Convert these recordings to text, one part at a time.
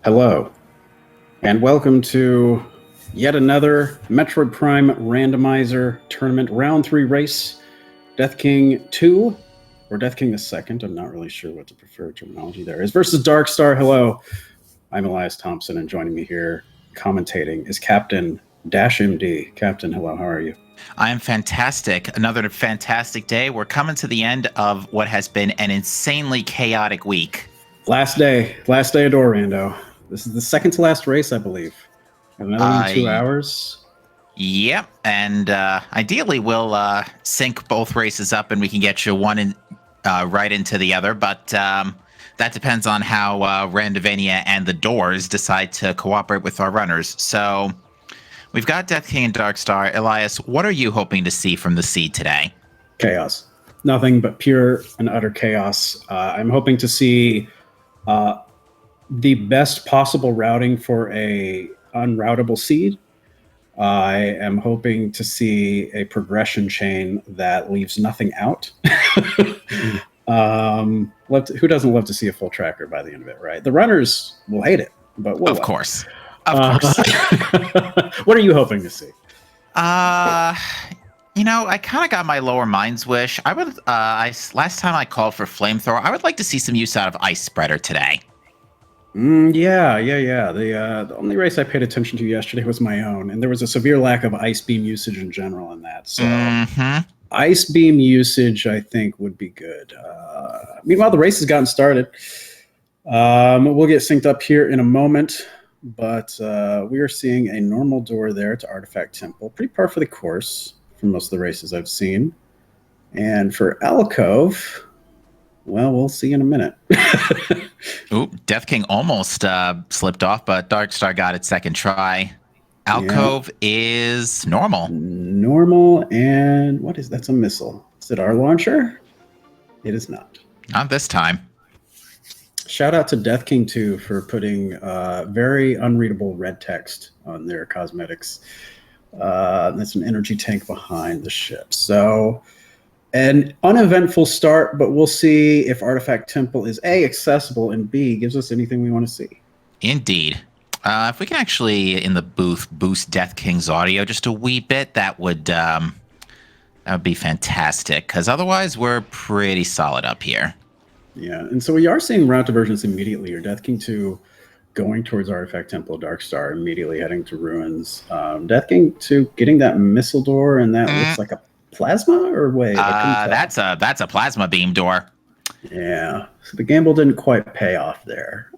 Hello, and welcome to yet another Metroid Prime Randomizer Tournament Round 3 race. Death King 2, or Death King the 2nd, I'm not really sure what the preferred terminology there is, versus Darkstar. Hello, I'm Elias Thompson, and joining me here commentating is Captain Dash MD. Captain, hello, how are you? I am fantastic. Another fantastic day. We're coming to the end of what has been an insanely chaotic week. Last day of Dorando. This is the second to last race, I believe. Another one in 2 hours. Yep, and ideally we'll sync both races up and we can get you one in, right into the other, but that depends on how Randovania and the Doors decide to cooperate with our runners. So we've got Death King and Darkstar. Elias, what are you hoping to see from the seed today? Chaos. Nothing but pure and utter chaos. I'm hoping to see the best possible routing for a unroutable seed. I am hoping to see a progression chain that leaves nothing out. Who doesn't love to see a full tracker by the end of it, right? The runners will hate it, but we'll Of course. What are you hoping to see? You know, I kind of got my lower mind's wish. I would. Last time I called for flamethrower, I would like to see some use out of ice spreader today. Yeah. The only race I paid attention to yesterday was my own, and there was a severe lack of ice beam usage in general in that. So ice beam usage, I think, would be good. Meanwhile, the race has gotten started. We'll get synced up here in a moment, but we are seeing a normal door there to Artifact Temple. Pretty par for the course for most of the races I've seen. And for Alcove, well, we'll see in a minute. Ooh, Death King almost slipped off, but Darkstar got it second try. Alcove is normal. Normal, and what is that's a missile? Is it our launcher? It is not. Not this time. Shout out to Death King 2 for putting very unreadable red text on their cosmetics. That's an energy tank behind the ship. So an uneventful start, but we'll see if Artifact Temple is A, accessible, and B, gives us anything we want to see. Indeed. If we can actually, in the booth, boost Death King's audio just a wee bit, that would be fantastic, because otherwise we're pretty solid up here. Yeah, and so we are seeing route divergence immediately. Your Death King 2 going towards Artifact Temple, Darkstar, immediately heading to Ruins. Death King 2 getting that missile door, and that looks like a plasma, or wait? That's a plasma beam door. Yeah, so the gamble didn't quite pay off there.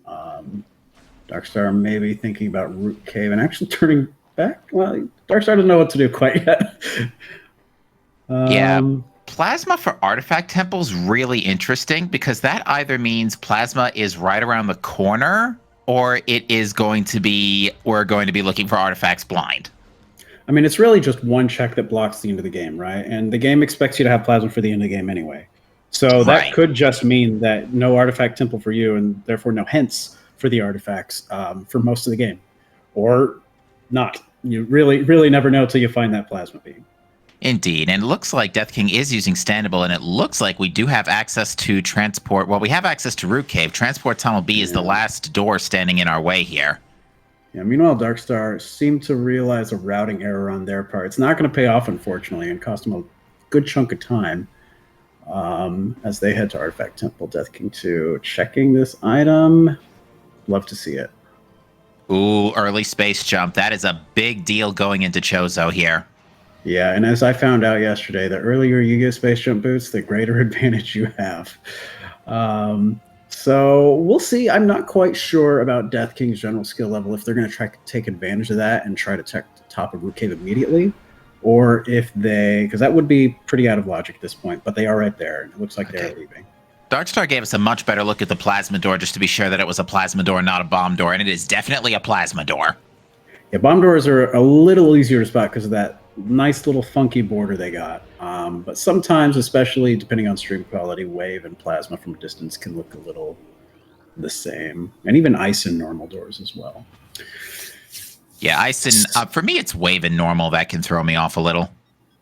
Darkstar maybe thinking about Root Cave and actually turning back. Well, Darkstar doesn't know what to do quite yet. Yeah, plasma for Artifact Temple's really interesting because that either means plasma is right around the corner, or it is going to be we're going to be looking for artifacts blind. I mean, it's really just one check that blocks the end of the game, right? And the game expects you to have plasma for the end of the game anyway. So that could just mean that no Artifact Temple for you, and therefore no hints for the artifacts for most of the game. Or not. You really never know till you find that plasma beam. Indeed. And it looks like Death King is using Standable, and it looks like we do have access to transport. Well, we have access to Root Cave. Transport Tunnel B is the last door standing in our way here. Yeah, meanwhile, Darkstar seemed to realize a routing error on their part. It's not going to pay off, unfortunately, and cost them a good chunk of time as they head to Artifact Temple. Death King 2 checking this item. Love to see it. Ooh, early space jump. That is a big deal going into Chozo here. Yeah, and as I found out yesterday, the earlier you get space jump boots, the greater advantage you have. So we'll see. I'm not quite sure about Death King's general skill level, if they're going to try to take advantage of that and try to check the top of Root Cave immediately, or if because that would be pretty out of logic at this point, but they are right there, and it looks like they're leaving. Darkstar gave us a much better look at the plasma door just to be sure that it was a plasma door, not a bomb door, and it is definitely a plasma door. Yeah, bomb doors are a little easier to spot because of that nice little funky border they got. But sometimes, especially depending on stream quality, wave and plasma from a distance can look a little the same. And even ice and normal doors as well. Yeah, ice and for me, it's wave and normal that can throw me off a little.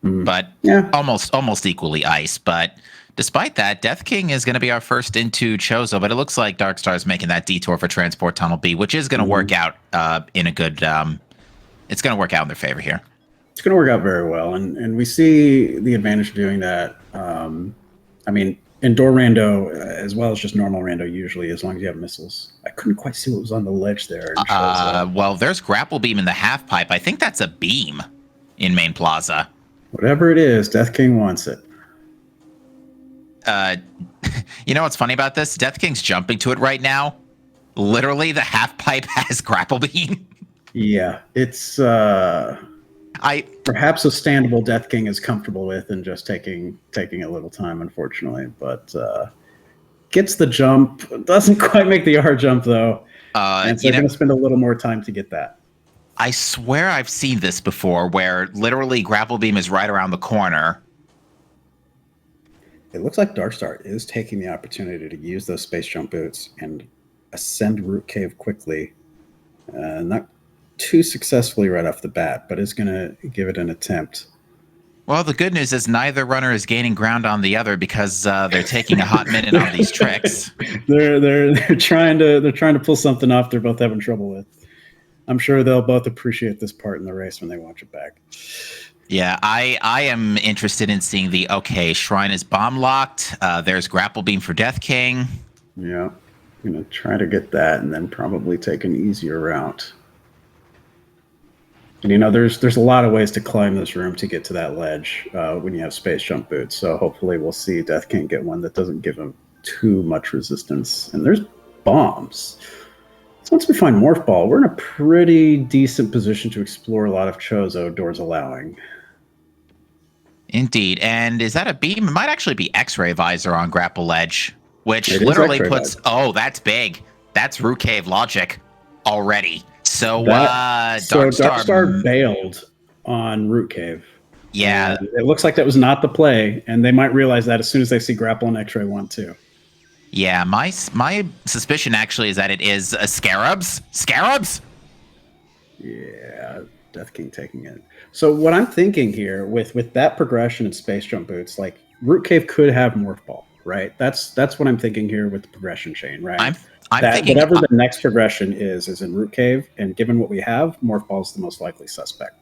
But almost equally ice. But Despite that, Death King is going to be our first into Chozo, but it looks like Darkstar is making that detour for Transport Tunnel B, which is going to work out in a good. It's going to work out in their favor here. It's going to work out very well, and we see the advantage of doing that. I mean, indoor rando as well as just normal rando usually, as long as you have missiles. I couldn't quite see what was on the ledge there. Well, there's grapple beam in the half pipe. I think that's a beam in Main Plaza. Whatever it is, Death King wants it. You know what's funny about this? Death King's jumping to it right now. Literally, the half pipe has grapple beam. Yeah, it's perhaps a standable Death King is comfortable with and just taking a little time, unfortunately. But gets the jump. Doesn't quite make the R jump though. And so they're going to spend a little more time to get that. I swear I've seen this before, where literally grapple beam is right around the corner. It looks like Darkstar is taking the opportunity to use those space jump boots and ascend Root Cave quickly. Not too successfully right off the bat, but is going to give it an attempt. Well, the good news is neither runner is gaining ground on the other because they're taking a hot minute on these tricks. They're trying to pull something off they're both having trouble with. I'm sure they'll both appreciate this part in the race when they watch it back. Yeah, I am interested in seeing Shrine is bomb locked. There's grapple beam for Death King. Yeah, I'm going to try to get that and then probably take an easier route. And there's a lot of ways to climb this room to get to that ledge when you have space jump boots. So hopefully we'll see Death King get one that doesn't give him too much resistance. And there's bombs. So once we find Morph Ball, we're in a pretty decent position to explore a lot of Chozo, doors allowing. Indeed. And is that a beam? It might actually be X-ray visor on grapple ledge, which literally puts... Oh, that's big. That's Root Cave logic already. So Darkstar bailed on Root Cave. Yeah. And it looks like that was not the play, and they might realize that as soon as they see grapple and X-ray 1 too. Yeah, my suspicion actually is that it is Scarabs. Scarabs? Yeah, Death King taking it. So what I'm thinking here with that progression in space jump boots, like Root Cave could have Morph Ball, right? That's what I'm thinking here with the progression chain, right? I'm thinking whatever the next progression is in Root Cave, and given what we have, Morph Ball is the most likely suspect.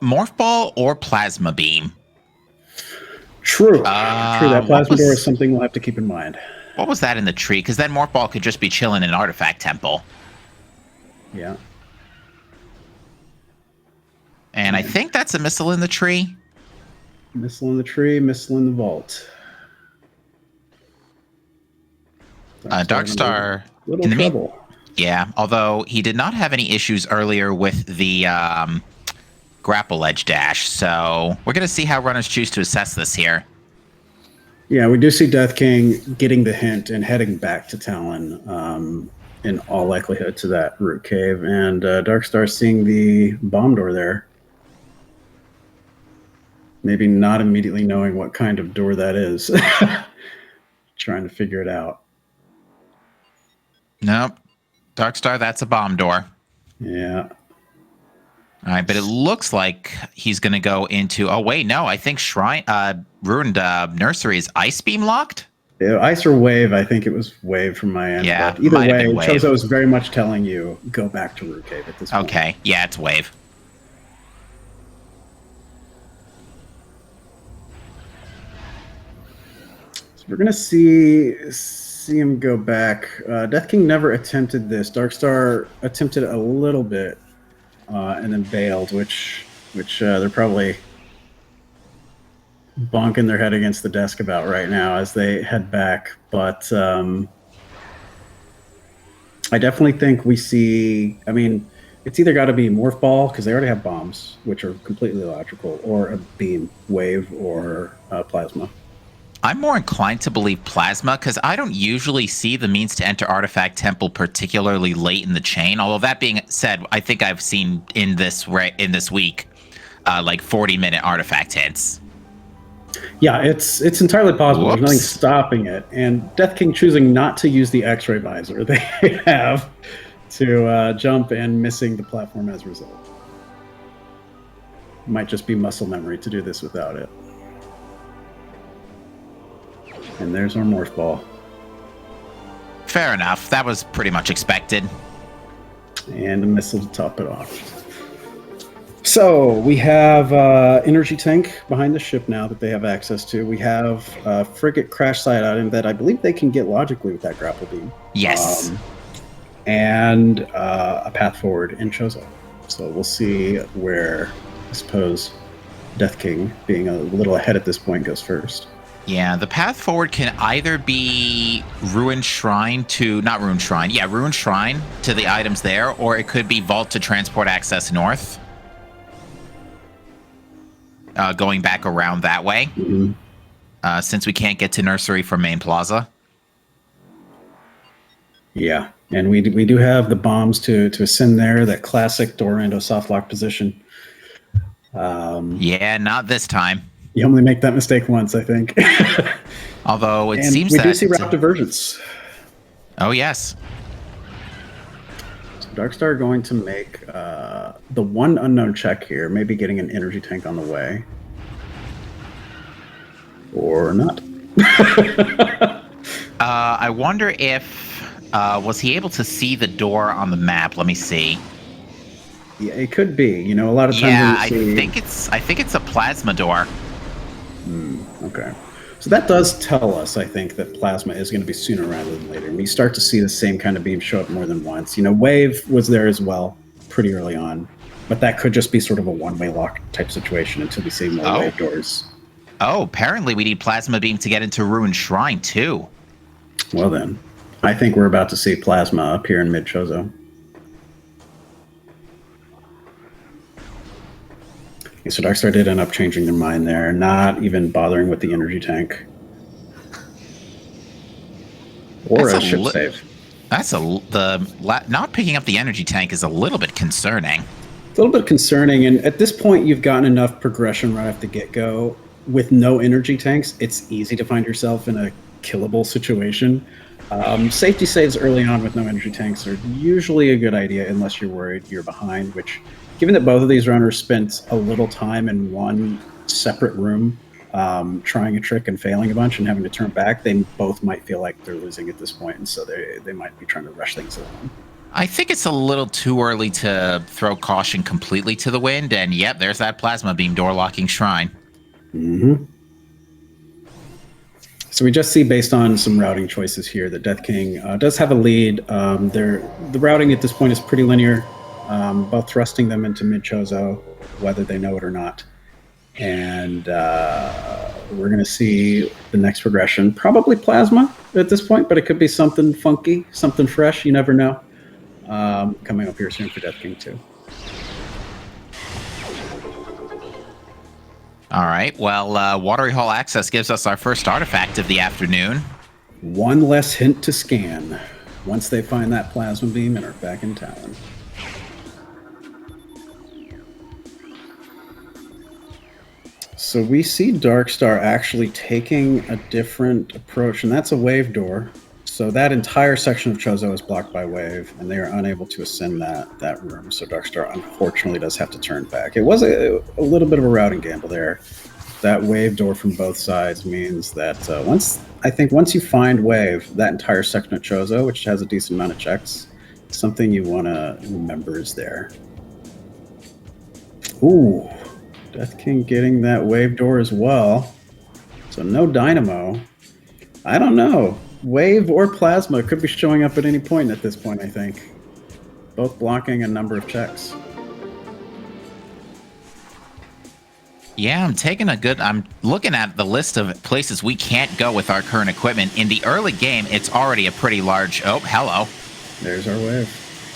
Morph Ball or Plasma Beam? True. True. That Plasma Door is something we'll have to keep in mind. What was that in the tree? Because then Morph Ball could just be chilling in an Artifact Temple. Yeah. And I think that's a missile in the tree. Missile in the tree, missile in the vault. Darkstar in the trouble. Yeah, although he did not have any issues earlier with the grapple edge dash. So we're going to see how runners choose to assess this here. Yeah, we do see Death King getting the hint and heading back to Talon in all likelihood to that Root Cave. And Darkstar seeing the bomb door there. Maybe not immediately knowing what kind of door that is. Trying to figure it out. Nope. Darkstar, that's a bomb door. Yeah. All right, but it looks like he's going to go into... Oh, wait, no. I think Ruined Nursery is Ice Beam locked? Yeah, Ice or Wave. I think it was Wave from my end. Yeah, but either way, Chozo is very much telling you, go back to Root Cave at this point. Okay, yeah, it's Wave. We're going to see him go back. Death King never attempted this. Darkstar attempted a little bit and then bailed, which they're probably bonking their head against the desk about right now as they head back. But I definitely think we see... I mean, it's either got to be Morph Ball, because they already have bombs, which are completely logical, or a beam, Wave, or Plasma. I'm more inclined to believe Plasma because I don't usually see the means to enter Artifact Temple particularly late in the chain. Although that being said, I think I've seen in this week like 40-minute artifact hits. Yeah, it's entirely possible. There's nothing stopping it. And Death King choosing not to use the X-ray visor they have to jump and missing the platform as a result. Might just be muscle memory to do this without it. And there's our morph ball. Fair enough. That was pretty much expected. And a missile to top it off. So we have energy tank behind the ship now that they have access to. We have a frigate crash site item that I believe they can get logically with that grapple beam. Yes. And a path forward in Chozo. So we'll see where, I suppose, Death King, being a little ahead at this point, goes first. Yeah, the path forward can either be Ruined Shrine to... Not Ruined Shrine. Yeah, Ruined Shrine to the items there, or it could be Vault to Transport Access North. Going back around that way. Mm-hmm. Since we can't get to Nursery from Main Plaza. Yeah, and we do have the bombs to ascend there, that classic Dorando soft lock position. Yeah, not this time. You only make that mistake once, I think. Although it seems we that... do see route divergence. Oh, yes. So Darkstar going to make the one unknown check here, maybe getting an energy tank on the way. Or not. I wonder if... was he able to see the door on the map? Let me see. Yeah, it could be. You know, a lot of times. Yeah, I think it's a plasma door. Okay. So that does tell us, I think, that plasma is going to be sooner rather than later. And we start to see the same kind of beam show up more than once. You know, wave was there as well pretty early on, but that could just be sort of a one-way lock type situation until we see more wave doors. Oh, apparently we need plasma beam to get into Ruined Shrine too. Well then, I think we're about to see plasma up here in mid-Chozo. Okay, so Darkstar did end up changing their mind there, not even bothering with the energy tank. Or a ship save. Not picking up the energy tank is a little bit concerning. It's a little bit concerning, and at this point you've gotten enough progression right off the get-go. With no energy tanks, it's easy to find yourself in a killable situation. Safety saves early on with no energy tanks are usually a good idea unless you're worried you're behind, which, given that both of these runners spent a little time in one separate room trying a trick and failing a bunch and having to turn back, they both might feel like they're losing at this point, and so they might be trying to rush things along. I think it's a little too early to throw caution completely to the wind, and yep, there's that plasma beam door locking shrine. Mm-hmm. So we just see, based on some routing choices here, that Death King does have a lead. The routing at this point is pretty linear, both thrusting them into mid-Chozo, whether they know it or not. And we're going to see the next progression, probably plasma at this point, but it could be something funky, something fresh, you never know, coming up here soon for Death King too. All right, well, Watery Hall Access gives us our first artifact of the afternoon. One less hint to scan once they find that plasma beam and are back in town. So we see Darkstar actually taking a different approach, and that's a wave door. So that entire section of Chozo is blocked by wave, and they are unable to ascend that room. So Darkstar unfortunately does have to turn back. It was a little bit of a routing gamble there. That wave door from both sides means that once you find wave, that entire section of Chozo, which has a decent amount of checks, something you want to remember is there. Ooh, Death King getting that wave door as well. So no dynamo. I don't know. Wave or plasma could be showing up at any point at this point, I think. Both blocking a number of checks. Yeah, I'm looking at the list of places we can't go with our current equipment. In the early game, it's already a pretty large... Oh, hello. There's our wave.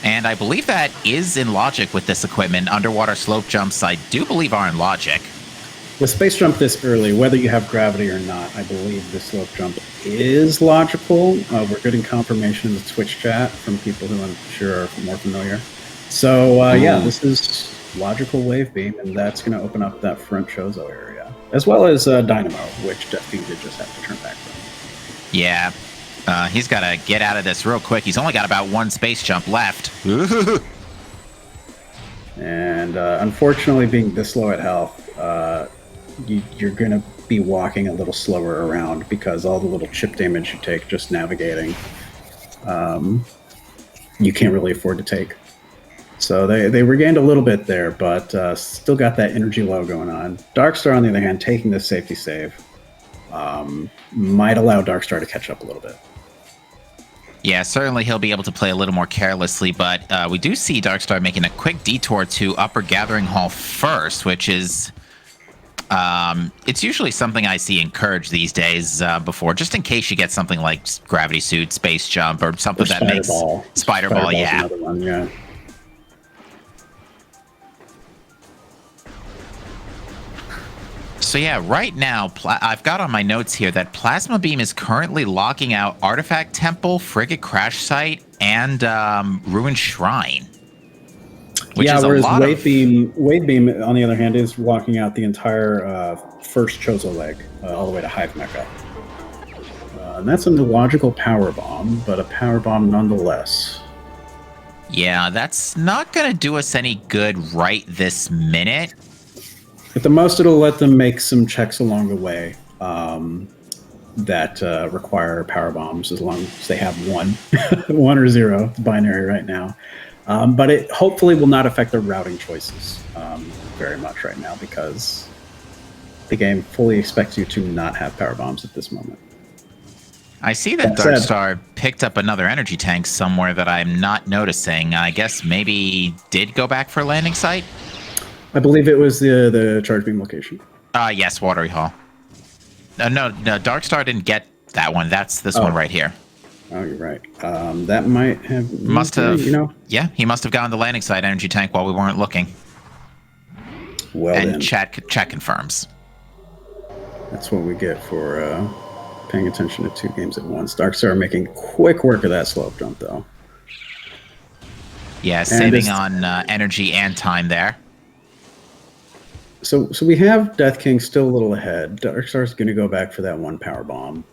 And I believe that is in logic with this equipment. Underwater slope jumps, I do believe, are in logic. With space jump this early, whether you have gravity or not, I believe the slope jump is logical. We're getting confirmation in the Twitch chat from people who I'm sure are more familiar. So yeah, this is logical wave beam, and that's going to open up that front Chozo area, as well as Dynamo, which Death King did just have to turn back from. Yeah, he's got to get out of this real quick. He's only got about one space jump left. And unfortunately, being this low at health, you're going to be walking a little slower around because all the little chip damage you take just navigating, you can't really afford to take. So they regained a little bit there, but still got that energy low going on. Darkstar, on the other hand, taking this safety save might allow Darkstar to catch up a little bit. Yeah, certainly he'll be able to play a little more carelessly, but we do see Darkstar making a quick detour to Upper Gathering Hall first, which is... it's usually something I see encouraged these days before, just in case you get something like Gravity Suit, Space Jump, or something that makes... Spider Ball, yeah. Another one, yeah. So yeah, right now, I've got on my notes here that Plasma Beam is currently locking out Artifact Temple, Frigate Crash Site, and Ruined Shrine. Yeah, whereas Wave Beam, on the other hand, is locking out the entire first Chozo leg, all the way to Hive Mecha. And that's an illogical power bomb, but a power bomb nonetheless. Yeah, that's not going to do us any good right this minute. At the most, it'll let them make some checks along the way that require power bombs, as long as they have one, 1 or 0, it's binary right now. But it hopefully will not affect their routing choices very much right now, because the game fully expects you to not have power bombs at this moment. I see that Darkstar picked up another energy tank somewhere that I'm not noticing. I guess maybe did go back for a landing site? I believe it was the charge beam location. Yes, Watery Hall. No, Darkstar didn't get that one. That's this one right here. Oh, you're right. That might have... Must have, yeah, he must have gotten the landing site energy tank while we weren't looking. Well, and then. chat confirms. That's what we get for paying attention to 2 games at once. Darkstar making quick work of that slope jump, though. Yeah, saving on energy and time there. So we have Death King still a little ahead. Darkstar's going to go back for that 1 power bomb.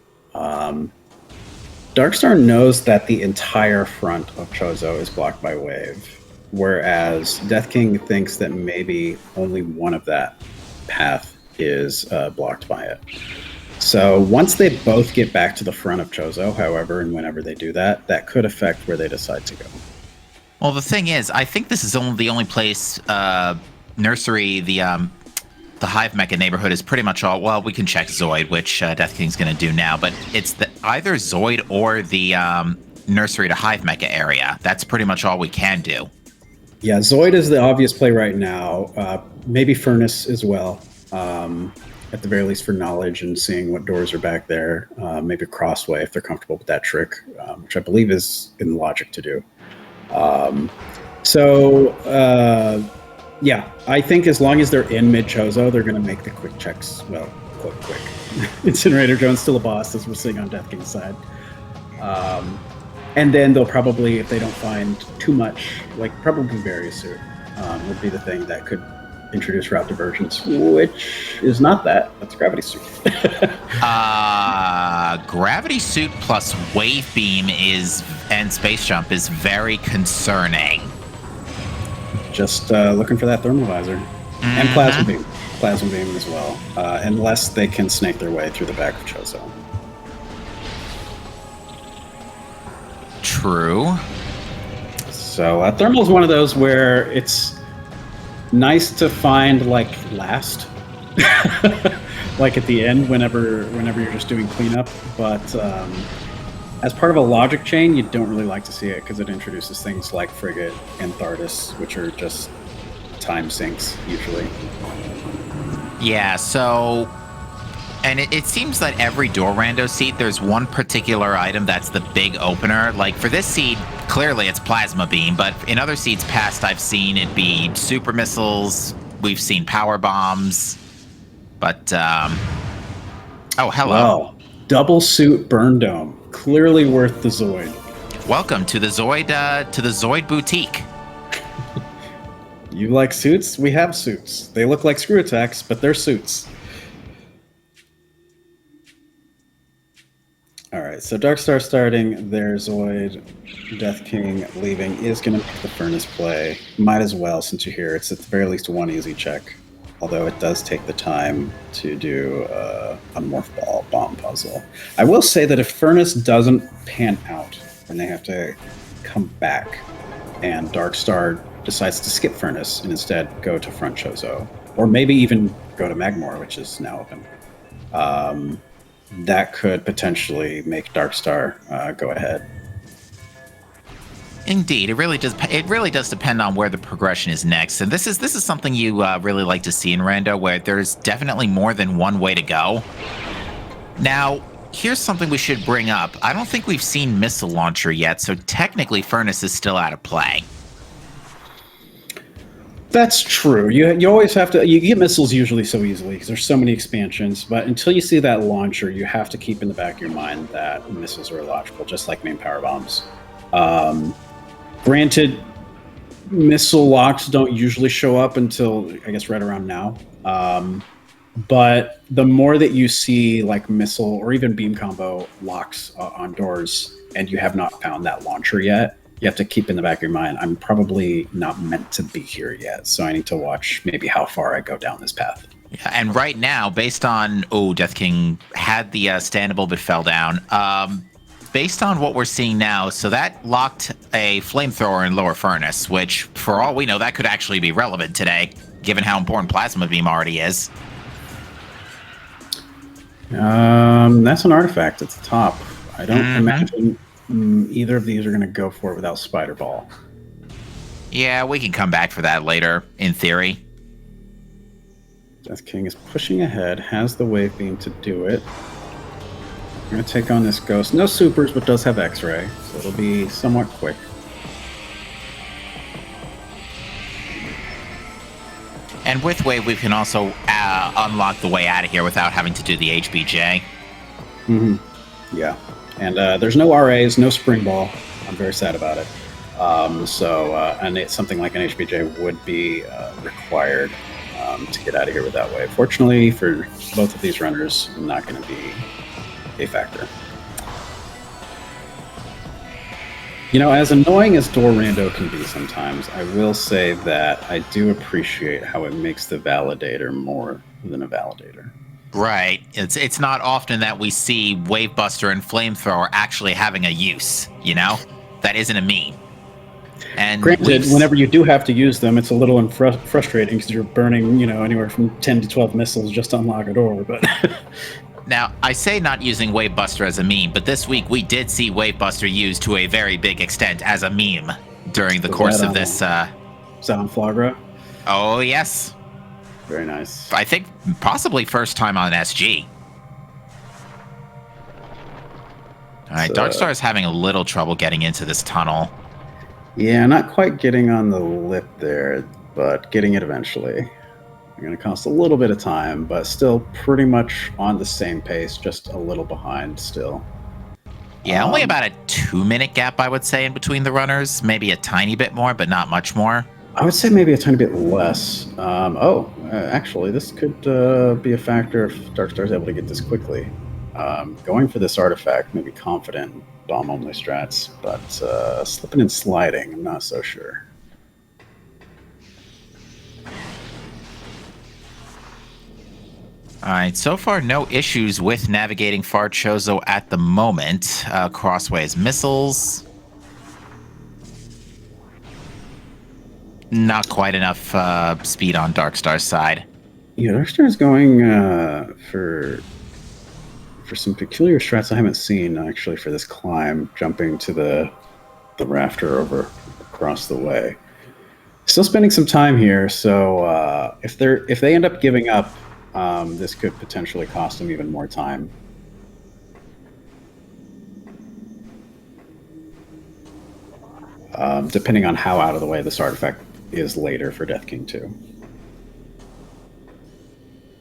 Darkstar knows that the entire front of Chozo is blocked by Wave, whereas Death King thinks that maybe only one of that path is blocked by it. So once they both get back to the front of Chozo, however, and whenever they do that, that could affect where they decide to go. Well, the thing is, I think this is the only place Nursery, the Hive Mecha neighborhood is pretty much all... Well, we can check Zoid, which Death King's going to do now, but it's either Zoid or the Nursery to Hive Mecha area. That's pretty much all we can do. Yeah, Zoid is the obvious play right now. Maybe Furnace as well, at the very least for knowledge and seeing what doors are back there. Maybe Crossway if they're comfortable with that trick, which I believe is in logic to do. Yeah, I think as long as they're in mid-Chozo, they're going to make the quick checks. Well, quick. Incinerator Jones still a boss, as we're seeing on Death King's side. And then they'll probably, if they don't find too much, like probably Various Suit would be the thing that could introduce route divergence, which is not that. That's Gravity Suit. Gravity Suit plus Wave Beam and Space Jump is very concerning. Just looking for that thermal visor. And Plasma Beam. Plasma Beam as well. Unless they can snake their way through the back of Chozo. True. So Thermal is one of those where it's nice to find like last. Like at the end whenever you're just doing cleanup. But as part of a logic chain, you don't really like to see it because it introduces things like Frigate and Thardus, which are just time sinks, usually. Yeah, so... And it seems that every door rando seat, there's one particular item that's the big opener. Like, for this seat, clearly it's Plasma Beam, but in other seats past, I've seen it be Super Missiles, we've seen Power Bombs, but... Oh, hello. Wow. Double Suit Burn Dome. Clearly worth the Zoid. Welcome to the Zoid Boutique. You like suits? We have suits. They look like screw attacks, but they're suits. Alright, so Darkstar starting their Zoid. Death King leaving is going to make the Furnace play. Might as well, since you're here. It's at the very least 1 easy check. although it does take the time to do a morph ball bomb puzzle. I will say that if Furnace doesn't pan out and they have to come back, and Darkstar decides to skip Furnace and instead go to front Chozo, or maybe even go to Magmor, which is now open, that could potentially make Darkstar go ahead. Indeed, it really does. It really does depend on where the progression is next, and this is something you really like to see in Rando, where there's definitely more than one way to go. Now, here's something we should bring up. I don't think we've seen Missile Launcher yet, so technically Furnace is still out of play. That's true. You always have to. You get missiles usually so easily because there's so many expansions. But until you see that launcher, you have to keep in the back of your mind that missiles are illogical, just like main power bombs. Granted, missile locks don't usually show up until, I guess, right around now. But the more that you see like missile or even beam combo locks on doors, and you have not found that launcher yet, you have to keep in the back of your mind, I'm probably not meant to be here yet. So I need to watch maybe how far I go down this path. Yeah, and right now, based on, Death King had the standable but fell down. Based on what we're seeing now, so that locked a flamethrower in lower furnace, which, for all we know, that could actually be relevant today, given how important plasma beam already is. That's an artifact at the top. I don't imagine either of these are going to go for it without Spider Ball. Yeah, we can come back for that later, in theory. Death King is pushing ahead, has the wave beam to do it. I'm going to take on this ghost. No supers, but does have X-ray, so it'll be somewhat quick. And with wave, we can also unlock the way out of here without having to do the HBJ. Yeah. And there's no RAs, no spring ball. I'm very sad about it. And something like an HBJ would be required to get out of here with that wave. Fortunately for both of these runners, not going to be a factor. You know, as annoying as Door Rando can be sometimes, I will say that I do appreciate how it makes the validator more than a validator. Right. It's not often that we see Wavebuster and Flamethrower actually having a use, you know? That isn't a meme. And granted, whenever you do have to use them, it's a little frustrating because you're burning, anywhere from 10 to 12 missiles just to unlock a door, but... Now, I say not using Wavebuster as a meme, but this week we did see Wavebuster used to a very big extent as a meme during the course of this. Is that on Flagra? Oh, yes. Very nice. I think possibly first time on SG. All right, Darkstar is having a little trouble getting into this tunnel. Yeah, not quite getting on the lip there, but getting it eventually. Going to cost a little bit of time, but still pretty much on the same pace, just a little behind still. Yeah, only about a 2-minute gap, I would say, in between the runners. Maybe a tiny bit more, but not much more. I would say maybe a tiny bit less. Actually, this could be a factor if Darkstar is able to get this quickly. Going for this artifact, maybe confident bomb-only strats, but slipping and sliding, I'm not so sure. All right, so far no issues with navigating Far Chozo at the moment. Crossways missiles. Not quite enough speed on Darkstar's side. Yeah, Darkstar is going for some peculiar strats I haven't seen, actually, for this climb, jumping to the rafter over across the way. Still spending some time here, so if they end up giving up, this could potentially cost them even more time. Depending on how out of the way this artifact is later for Death King 2.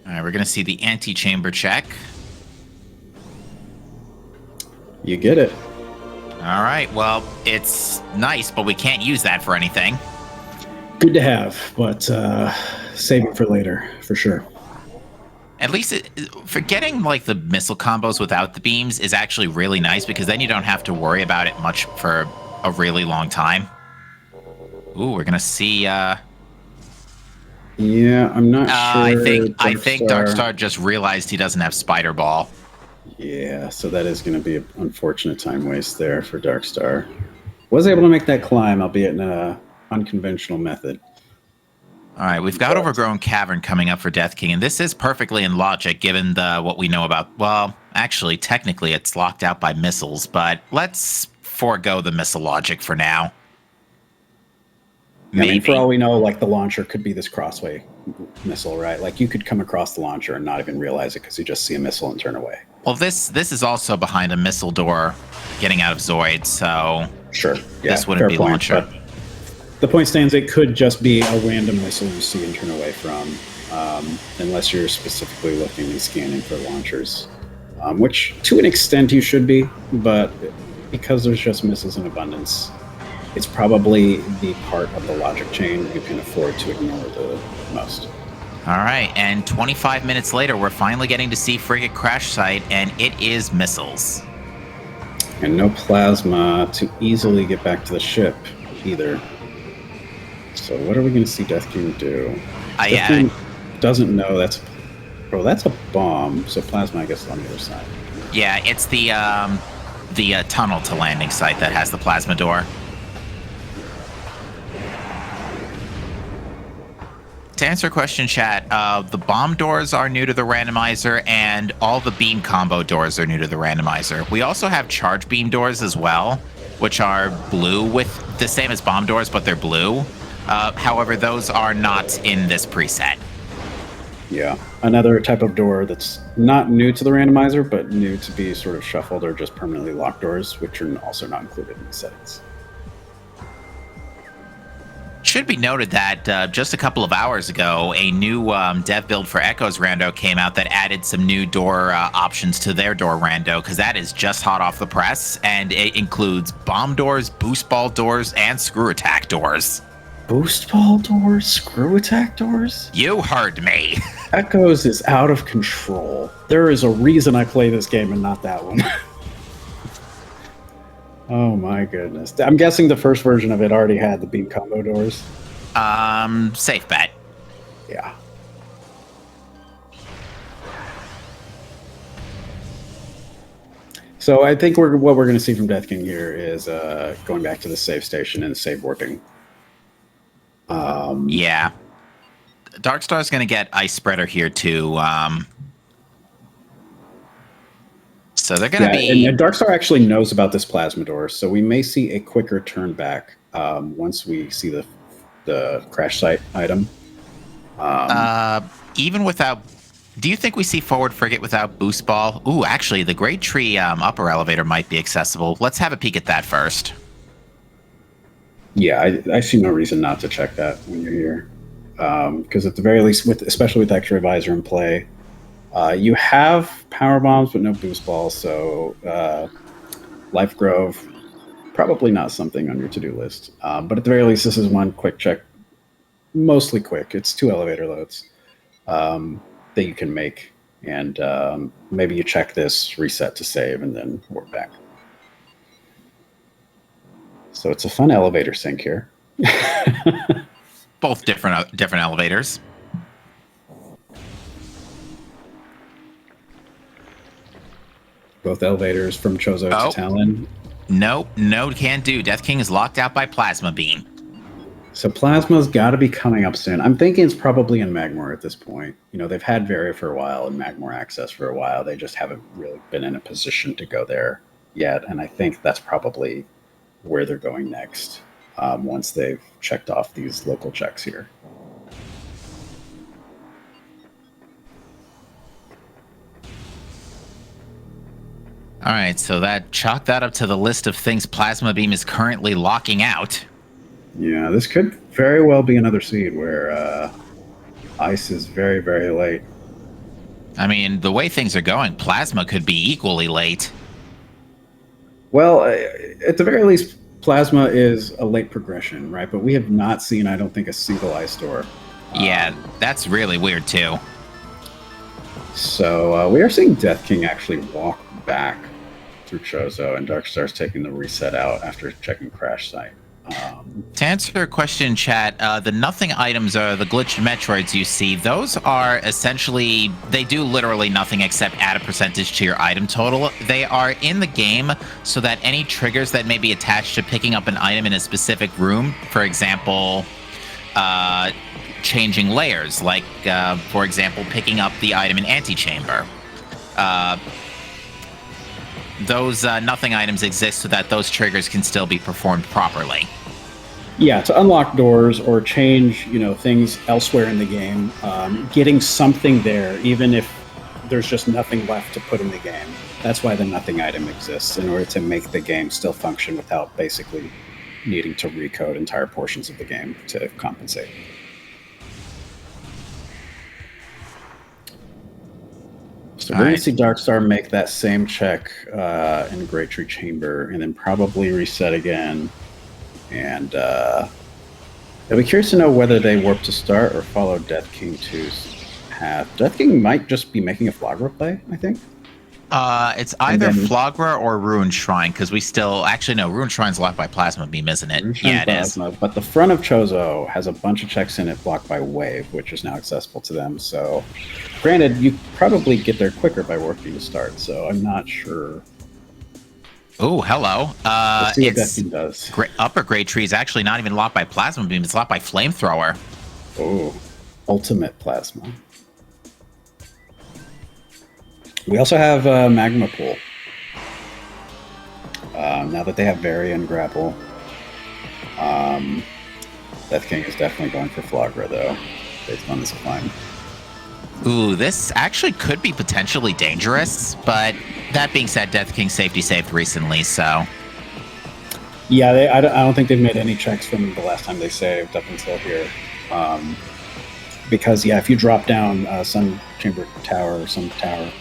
All right, we're going to see the antechamber check. You get it. All right, well, it's nice, but we can't use that for anything. Good to have, but save it for later, for sure. At least for getting like the missile combos without the beams is actually really nice, because then you don't have to worry about it much for a really long time. Ooh, we're gonna see Yeah, I'm not sure. I think Darkstar just realized he doesn't have Spider Ball. Yeah, so that is going to be an unfortunate time waste there for Darkstar. Was able to make that climb, albeit in an unconventional method. All right, we've got Overgrown Cavern coming up for Death King, and this is perfectly in logic given what we know about. Well, actually, technically, it's locked out by missiles, but let's forego the missile logic for now. Maybe. I mean, for all we know, like the launcher could be this crossway missile, right? Like you could come across the launcher and not even realize it because you just see a missile and turn away. Well, this is also behind a missile door getting out of Zoid, so sure, this wouldn't be launcher. The point stands, it could just be a random missile you see and turn away from, unless you're specifically looking and scanning for launchers, which to an extent you should be, but because there's just missiles in abundance, it's probably the part of the logic chain you can afford to ignore the most. All right, and 25 minutes later, we're finally getting to see Frigate Crash Site, and it is missiles. And no plasma to easily get back to the ship, either. So what are we going to see Death King do? Death King doesn't know that's... Bro, that's a bomb, so plasma, I guess, is on the other side. Yeah, it's the tunnel to landing site that has the plasma door. To answer a question, chat, the bomb doors are new to the randomizer, and all the beam combo doors are new to the randomizer. We also have charge beam doors as well, which are blue with the same as bomb doors, but they're blue. However, those are not in this preset. Yeah, another type of door that's not new to the randomizer, but new to be sort of shuffled or just permanently locked doors, which are also not included in the settings. Should be noted that just a couple of hours ago, a new dev build for Echoes Rando came out that added some new door options to their door rando, because that is just hot off the press, and it includes bomb doors, boost ball doors, and screw attack doors. Boost ball doors? Screw attack doors? You heard me. Echoes is out of control. There is a reason I play this game and not that one. Oh my goodness. I'm guessing the first version of it already had the beam combo doors. Safe bet. Yeah. So I think what we're going to see from Death King here is going back to the save station and save warping. Yeah. Darkstar's going to get Ice Spreader here too. So they're going to be... And Darkstar actually knows about this plasma door, so we may see a quicker turn back once we see the crash site item. Even without... Do you think we see forward frigate without boost ball? Ooh, actually, the Great Tree upper elevator might be accessible. Let's have a peek at that first. Yeah, I see no reason not to check that when you're here. Because at the very least, especially with X-Ray Visor in play, you have power bombs, but no boost balls. So Life Grove, probably not something on your to-do list. But at the very least, this is one quick check. Mostly quick. It's 2 elevator loads that you can make. And maybe you check this, reset to save, and then warp back. So it's a fun elevator sync here. Both different elevators. Both elevators from Chozo to Talon. Nope, no, can't do. Death King is locked out by Plasma Beam. So Plasma's got to be coming up soon. I'm thinking it's probably in Magmor at this point. You know, they've had Varia for a while and Magmor access for a while. They just haven't really been in a position to go there yet. And I think that's probably where they're going next once they've checked off these local checks here. All right, so chalk that up to the list of things Plasma Beam is currently locking out. Yeah, this could very well be another seed where Ice is very, very late. I mean, the way things are going, Plasma could be equally late. Well, at the very least, Plasma is a late progression, right? But we have not seen, I don't think, a single Ice door. Yeah, that's really weird, too. So we are seeing Death King actually walk back through Chozo, and Darkstar's taking the reset out after checking Crash Site. To answer your question, chat, the nothing items are the glitched Metroids you see. Those are essentially, they do literally nothing except add a percentage to your item total. They are in the game so that any triggers that may be attached to picking up an item in a specific room, for example, changing layers, like, for example, picking up the item in Antechamber. Those nothing items exist so that those triggers can still be performed properly. Yeah, to unlock doors or change, things elsewhere in the game, getting something there, even if there's just nothing left to put in the game. That's why the nothing item exists, in order to make the game still function without basically needing to recode entire portions of the game to compensate. So we're going to see Darkstar make that same check in Great Tree Chamber, and then probably reset again. And I'd be curious to know whether they warp to start or follow Death King 2's path. Death King might just be making a Flagra play, I think. It's either Flagra or Ruined Shrine, because we still... Actually, no, Ruined Shrine's locked by Plasma Beam, isn't it? Yeah, it Plasma, is. But the front of Chozo has a bunch of checks in it blocked by Wave, which is now accessible to them. So, granted, you probably get there quicker by warping to start, so I'm not sure... Oh, hello. Let's see what Death King does. Upper Great Tree is actually not even locked by Plasma Beam. It's locked by Flamethrower. Oh, Ultimate Plasma. We also have Magma Pool. Now that they have Vary and Grapple. Death King is definitely going for Flagra, though, based on this climb. Ooh, this actually could be potentially dangerous, but that being said, Death King safety saved recently, so... Yeah, I don't think they've made any checks from the last time they saved up until here. Because, yeah, if you drop down Sun Chamber Tower or some tower,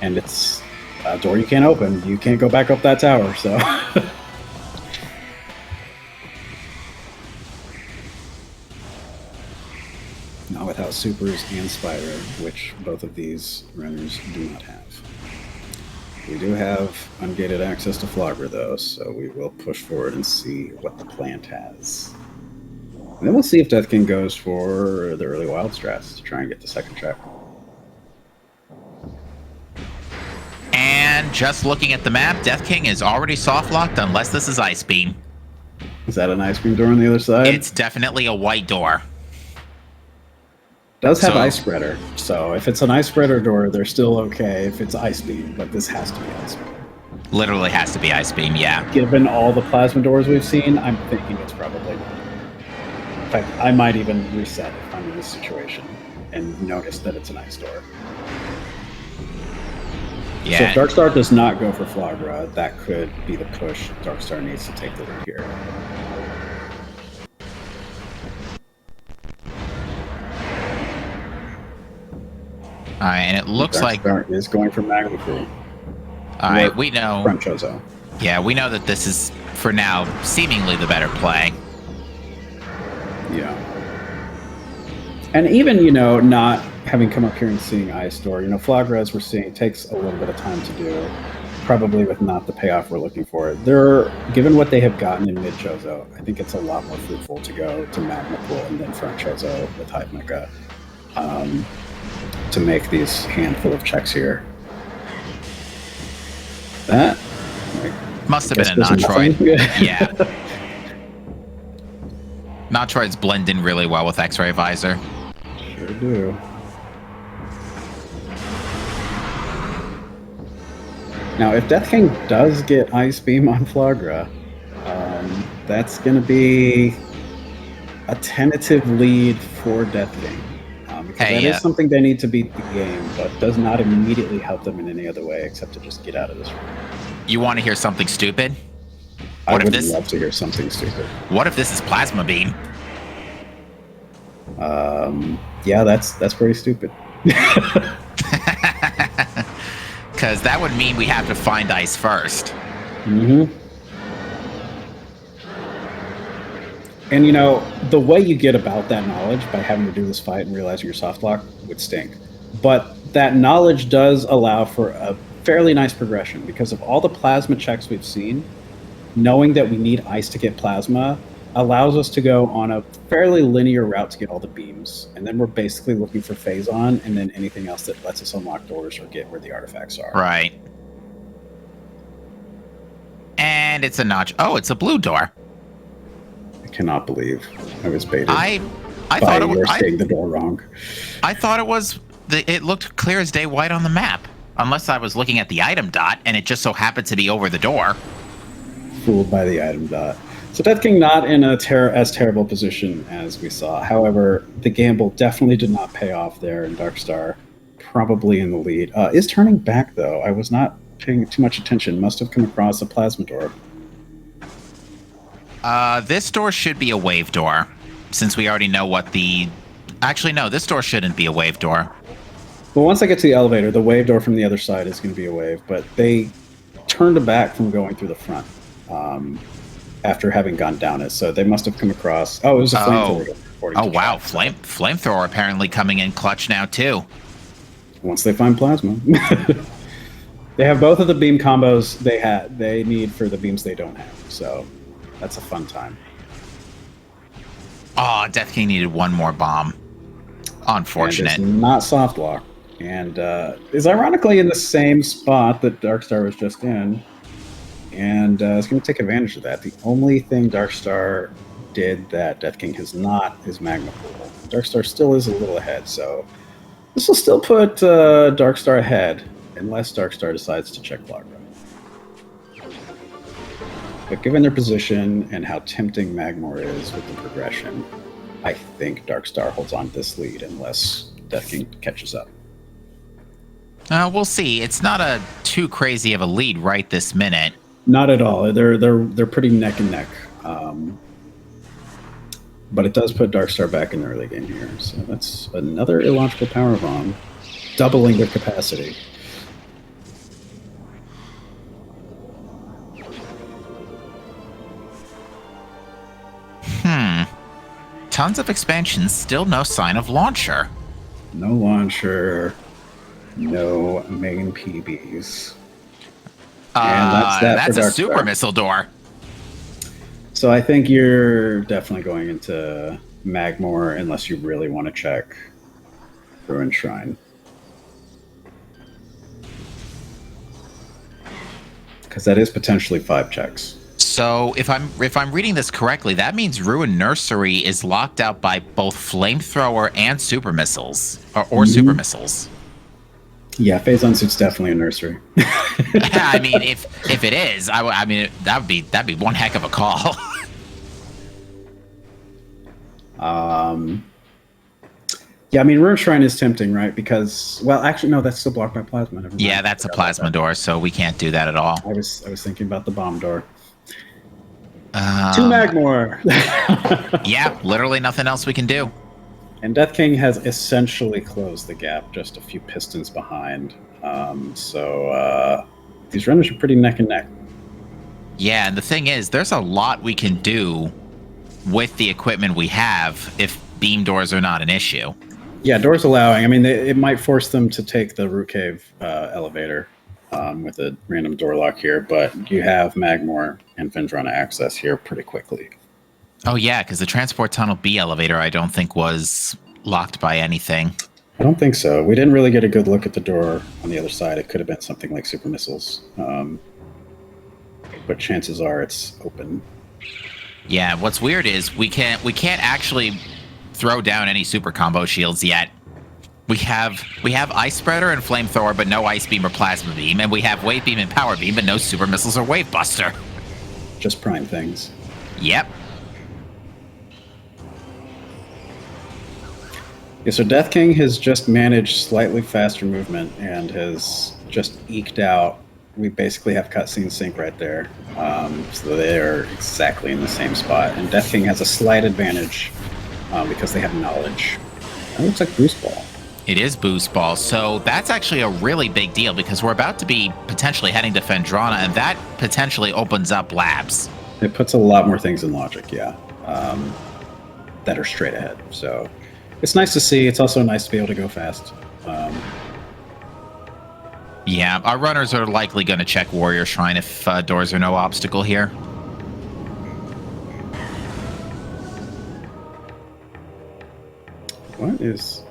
and it's a door you can't open, you can't go back up that tower, so... Not without Supers and Spider, which both of these runners do not have. We do have ungated access to Flagra, though, so we will push forward and see what the plant has. And then we'll see if Death King goes for the early wild strats to try and get the second check. And just looking at the map, Death King is already soft-locked unless this is Ice Beam. Is that an Ice Beam door on the other side? It's definitely a white door. Does have Ice Spreader, so if it's an Ice Spreader door, they're still okay if it's Ice Beam, but this has to be Ice Beam. Literally has to be Ice Beam, yeah. Given all the plasma doors we've seen, I'm thinking it's probably not. In fact, I might even reset if I'm in this situation and notice that it's an Ice door. Yeah. So if Darkstar does not go for Flagra, that could be the push Darkstar needs to take the lead here. All right, and it looks Darkstar is going for Magma Pool. All right, we know. Front Chozo. Yeah, we know that this is, for now, seemingly the better play. Yeah. And even, not having come up here and seeing Ice Door, Flagra, as we're seeing, takes a little bit of time to do, probably with not the payoff we're looking for. Given what they have gotten in mid Chozo, I think it's a lot more fruitful to go to Magma Pool and then front Chozo with Hive Mecha to make these handful of checks here. That must have been a Metroid. Yeah. Metroids blend in really well with X-Ray Visor. Sure do. Now, if Death King does get Ice Beam on Flagra, that's going to be a tentative lead for Death King. Because that is something they need to beat the game, but does not immediately help them in any other way except to just get out of this room. You want to hear something stupid? I would love to hear something stupid. What if this is Plasma Beam? Yeah, that's pretty stupid. Because that would mean we have to find Ice first. Mm-hmm. And the way you get about that knowledge by having to do this fight and realizing you're soft lock would stink. But that knowledge does allow for a fairly nice progression because of all the plasma checks we've seen. knowing that we need ice to get plasma allows us to go on a fairly linear route to get all the beams. And then we're basically looking for phase on and then anything else that lets us unlock doors or get where the artifacts are. Right. And it's a notch. Oh, it's a blue door. I cannot believe I was baited. I thought it was saying the door wrong. I thought it was it looked clear as day white on the map. Unless I was looking at the item dot and it just so happened to be over the door. Fooled by the item dot. So Death King not in a as terrible position as we saw. However, the gamble definitely did not pay off there, and Darkstar probably in the lead. Is turning back, though. I was not paying too much attention. Must have come across a plasma door. This door should be a wave door, since we already know what the... Actually, no, this door shouldn't be a wave door. Well, once I get to the elevator, the wave door from the other side is going to be a wave, but they turned back from going through the front. After having gone down it, so they must have come across. Oh, it was a flamethrower. Oh wow, flamethrower apparently coming in clutch now too. Once they find plasma, they have both of the beam combos they need for the beams they don't have. So that's a fun time. Oh, Death King needed one more bomb. Unfortunate. And it's not soft lock, and is ironically in the same spot that Darkstar was just in. And it's going to take advantage of that. The only thing Darkstar did that Death King has not is Magma Pool. Darkstar still is a little ahead, so this will still put Darkstar ahead, unless Darkstar decides to check Log Run. But given their position and how tempting Magmor is with the progression, I think Darkstar holds on to this lead unless Death King catches up. We'll see. It's not a too crazy of a lead right this minute. Not at all. They're pretty neck and neck. But it does put Darkstar back in the early game here. So that's another illogical power bomb, doubling their capacity. Tons of expansions, still no sign of launcher. No launcher, no main PBs. And that's a super missile door. So I think you're definitely going into Magmor unless you really want to check Ruined Shrine. Because that is potentially 5 checks. So if I'm reading this correctly, that means Ruined Nursery is locked out by both flamethrower and super missiles, or super missiles. Yeah, Phazon Suit's definitely a nursery. I mean, if it is, I mean that'd be one heck of a call. Yeah, I mean, Ruined Shrine is tempting, right? Because, well, actually, no, that's still blocked by plasma. Never mind. Yeah, that's a plasma door, so we can't do that at all. I was thinking about the bomb door. To Magmor. Yeah, literally nothing else we can do. And Death King has essentially closed the gap, just a few pistons behind. So these runners are pretty neck and neck. Yeah, and the thing is, there's a lot we can do with the equipment we have if beam doors are not an issue. Yeah, doors allowing. I mean, it might force them to take the Root Cave elevator with a random door lock here, but you have Magmor and Vendrona access here pretty quickly. Oh, yeah, because the Transport Tunnel B elevator, I don't think was locked by anything. I don't think so. We didn't really get a good look at the door on the other side. It could have been something like super missiles. But chances are it's open. Yeah, what's weird is we can't actually throw down any super combo shields yet. We have Ice Spreader and Flamethrower, but no Ice Beam or Plasma Beam, and we have Wave Beam and Power Beam, but no super missiles or Wave Buster. Just prime things. Yep. Yeah, so Death King has just managed slightly faster movement and has just eked out. We basically have cutscene sync right there. So they are exactly in the same spot. And Death King has a slight advantage because they have knowledge. That looks like Boost Ball. It is Boost Ball. So that's actually a really big deal because we're about to be potentially heading to Vendrona, and that potentially opens up labs. It puts a lot more things in logic, yeah, that are straight ahead. So it's nice to see. It's also nice to be able to go fast. Yeah, our runners are likely going to check Warrior Shrine if doors are no obstacle here. What is...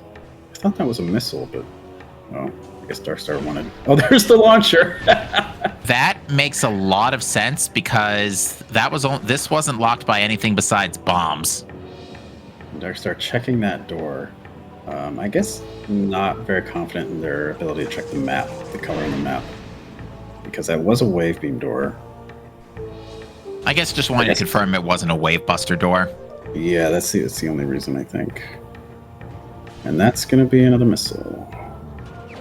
I thought that was a missile, but... Oh, I guess Darkstar wanted... Oh, there's the launcher! That makes a lot of sense because this wasn't locked by anything besides bombs. Darkstar checking that door. I guess not very confident in their ability to check the map, the color on the map. Because that was a wave beam door. I guess just wanted to confirm it wasn't a wave buster door. Yeah, that's the only reason, I think. And that's going to be another missile.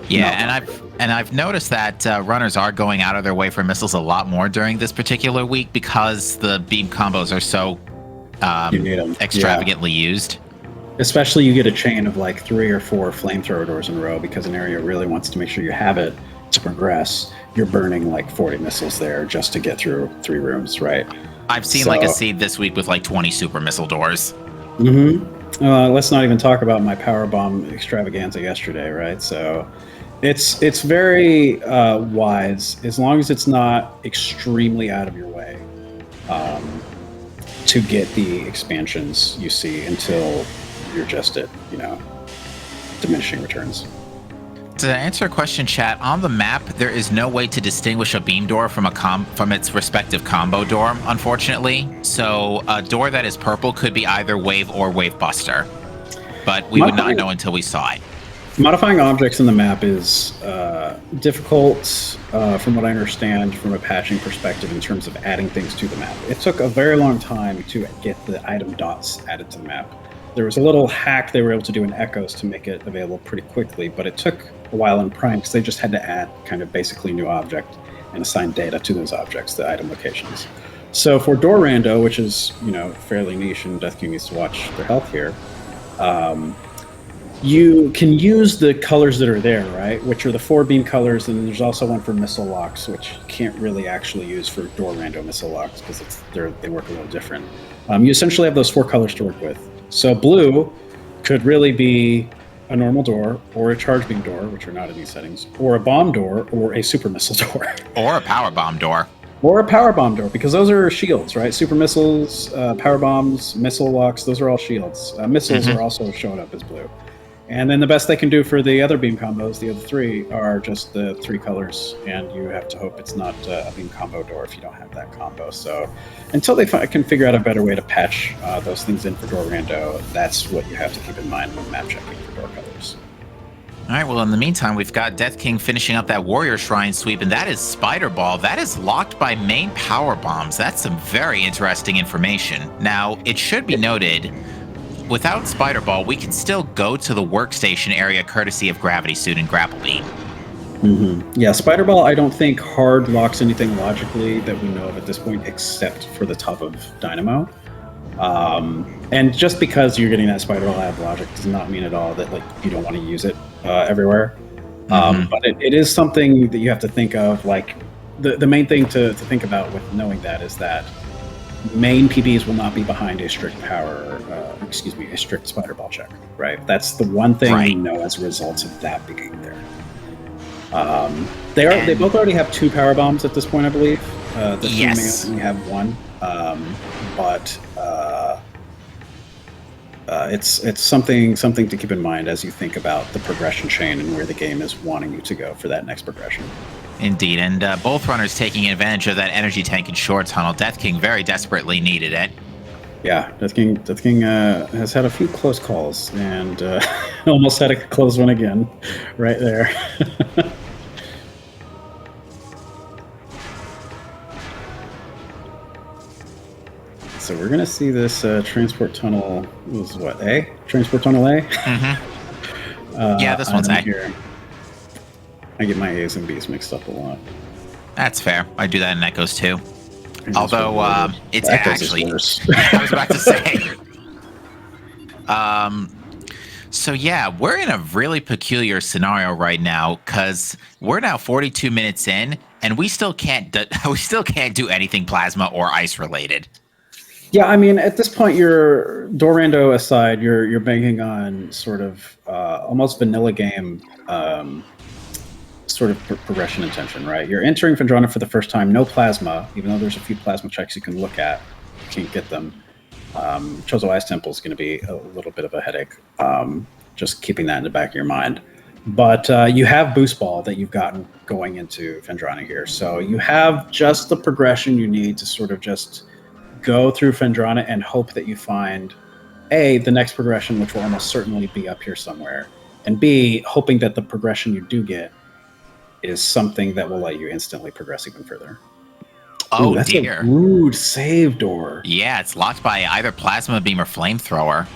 Yeah, and I've noticed that runners are going out of their way for missiles a lot more during this particular week because the beam combos are so extravagantly used. Especially you get a chain of like 3 or 4 flamethrower doors in a row because an area really wants to make sure you have it to progress. You're burning like 40 missiles there just to get through 3 rooms, right? I've seen like a seed this week with like 20 super missile doors. Let's not even talk about my power bomb extravaganza yesterday, right? So it's very wise, as long as it's not extremely out of your way, to get the expansions you see until you're just at, diminishing returns. To answer a question, chat, on the map, there is no way to distinguish a beam door from from its respective combo door, unfortunately. So a door that is purple could be either wave or wave buster, but we would not know until we saw it. Modifying objects in the map is difficult, from what I understand, from a patching perspective in terms of adding things to the map. It took a very long time to get the item dots added to the map. There was a little hack they were able to do in Echoes to make it available pretty quickly, but it took a while in Prime because they just had to add kind of basically new object and assign data to those objects, the item locations. So for Door Rando, which is, fairly niche, and Death King needs to watch their health here, you can use the colors that are there, right? Which are the 4 beam colors, and there's also one for missile locks, which you can't really actually use for Door Rando missile locks because they work a little different. You essentially have those 4 colors to work with. So blue could really be a normal door, or a charge beam door, which are not in these settings, or a bomb door, or a super missile door. Or a power bomb door. Or a power bomb door, because those are shields, right? Super missiles, power bombs, missile locks, those are all shields. Missiles are also showing up as blue. And then the best they can do for the other beam combos, the other 3, are just the 3 colors, and you have to hope it's not a beam combo door if you don't have that combo. So until they can figure out a better way to patch those things in for Door Rando, that's what you have to keep in mind when map checking for door colors. All right, well, in the meantime, we've got Death King finishing up that Warrior Shrine sweep, and that is Spider Ball. That is locked by main power bombs. That's some very interesting information. Now, it should be noted, without Spider Ball, we can still go to the workstation area courtesy of Gravity Suit and Grapple Beam. Yeah, Spider Ball, I don't think hard locks anything logically that we know of at this point, except for the top of Dynamo. And just because you're getting that Spider Ball out of logic does not mean at all that you don't want to use it everywhere. But it is something that you have to think of. Like the main thing to think about with knowing that is that main PBs will not be behind a strict a strict Spider Ball check, right? That's the one thing we know as a result of that being there. They both already have 2 power bombs at this point, I believe. The team may only have 1, but it's something to keep in mind as you think about the progression chain and where the game is wanting you to go for that next progression. Indeed, and both runners taking advantage of that energy tank and short tunnel. Death King very desperately needed it. Yeah, Death King has had a few close calls, and almost had a close one again, right there. So we're gonna see this transport tunnel. Was what A? Transport tunnel A. Yeah, this one's A. Here. I get my A's and B's mixed up a lot. That's fair. I do that in Echoes too. Although it's actually worse. I was about to say. So yeah, we're in a really peculiar scenario right now because we're now 42 minutes in, and we still can't do anything plasma or ice related. Yeah, I mean, at this point, your Door Rando aside, you're banking on sort of almost vanilla game sort of progression intention, right? You're entering Phendrana for the first time, no plasma, even though there's a few plasma checks you can look at. You can't get them. Chozo Ice Temple is going to be a little bit of a headache. just keeping that in the back of your mind. But you have Boost Ball that you've gotten going into Phendrana here. So you have just the progression you need to sort of just go through Phendrana and hope that you find, A, the next progression, which will almost certainly be up here somewhere, and B, hoping that the progression you do get is something that will let you instantly progress even further. Oh, ooh, that's dear. A rude save door. Yeah, it's locked by either Plasma Beam or Flamethrower.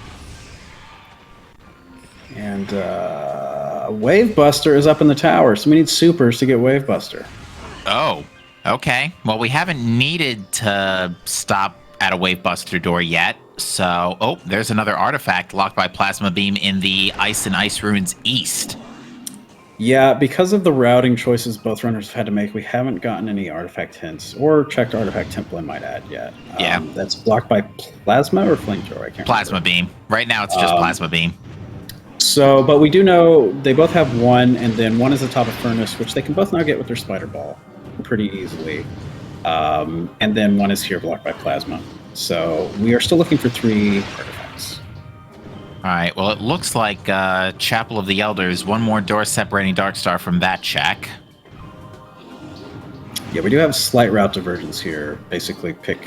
And Wave Buster is up in the tower, so we need supers to get Wave Buster. Oh, okay. Well, we haven't needed to stop at a Wave Buster door yet. So, oh, there's another artifact locked by Plasma Beam in the Ice and Ice Ruins East. Yeah, because of the routing choices both runners have had to make, we haven't gotten any artifact hints or checked artifact temple, I might add, yet. Yeah. That's blocked by Plasma or Flamethrower? I can't Plasma remember. Beam. Right now, it's just Plasma Beam. So, but we do know they both have one, and then one is the top of Furnace, which they can both now get with their Spider Ball pretty easily. And then one is here blocked by Plasma. So we are still looking for 3 artifacts. All right, well, it looks like Chapel of the Elders, one more door separating Darkstar from that check. Yeah, we do have slight route divergence here. Basically pick,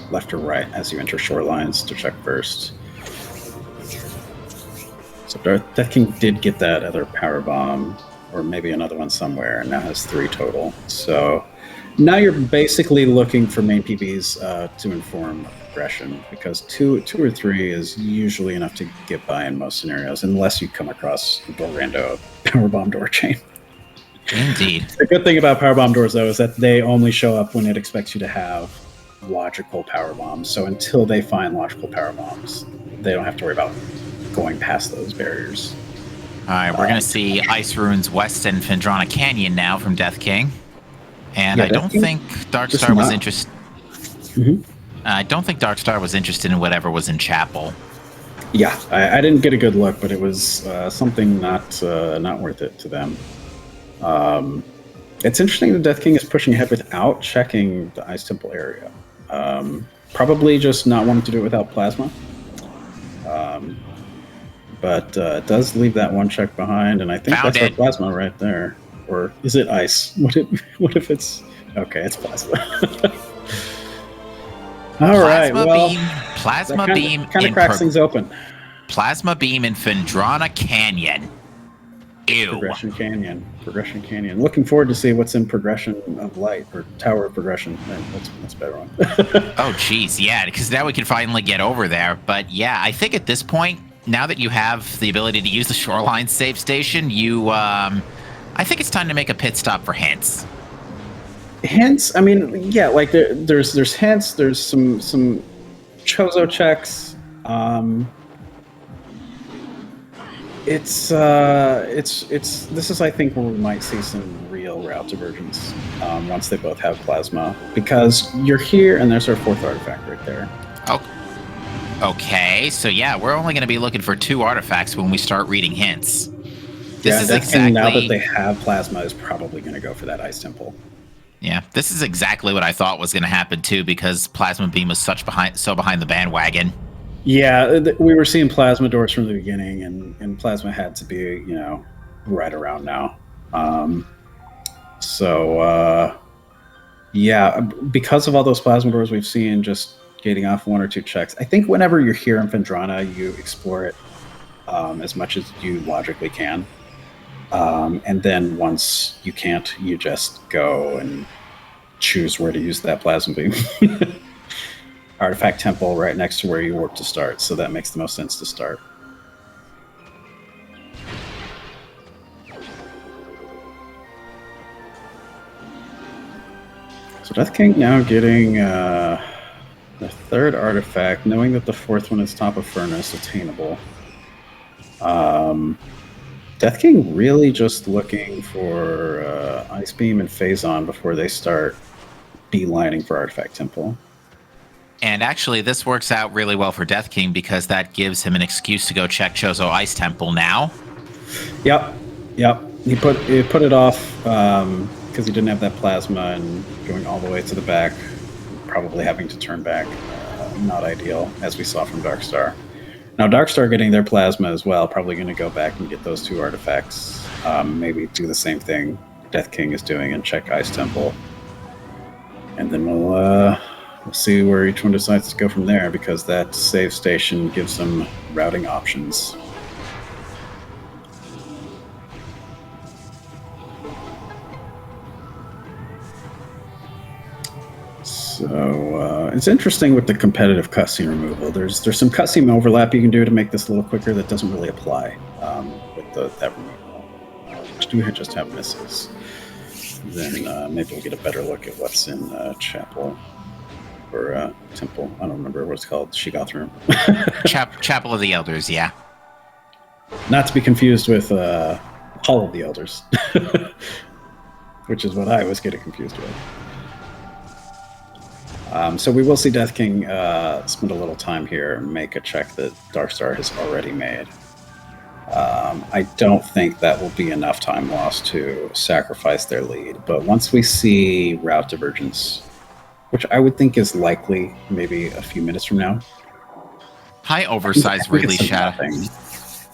left or right as you enter shorelines to check first. So Death King did get that other power bomb, or maybe another one somewhere, and now has 3 total. So now you're basically looking for main PBs to inform progression, because two or 3 is usually enough to get by in most scenarios, unless you come across a rando power bomb door chain. Indeed. The good thing about power bomb doors, though, is that they only show up when it expects you to have logical power bombs. So until they find logical power bombs, they don't have to worry about going past those barriers. All right, we're going to see Ice Ruins West and Phendrana Canyon now from Death King. And Yeah, I don't think Darkstar was interested. Mm-hmm. I don't think Darkstar was interested in whatever was in Chapel. Yeah, I didn't get a good look, but it was something not worth it to them. It's interesting that Death King is pushing ahead without checking the Ice Temple area. Probably just not wanting to do it without Plasma. But it does leave that one check behind, and I think that's our Plasma right there. Or is it Ice? What if it's... Okay, it's Plasma. All right, well... Plasma Beam kind of cracks things open. Plasma Beam in Phendrana Canyon. Ew. Progression Canyon. Looking forward to see what's in Progression of Light, or Tower of Progression. That's a better one. Oh, geez, yeah, because now we can finally get over there. But yeah, I think at this point, now that you have the ability to use the Shoreline save station, I think it's time to make a pit stop for hints. Hints? I mean, yeah, like there's hints. There's some Chozo checks. This is, I think, where we might see some real route divergence once they both have Plasma, because you're here and there's our 4th artifact right there. Oh, okay. So yeah, we're only going to be looking for 2 artifacts when we start reading hints. This is exactly, now that they have Plasma, is probably going to go for that Ice Temple. Yeah, this is exactly what I thought was going to happen too, because Plasma Beam was so behind the bandwagon. Yeah, we were seeing Plasma doors from the beginning, and Plasma had to be, right around now. Yeah, because of all those Plasma doors we've seen just gating off 1 or 2 checks, I think whenever you're here in Phendrana, you explore it as much as you logically can. And then once you can't, you just go and choose where to use that Plasma Beam. Artifact Temple right next to where you warp to start, so that makes the most sense to start. So Death King now getting the 3rd artifact, knowing that the 4th one is top of Furnace, attainable. Death King really just looking for Ice Beam and Phazon before they start beelining for Artifact Temple. And actually, this works out really well for Death King, because that gives him an excuse to go check Chozo Ice Temple now. Yep. He put it off because he didn't have that Plasma, and going all the way to the back, probably having to turn back, not ideal, as we saw from Darkstar. Now, Darkstar getting their plasma as well, probably going to go back and get those 2 artifacts. Maybe do the same thing Death King is doing and check Ice Temple. And then we'll see where each one decides to go from there, because that save station gives them routing options. So it's interesting with the competitive cutscene removal. There's some cutscene overlap you can do to make this a little quicker that doesn't really apply with that removal. Which do just have missiles. Then maybe we'll get a better look at what's in Chapel or Temple. I don't remember what it's called. Shigathrun. Chapel of the Elders, yeah. Not to be confused with Hall of the Elders, which is what I was getting confused with. So we will see Death King spend a little time here and make a check that Darkstar has already made. I don't think that will be enough time lost to sacrifice their lead, but once we see route divergence, which I would think is likely maybe a few minutes from now. Hi, oversized Ridley Shadow.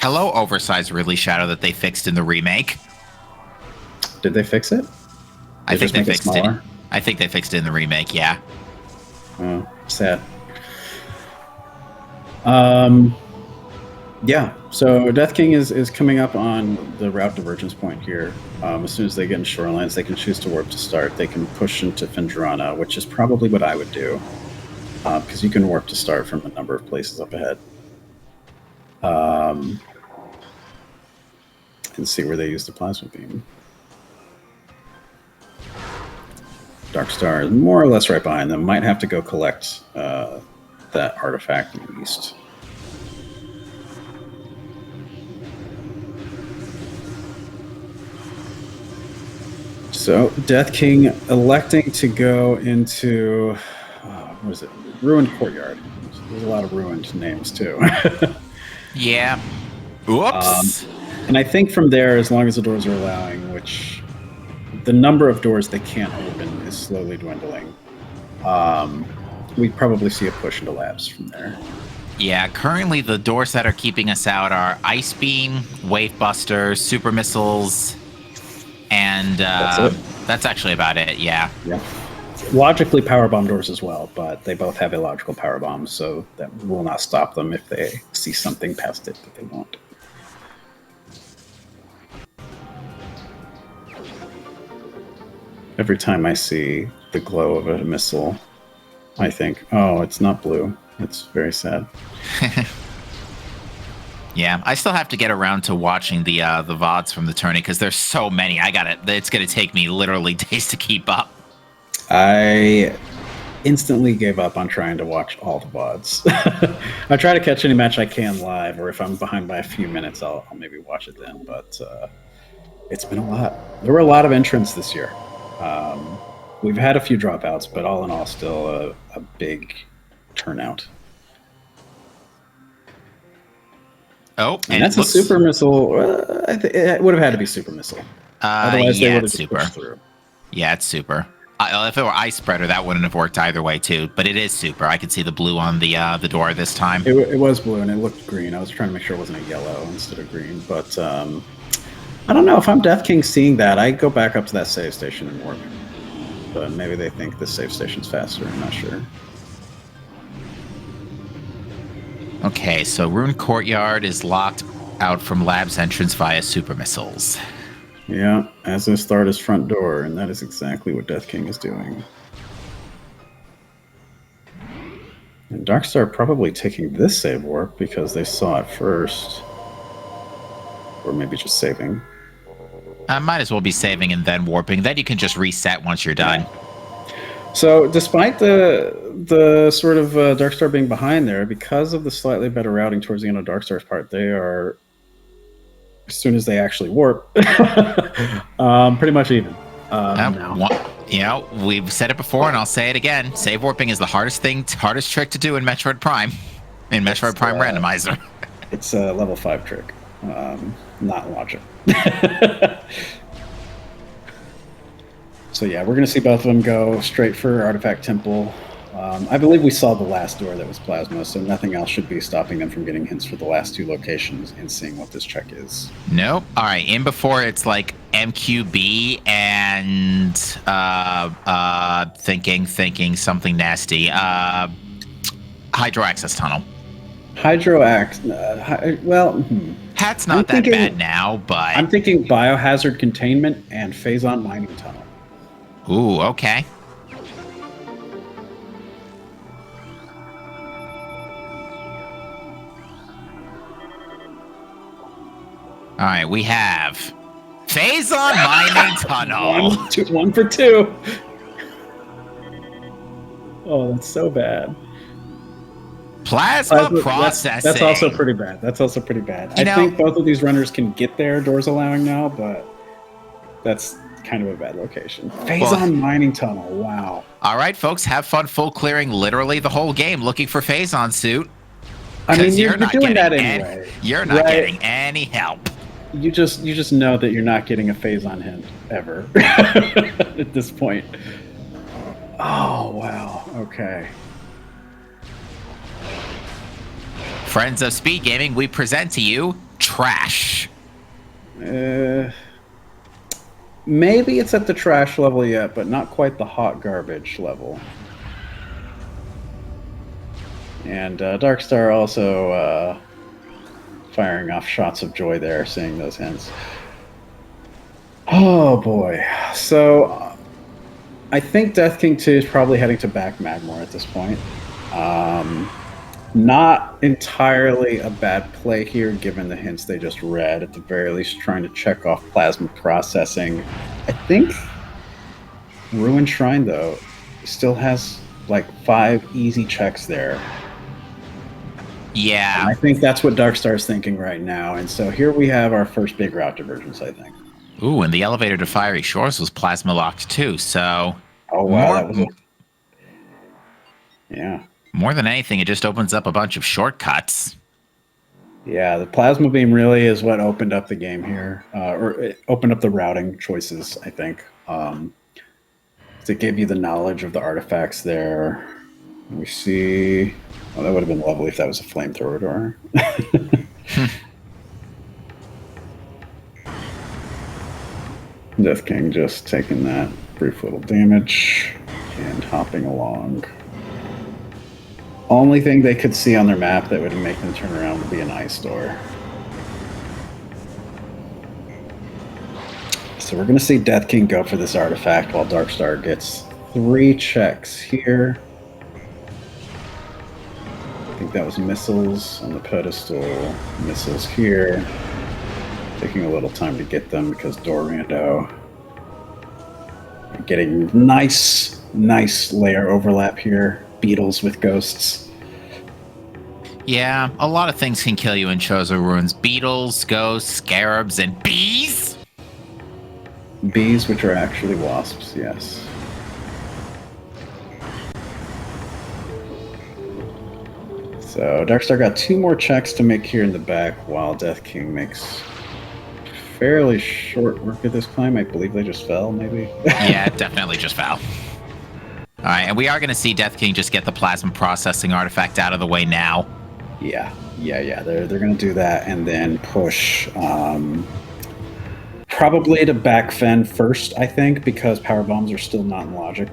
Hello, oversized Ridley Shadow that they fixed in the remake. Did they fix it? I think they fixed it. I think they fixed it in the remake, yeah. Oh, sad. Yeah, so Death King is coming up on the route divergence point here. As soon as they get in Shorelands, they can choose to warp to start. They can push into Findrana, which is probably what I would do, because you can warp to start from a number of places up ahead. And see where they use the plasma beam. Darkstar is more or less right behind them. Might have to go collect that artifact in the east. So Death King electing to go into what is it? Ruined Courtyard. There's a lot of ruined names too. Yeah. Whoops. And I think from there, as long as the doors are allowing, which the number of doors they can't open is slowly dwindling, we probably see a push into labs from there. Yeah, currently the doors that are keeping us out are Ice Beam, Wave Buster, Super Missiles, and that's actually about it, yeah. Yeah. Logically, power bomb doors as well, but they both have illogical power bombs, so that will not stop them if they see something past it that they want. Every time I see the glow of a missile, I think, oh, it's not blue. It's very sad. Yeah, I still have to get around to watching the VODs from the tourney because there's so many. It's going to take me literally days to keep up. I instantly gave up on trying to watch all the VODs. I try to catch any match I can live, or if I'm behind by a few minutes, I'll maybe watch it then. But it's been a lot. There were a lot of entrants this year. We've had a few dropouts, but all in all, still a big turnout. Oh, and that's a super missile. It would have had to be super missile. Otherwise, they would have just pushed through. Yeah, it's super. If it were Ice Spreader, that wouldn't have worked either way, too. But it is super. I could see the blue on the door this time. It was blue, and it looked green. I was trying to make sure it wasn't a yellow instead of green. But I don't know. If I'm Death King seeing that, I go back up to that save station and warp. But maybe they think the save station's faster. I'm not sure. Okay, so Rune Courtyard is locked out from Lab's entrance via super missiles. Yeah, as is Tharda's front door, and that is exactly what Death King is doing. And Darkstar probably taking this save warp because they saw it first. Or maybe just saving. Might as well be saving and then warping. Then you can just reset once you're done. Yeah. So despite the sort of Darkstar being behind there, because of the slightly better routing towards the end of Darkstar's part, they are, as soon as they actually warp, pretty much even. We've said it before, and I'll say it again. Save warping is the hardest trick to do in Metroid Prime, Prime Randomizer. It's a level 5 trick, not logic. So yeah, we're going to see both of them go straight for Artifact Temple. I believe we saw the last door that was plasma, so nothing else should be stopping them from getting hints for the last 2 locations and seeing what this check is. Nope. All right. In before it's like MQB and thinking something nasty. Hydro access tunnel. Hat's not that bad now, but I'm thinking biohazard containment and phase-on mining tunnel. Ooh, okay. All right, we have phase-on mining tunnel. 1 for 2. Oh, that's so bad. Plasma processing. That's also pretty bad. I think both of these runners can get there, doors allowing now, but that's kind of a bad location. Phase-on mining tunnel. Wow. All right, folks, have fun full clearing literally the whole game looking for phase-on suit. I mean, you're doing that anyway. You're not getting any help. You just know that you're not getting a phase-on hint ever at this point. Oh, wow. Okay. Friends of SpeedGaming, we present to you trash. Maybe it's at the trash level yet, but not quite the hot garbage level. And Darkstar also firing off shots of joy there, seeing those hints. Oh boy. So I think Death King 2 is probably heading to back Magmore at this point. Not entirely a bad play here, given the hints they just read. At the very least, trying to check off plasma processing. I think Ruined Shrine, though, still has like 5 easy checks there. Yeah. And I think that's what Darkstar's thinking right now. And so here we have our first big route divergence, I think. Ooh, and the elevator to Fiery Shores was plasma locked too, so... Oh, wow. Yeah. More than anything, it just opens up a bunch of shortcuts. Yeah, the plasma beam really is what opened up the game here, or it opened up the routing choices, I think. To give you the knowledge of the artifacts there. We see... Oh, that would have been lovely if that was a flamethrower door. Death King just taking that brief little damage and hopping along. Only thing they could see on their map that would make them turn around would be an ice door. So we're going to see Death King go for this artifact while Darkstar gets 3 checks here. I think that was missiles on the pedestal, missiles here. Taking a little time to get them because door rando. Getting nice layer overlap here. Beetles with ghosts. Yeah, a lot of things can kill you in Chozo Ruins. Beetles, ghosts, scarabs, and bees? Bees, which are actually wasps, yes. So Darkstar got 2 more checks to make here in the back, while Death King makes fairly short work of this climb. I believe they just fell, maybe? Yeah, definitely just fell. All right, and we are going to see Death King just get the plasma processing artifact out of the way now. Yeah. They're going to do that and then push probably to back Fen first, I think, because power bombs are still not in logic,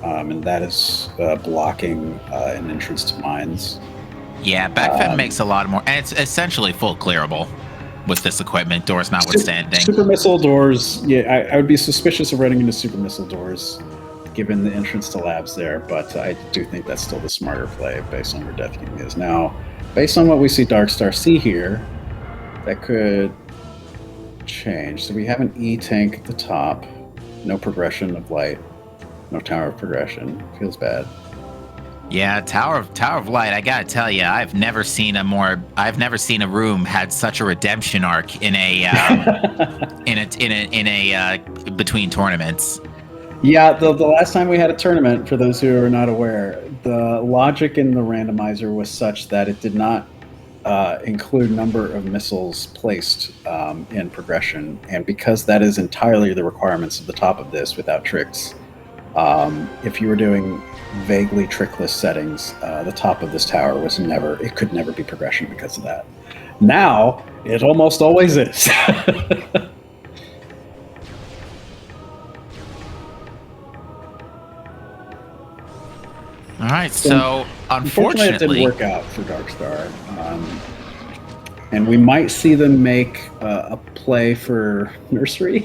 and that is blocking an entrance to mines. Yeah, back Fen makes a lot more, and it's essentially full clearable with this equipment, doors notwithstanding. Super missile doors, yeah, I would be suspicious of running into super missile doors, given the entrance to labs there, but I do think that's still the smarter play based on where Death King is. Now, based on what we see Darkstar see here, that could change. So we have an E-tank at the top, no progression of light, no tower of progression. Feels bad. Yeah, Tower of Light. I gotta tell you, I've never seen a room had such a redemption arc in a between tournaments. Yeah, the last time we had a tournament, for those who are not aware, the logic in the randomizer was such that it did not include number of missiles placed in progression, and because that is entirely the requirements of the top of this without tricks, If you were doing vaguely trickless settings, the top of this tower it could never be progression because of that. Now, it almost always is. All right, so unfortunately, it didn't work out for Darkstar. And we might see them make a play for Nursery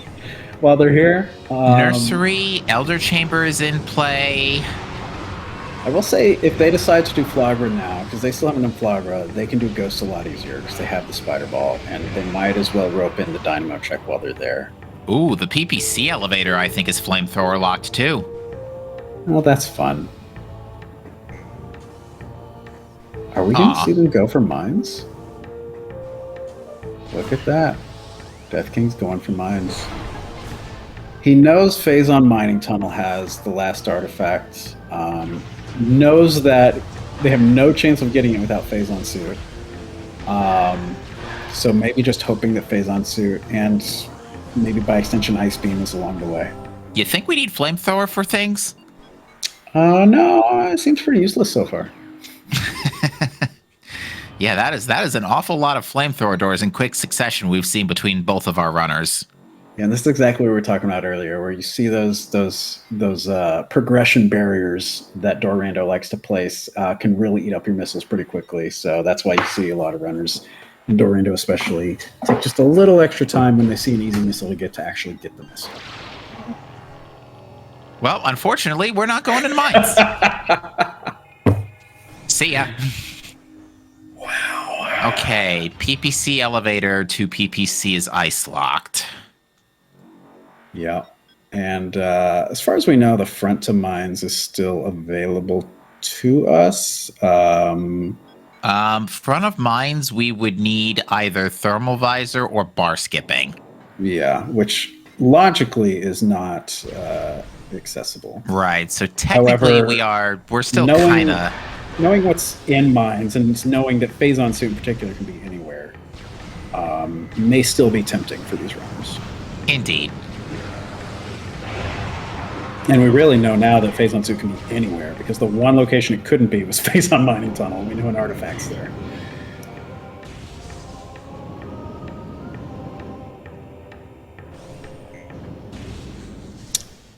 while they're here. Nursery, Elder Chamber is in play. I will say, if they decide to do Flagra now, because they still haven't done Flagra, they can do Ghosts a lot easier because they have the Spider Ball, and they might as well rope in the Dynamo check while they're there. Ooh, the PPC elevator, I think, is flamethrower locked too. Well, that's fun. Are we going to see them go for mines? Look at that. Death King's going for mines. He knows Phazon Mining Tunnel has the last artifact. Knows that they have no chance of getting it without Phazon Suit. So maybe just hoping that Phazon Suit and maybe by extension Ice Beam is along the way. You think we need flamethrower for things? No, it seems pretty useless so far. Yeah, that is an awful lot of flamethrower doors in quick succession we've seen between both of our runners. Yeah, and this is exactly what we were talking about earlier, where you see those progression barriers that Dorando likes to place can really eat up your missiles pretty quickly. So that's why you see a lot of runners, and Dorando especially, take just a little extra time when they see an easy missile to actually get the missile. Well, unfortunately, we're not going into mines. See ya. Wow. Okay, PPC elevator to PPC is ice locked. Yeah. And as far as we know, the front to mines is still available to us. Front of mines, we would need either thermal visor or bar skipping. Yeah, which logically is not accessible. Right. So technically, However, we're still kind of knowing what's in mines and knowing that Phazon Suit in particular can be anywhere may still be tempting for these runners. Indeed. And we really know now that Phazon Suit can be anywhere because the one location it couldn't be was Phazon Mining Tunnel. We knew an artifact's there.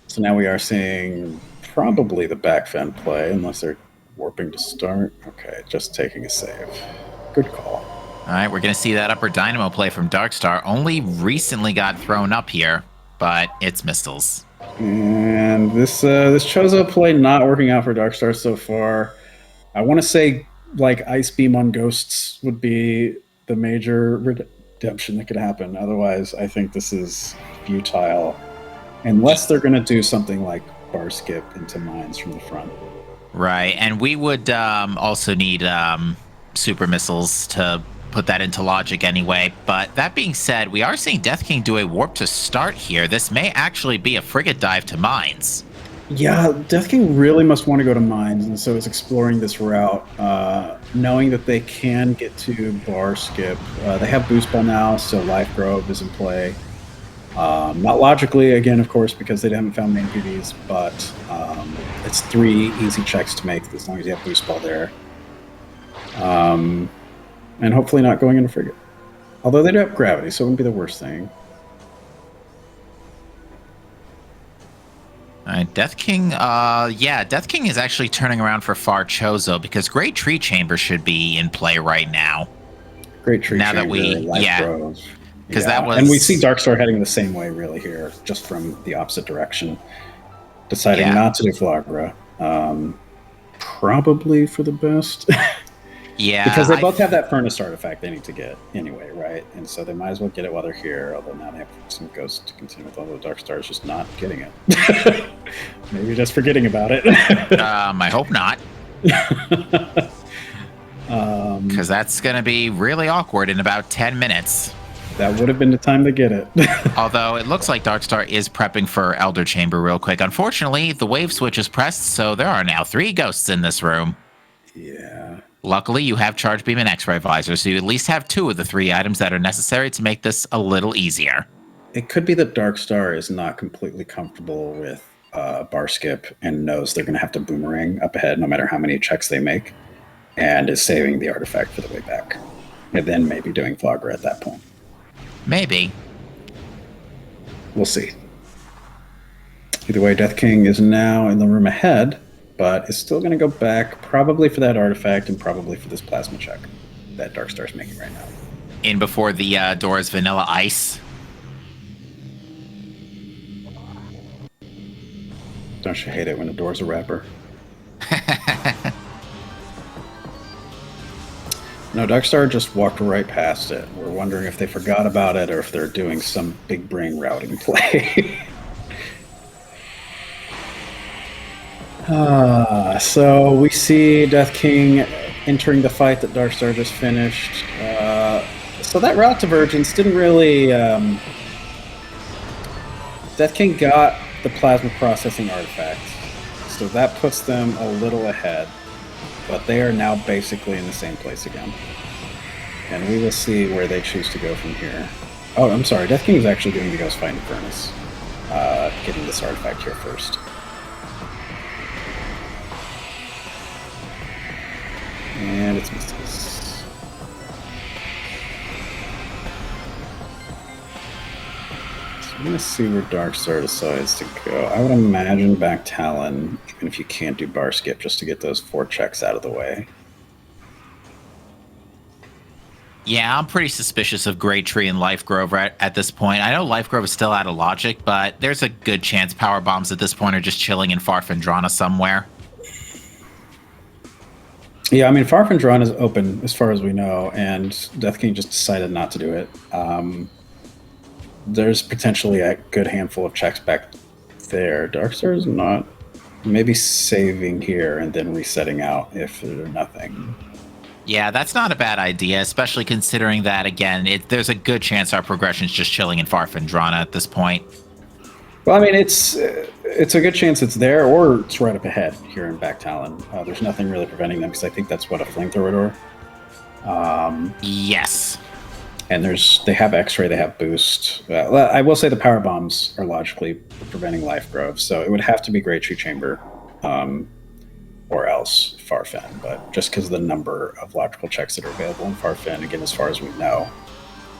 So now we are seeing probably the back fend play, unless they're warping to start. Okay, just taking a save. Good call. All right, we're going to see that upper dynamo play from Darkstar. Only recently got thrown up here, but it's missiles. And this Chozo play not working out for Darkstar so far. I want to say like Ice Beam on Ghosts would be the major redemption that could happen. Otherwise, I think this is futile. Unless they're going to do something like bar skip into mines from the front. Right, and we would also need super missiles to put that into logic anyway. But that being said, we are seeing Death King do a warp to start here. This may actually be a frigate dive to mines. Yeah, Death King really must want to go to mines, and so is exploring this route, knowing that they can get to bar skip. They have boost ball now, so Life Grove is in play. Not logically, again, of course, because they haven't found main PVs, but it's 3 easy checks to make as long as you have boost ball there. And hopefully not going into frigate. Although they do have gravity, so it wouldn't be the worst thing. All right, Death King, Death King is actually turning around for Far Chozo because Great Tree Chamber should be in play right now. Great Tree now Chamber, that we, because that was, and we see Darkstar heading the same way really here, just from the opposite direction, deciding not to do Flagra, probably for the best. Yeah, because they both have that furnace artifact they need to get anyway, right? And so they might as well get it while they're here, although now they have some ghosts to continue with, although Darkstar is just not getting it. Maybe just forgetting about it. I hope not. Because that's going to be really awkward in about 10 minutes. That would have been the time to get it. Although it looks like Darkstar is prepping for Elder Chamber real quick. Unfortunately, the wave switch is pressed, so there are now 3 ghosts in this room. Yeah. Luckily, you have Charge Beam and X-Ray Visor, so you at least have 2 of the 3 items that are necessary to make this a little easier. It could be that Darkstar is not completely comfortable with bar skip and knows they're going to have to boomerang up ahead no matter how many checks they make, and is saving the artifact for the way back. And then maybe doing Fogger at that point. Maybe. We'll see. Either way, Death King is now in the room ahead, but is still going to go back probably for that artifact and probably for this plasma check that Darkstar's making right now. In before the door is Vanilla Ice. Don't you hate it when the door's a rapper? No, Darkstar just walked right past it. We're wondering if they forgot about it or if they're doing some big brain routing play. So we see Death King entering the fight that Darkstar just finished. So that route divergence didn't really... Death King got the plasma processing artifact, so that puts them a little ahead, but they are now basically in the same place again. And we will see where they choose to go from here. Oh, I'm sorry, Death King is actually doing the Ghost Fighting Furnace, getting this artifact here first. And it's misses. So I'm going to see where Darkstar decides to go. I would imagine back Talon, even if you can't do bar skip, just to get those 4 checks out of the way. Yeah, I'm pretty suspicious of Great Tree and Life Grove at this point. I know Life Grove is still out of logic, but there's a good chance Power Bombs at this point are just chilling in Farfandrana somewhere. Yeah, I mean, Farfandrana is open as far as we know, and Death King just decided not to do it. There's potentially a good handful of checks back there. Darkstar is not. Maybe saving here and then resetting out if there's nothing. Yeah, that's not a bad idea, especially considering that, again, there's a good chance our progression's just chilling in Farfandrana at this point. Well, I mean, it's a good chance it's there, or it's right up ahead here in Back Talon. There's nothing really preventing them, because I think that's what, a flamethrower door? Yes. And they have X-ray, they have boost. I will say the power bombs are logically preventing Life Grove, so it would have to be Great Tree Chamber, or else Farfen. But just because of the number of logical checks that are available in Farfen, again, as far as we know,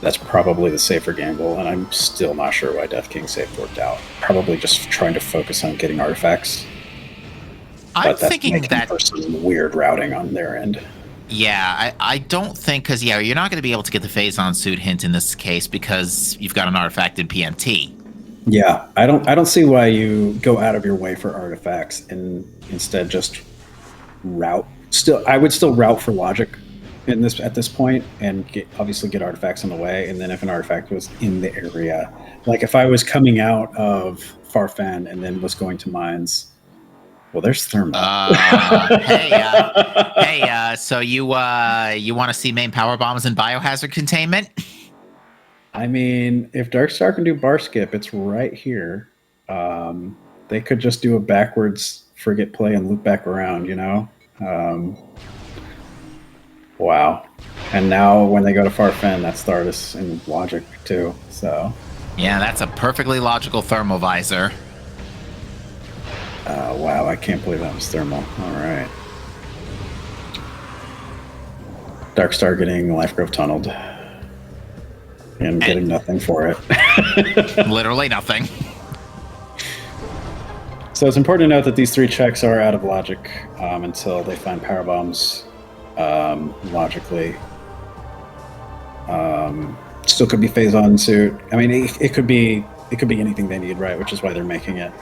that's probably the safer gamble, and I'm still not sure why Death King save worked out. Probably just trying to focus on getting artifacts. I'm thinking that for some weird routing on their end. Yeah, I don't think, because you're not going to be able to get the Phazon suit hint in this case because you've got an artifact in PMT. Yeah, I don't see why you go out of your way for artifacts and instead just route. I would still route for logic at this point and obviously get artifacts in the way, and then if an artifact was in the area, like if I was coming out of Farfen and then was going to mines, well, there's thermal. So you want to see main power bombs and biohazard containment? I mean, if Darkstar can do bar skip, it's right here. They could just do a backwards frigate play and loop back around, you know? Wow. And now when they go to Farfen, that's Thardus and logic too, so. Yeah, that's a perfectly logical thermal visor. Wow, I can't believe that was thermal. All right. Darkstar getting Life Grove tunneled. And getting nothing for it. Literally nothing. So it's important to note that these 3 checks are out of logic until they find power bombs logically. Still could be Phazon suit. I mean, it could be anything they need, right? Which is why they're making it.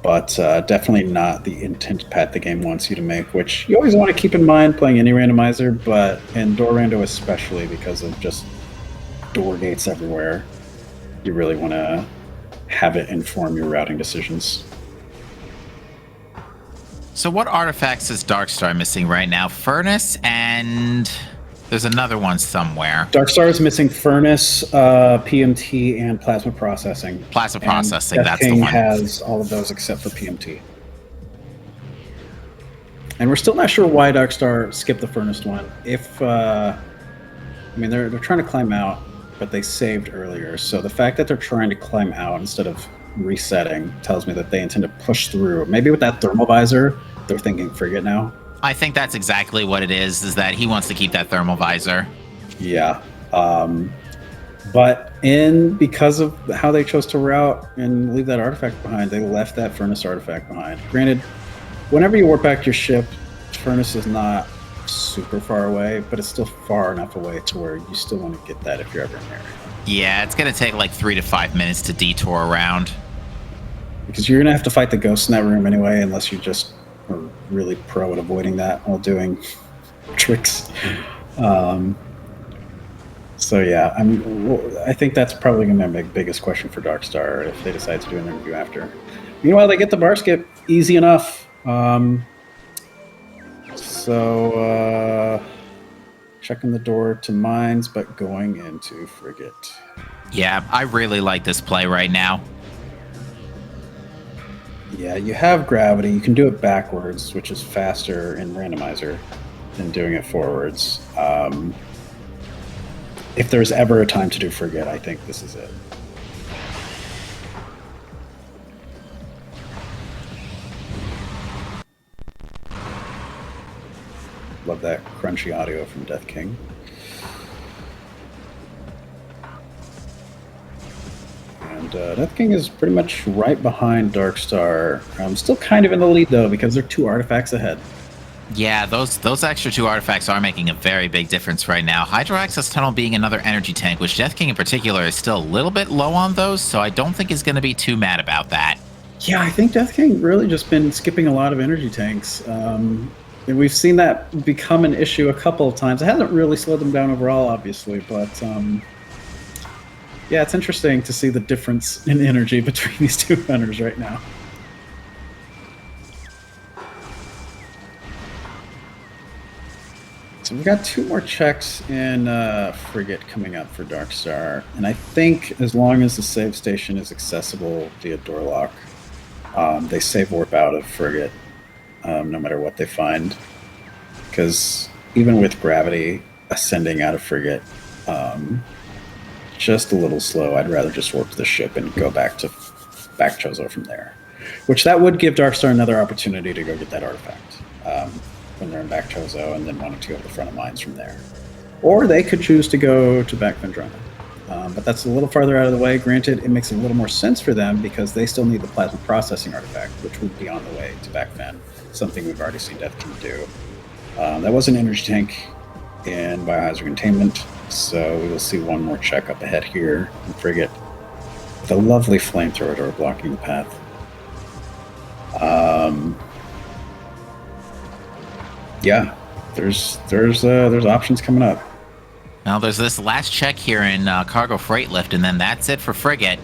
But definitely not the intent path the game wants you to make, which you always want to keep in mind playing any randomizer, but in Door Rando especially, because of just door gates everywhere, you really want to have it inform your routing decisions. So what artifacts is Darkstar missing right now? Furnace, and there's another one somewhere. Darkstar is missing Furnace, PMT, and Plasma Processing. Plasma Processing, Death that's King the one. has all of those except for PMT. And we're still not sure why Darkstar skipped the Furnace one. I mean, they're trying to climb out, but they saved earlier. So the fact that they're trying to climb out instead of resetting tells me that they intend to push through. Maybe with that thermal visor, they're thinking frigate now. I think that's exactly what it is that he wants to keep that thermal visor. Yeah. But because of how they chose to route and leave that artifact behind, they left that furnace artifact behind. Granted, whenever you warp back to your ship, furnace is not super far away, but it's still far enough away to where you still want to get that if you're ever in there. Yeah, it's going to take like 3 to 5 minutes to detour around. Because you're going to have to fight the ghosts in that room anyway, unless you just are really pro at avoiding that while doing tricks. So yeah, I think that's probably going to be the biggest question for Darkstar if they decide to do an interview after. Meanwhile, they get the bar skip easy enough. Checking the door to mines, but going into frigate. Yeah, I really like this play right now. Yeah, you have gravity. You can do it backwards, which is faster in Randomizer than doing it forwards. If there's ever a time to do frigate, I think this is it. Love that crunchy audio from Death King. And Death King is pretty much right behind Darkstar. Still kind of in the lead, though, because they're 2 artifacts ahead. Yeah, those extra 2 artifacts are making a very big difference right now. Hydro Access Tunnel being another energy tank, which Death King in particular is still a little bit low on those, so I don't think he's going to be too mad about that. Yeah, I think Death King really just been skipping a lot of energy tanks. And we've seen that become an issue a couple of times. It hasn't really slowed them down overall, obviously, but yeah, it's interesting to see the difference in energy between these 2 runners right now. So we've got 2 more checks in frigate coming up for Darkstar, and I think as long as the save station is accessible via door lock, they save warp out of frigate no matter what they find. Because even with gravity ascending out of frigate, just a little slow. I'd rather just warp the ship and go back Chozo from there. Which that would give Darkstar another opportunity to go get that artifact when they're in back Chozo and then wanting to go to the front of mines from there. Or they could choose to go to back Vendrana. But that's a little farther out of the way. Granted, it makes a little more sense for them because they still need the plasma processing artifact, which would be on the way to back Ven, something we've already seen Death King do. That was an energy tank in Biohazard Containment, so we will see one more check up ahead here in frigate with a lovely flamethrower door blocking the path. Yeah, there's options coming up. Now there's this last check here in cargo freight lift, and then that's it for frigate.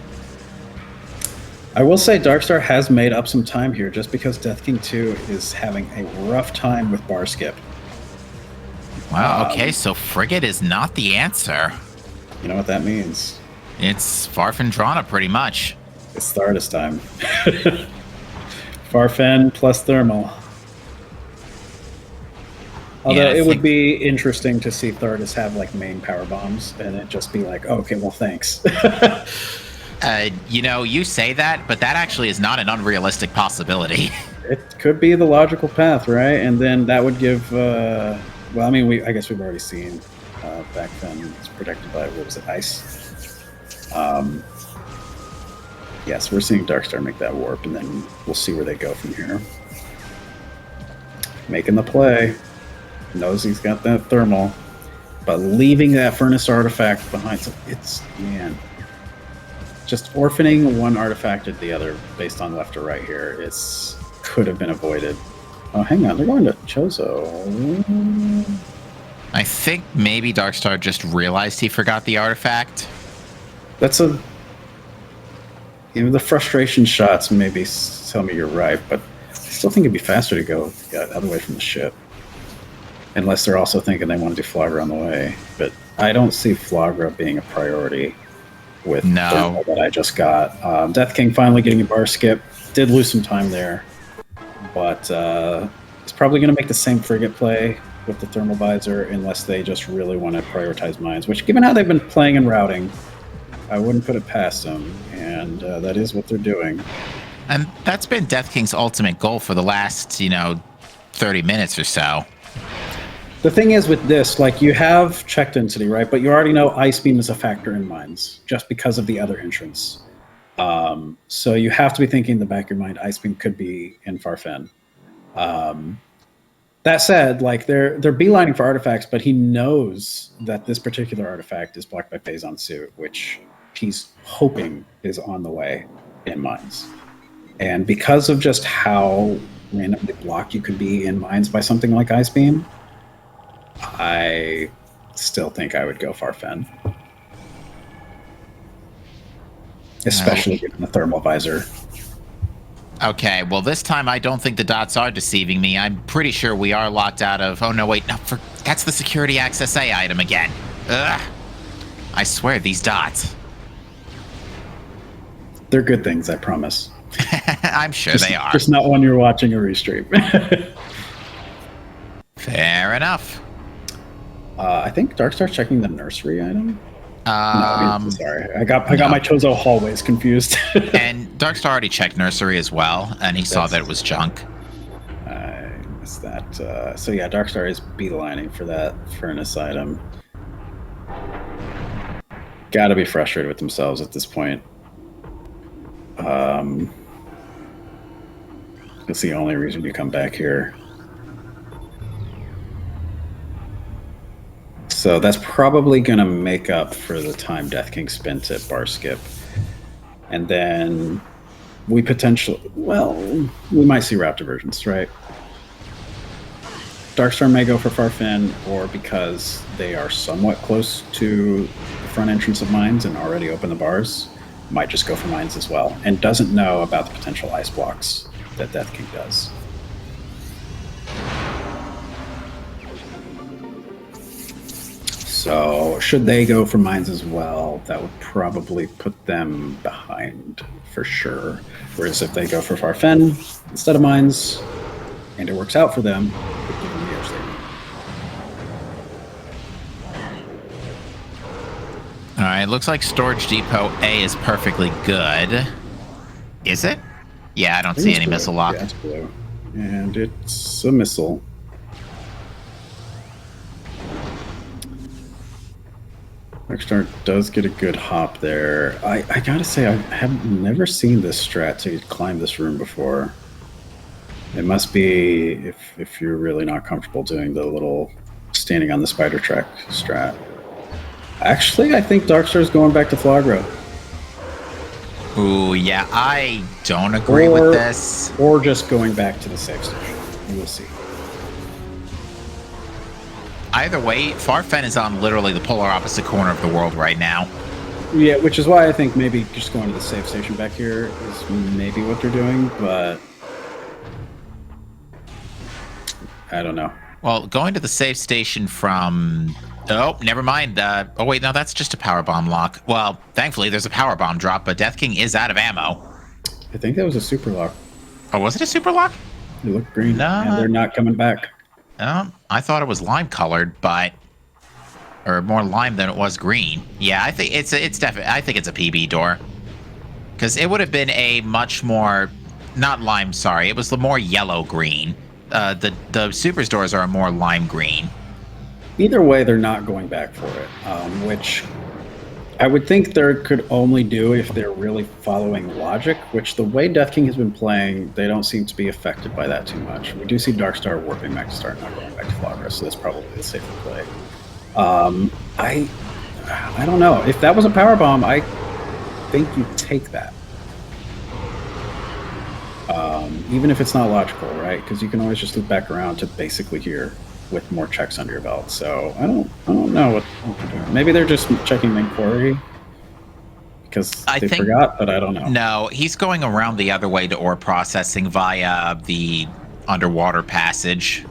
I will say Darkstar has made up some time here just because Death King 2 is having a rough time with bar skip. Wow, okay, so frigate is not the answer. You know what that means? It's Farfendrana, pretty much. It's Thardus time. Farfen plus thermal. Although it would be interesting to see Thardus have like main power bombs and it just be like, oh, okay, well, thanks. You know, you say that, but that actually is not an unrealistic possibility. It could be the logical path, right? And then that would give, well, I mean, I guess we've already seen back then it's protected by, what was it, ice? Yes, we're seeing Darkstar make that warp, and then we'll see where they go from here. Making the play. Knows he's got that thermal, but leaving that furnace artifact behind. So it's, man, just orphaning one artifact at the other based on left or right here. It's could have been avoided. Oh, hang on, they're going to Chozo. I think maybe Darkstar just realized he forgot the artifact. That's the frustration shots maybe tell me you're right, but I still think it'd be faster to go the other way from the ship. Unless they're also thinking they want to do Flagra on the way. But I don't see Flagra being a priority with the that I just got. Death King finally getting a bar skip. Did lose some time there. But it's probably going to make the same frigate play with the thermal visor unless they just really want to prioritize mines. Which, given how they've been playing and routing, I wouldn't put it past them. And and that is what they're doing. And that's been Death King's ultimate goal for the last, 30 minutes or so. The thing is with this, like, you have check density, right? But you already know Ice Beam is a factor in mines just because of the other entrance. So you have to be thinking in the back of your mind, Ice Beam could be in Farfen. That said, like, they're beelining for artifacts, but he knows that this particular artifact is blocked by Phazon Suit, which he's hoping is on the way in mines. And because of just how randomly blocked you could be in mines by something like Ice Beam, I still think I would go Farfen. Especially given the thermal visor. Okay, well, this time I don't think the dots are deceiving me. I'm pretty sure we are locked out of... Oh, no, wait. No, that's the security access A item again. Ugh. I swear, these dots. They're good things, I promise. I'm sure they are. Just not when you're watching a restream. Fair enough. I think Darkstar's checking the nursery item. Sorry, I got no. my Chozo hallways confused. And Darkstar already checked nursery as well, and he saw that it was junk. I missed that. So yeah, Darkstar is beelining for that furnace item. Gotta be frustrated with themselves at this point. That's the only reason you come back here. So that's probably going to make up for the time Death King spent at Bar Skip. And then we potentially, well, we might see Raptor versions, right? Darkstar may go for Farfen, or because they are somewhat close to the front entrance of mines and already open the bars, might just go for mines as well, and doesn't know about the potential ice blocks that Death King does. So should they go for mines as well, that would probably put them behind for sure. Whereas if they go for Farfen instead of mines, and it works out for them, it would give them the edge there. All right, looks like Storage Depot A is perfectly good. Is it? Yeah, I don't see any missile lock. Yeah, it's blue. And it's a missile. Darkstar does get a good hop there. I gotta say, I have never seen this strat to climb this room before. It must be if you're really not comfortable doing the little standing on the spider track strat. Actually, I think Darkstar's going back to Flagro. Ooh, yeah, I don't agree with this. Or just going back to the safe station. We'll see. Either way, Farfen is on literally the polar opposite corner of the world right now. Yeah, which is why I think maybe just going to the safe station back here is maybe what they're doing, but I don't know. Well, going to the safe station from... Oh, never mind. Oh, wait, no, that's just a power bomb lock. Well, thankfully, there's a power bomb drop, but Death King is out of ammo. I think that was a super lock. Oh, was it a super lock? It looked green, No. and they're not coming back. I thought it was lime colored, but... Or more lime than it was green. Yeah, I think it's definitely... I think it's a PB door. Because it would have been a much more... Not lime, sorry. It was the more yellow-green. The Supers doors are a more lime green. Either way, they're not going back for it, which I would think they could only do if they're really following logic, which the way Death King has been playing, they don't seem to be affected by that too much. We do see Darkstar warping back to start, not going back to Flagro, so that's probably the safer play. I don't know. If that was a power bomb, I think you take that. Even if it's not logical, right? Because you can always just loop back around to basically here with more checks under your belt. So I don't know what they're doing. Maybe they're just checking main quarry because they forgot, but I don't know. No, he's going around the other way to ore processing via the underwater passage.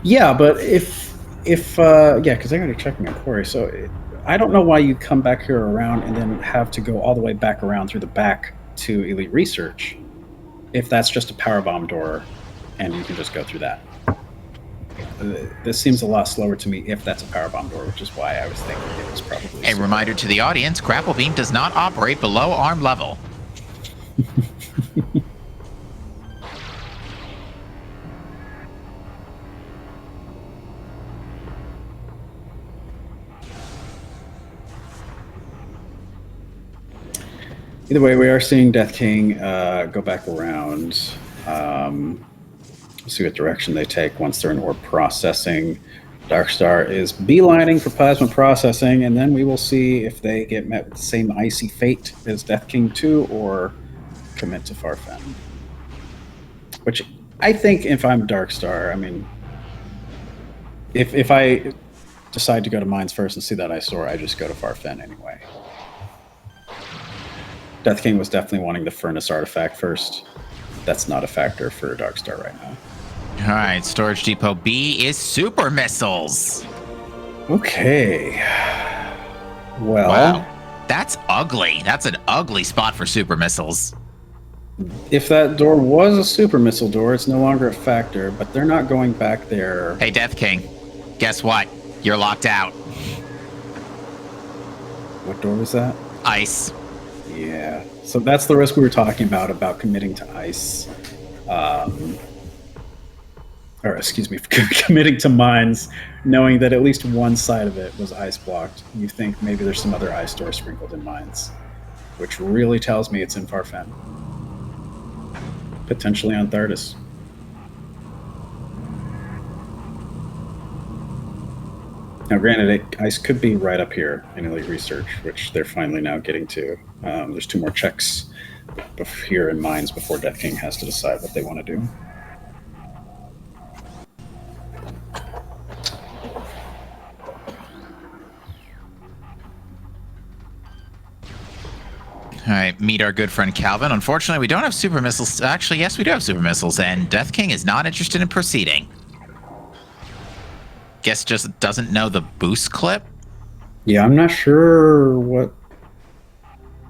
Yeah, but if yeah, because they're going to check main quarry. So I don't know why you come back here around and then have to go all the way back around through the back to Elite Research if that's just a power bomb door and you can just go through that. this seems a lot slower to me if that's a powerbomb door, which is why I was thinking it was probably A reminder to the audience, grapple beam does not operate below arm level. Either way, we are seeing Death King go back around. See what direction they take once they're in orb processing. Darkstar is beelining for plasma processing, and then we will see if they get met with the same icy fate as Death King 2 or commit to Farfen. Which I think if I'm Darkstar, I mean, if I decide to go to Mines first and see that ice door, I just go to Farfen anyway. Death King was definitely wanting the Furnace artifact first. That's not a factor for Darkstar right now. All right, Storage Depot B is super missiles. Okay. Well, wow, that's ugly. That's an ugly spot for super missiles. If that door was a super missile door, it's no longer a factor, but they're not going back there. Hey, Death King, guess what? You're locked out. What door was that? Ice. Yeah. So that's the risk we were talking about committing to ice. Or excuse me, committing to mines, knowing that at least one side of it was ice blocked. You think maybe there's some other ice door sprinkled in mines, which really tells me it's in Farfen. Potentially on Thardis. Now, granted, ice could be right up here in Elite Research, which they're finally now getting to. There's 2 more checks here in mines before Death King has to decide what they want to do. All right, meet our good friend Calvin. Unfortunately, we don't have super missiles. Actually, yes, we do have super missiles, and Death King is not interested in proceeding. Guess just doesn't know the boost clip? Yeah, I'm not sure what...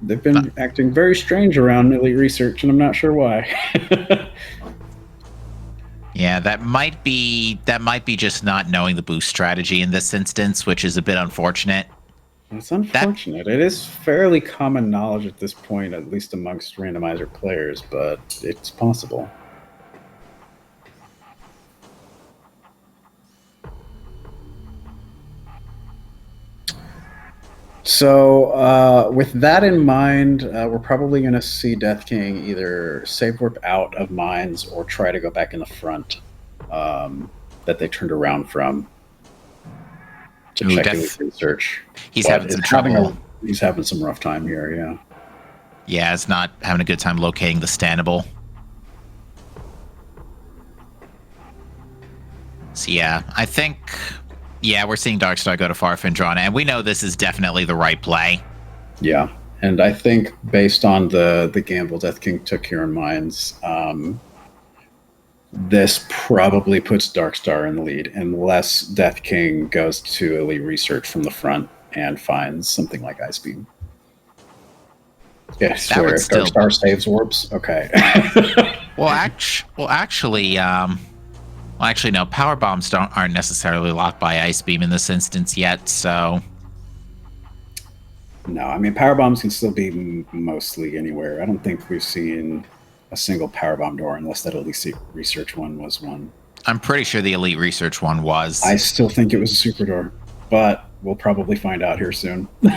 They've been acting very strange around Elite Research, and I'm not sure why. Yeah, that might be just not knowing the boost strategy in this instance, which is a bit unfortunate. It's unfortunate. It is fairly common knowledge at this point, at least amongst randomizer players, but it's possible. So with that in mind, we're probably going to see Death King either save warp out of mines or try to go back in the front that they turned around from to check Elite Research. He's having some trouble. He's having some rough time here, yeah. Yeah, it's not having a good time locating the standable. So yeah, I think... Yeah, we're seeing Darkstar go to Farfen drawn, and we know this is definitely the right play. Yeah, and I think based on the gamble Death King took here in Mines, this probably puts Darkstar in the lead, unless Death King goes to Elite Research from the front and finds something like Ice Beam. Yeah, I swear, if Darkstar saves warps, okay. Well, actually, no. Power bombs aren't necessarily locked by Ice Beam in this instance yet. So, no, I mean power bombs can still be mostly anywhere. I don't think we've seen a single power bomb door unless that Elite Research one was one. I'm pretty sure the Elite Research one was. I still think it was a super door, but we'll probably find out here soon. All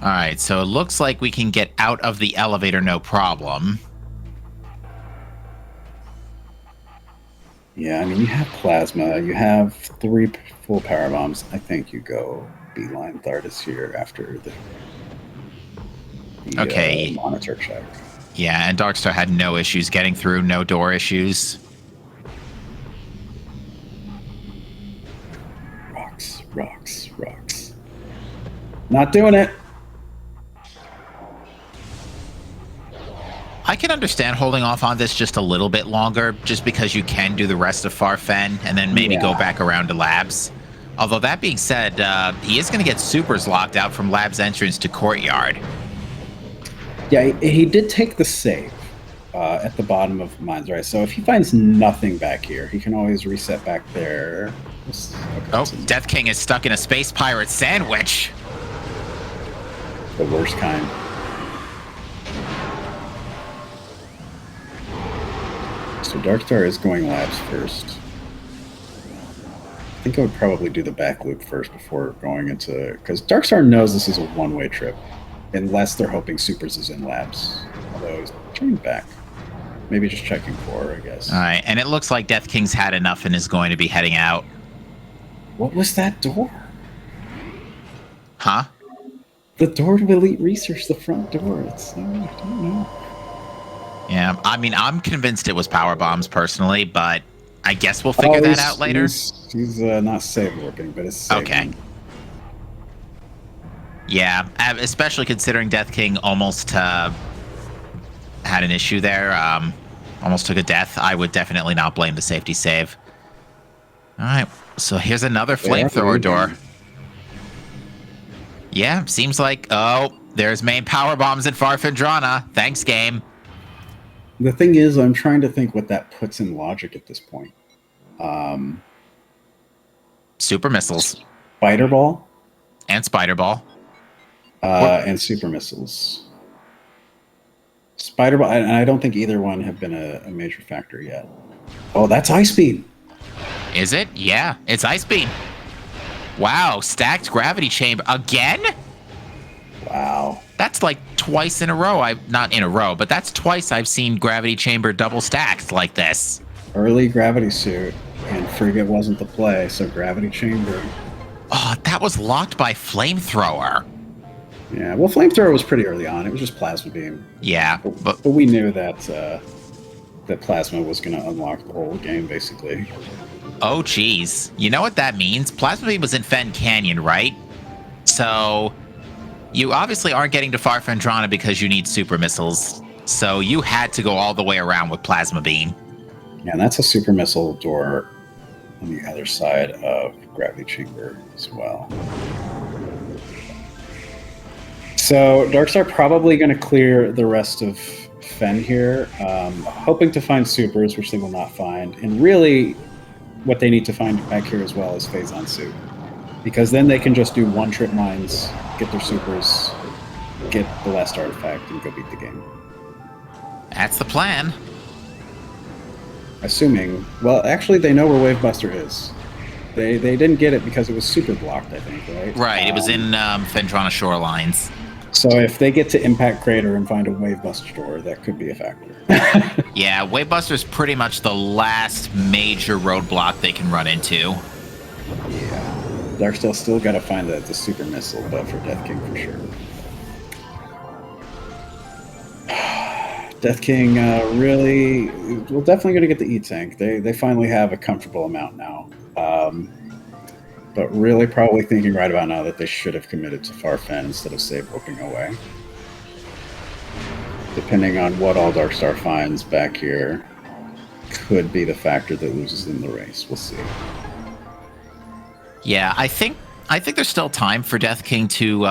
right, so it looks like we can get out of the elevator no problem. Yeah, I mean, you have plasma. You have 3 full power bombs. I think you go beeline Thardis here after the monitor check. Yeah, and Darkstar had no issues getting through, no door issues. Rocks. Not doing it. I can understand holding off on this just a little bit longer, just because you can do the rest of Farfen and then maybe go back around to Labs. Although that being said, he is going to get supers locked out from Labs entrance to Courtyard. Yeah, he did take the save. at the bottom of mines, right? So if he finds nothing back here, he can always reset back there. Okay, Death King is stuck in a space pirate sandwich. The worst kind. So Darkstar is going labs first. I think I would probably do the back loop first before going into... Because Darkstar knows this is a one-way trip. Unless they're hoping Supers is in labs. Although he's turning back. Maybe just checking core, I guess. All right, and it looks like Death King's had enough and is going to be heading out. What was that door? Huh? The door to Elite Research, the front door. It's... I don't know. Yeah, I mean, I'm convinced it was power bombs personally, but I guess we'll figure that out later. He's not save working, but it's saving. Okay. Yeah, especially considering Death King almost had an issue there, almost took a death. I would definitely not blame the safety save. All right, so here's another flamethrower door. Yeah, seems like, there's main power bombs in Farfandrana. Thanks, game. The thing is, I'm trying to think what that puts in logic at this point. Super missiles. Spider Ball? And Spider Ball. And super missiles. Spider Ball, and I don't think either one have been a major factor yet. Oh, that's Ice Beam. Is it? Yeah, it's Ice Beam. Wow, stacked gravity chamber again? Wow. That's like twice in a row. Not in a row, but that's twice I've seen gravity chamber double stacked like this. Early gravity suit, and Frigate wasn't the play, so gravity chamber. Oh, that was locked by flamethrower. Yeah, well, flamethrower was pretty early on. It was just plasma beam. Yeah, but we knew that that plasma was going to unlock the whole game, basically. Oh, geez. You know what that means? Plasma beam was in Fen Canyon, right? So you obviously aren't getting to Farfandrana because you need super missiles. So you had to go all the way around with plasma beam. Yeah, and that's a super missile door on the other side of gravity chamber as well. So Darkstar probably going to clear the rest of Fen here, hoping to find supers, which they will not find. And really, what they need to find back here as well is Phazon Suit. Because then they can just do one-trip mines, get their supers, get the last artifact, and go beat the game. That's the plan. Assuming... Well, actually, they know where Wave Buster is. They didn't get it because it was super blocked, I think, right? Right, it was in Fendrana Shorelines. So if they get to Impact Crater and find a Wave Buster door, that could be a factor. Yeah, Wave Buster's pretty much the last major roadblock they can run into. Yeah. Darkstar still got to find the super missile, but for Death King for sure. Death King really... Well, definitely going to get the E-Tank. They finally have a comfortable amount now. But really probably thinking right about now that they should have committed to Farfen instead of save whipping away. Depending on what all Darkstar finds back here, could be the factor that loses in the race. We'll see. Yeah, I think there's still time for Death King to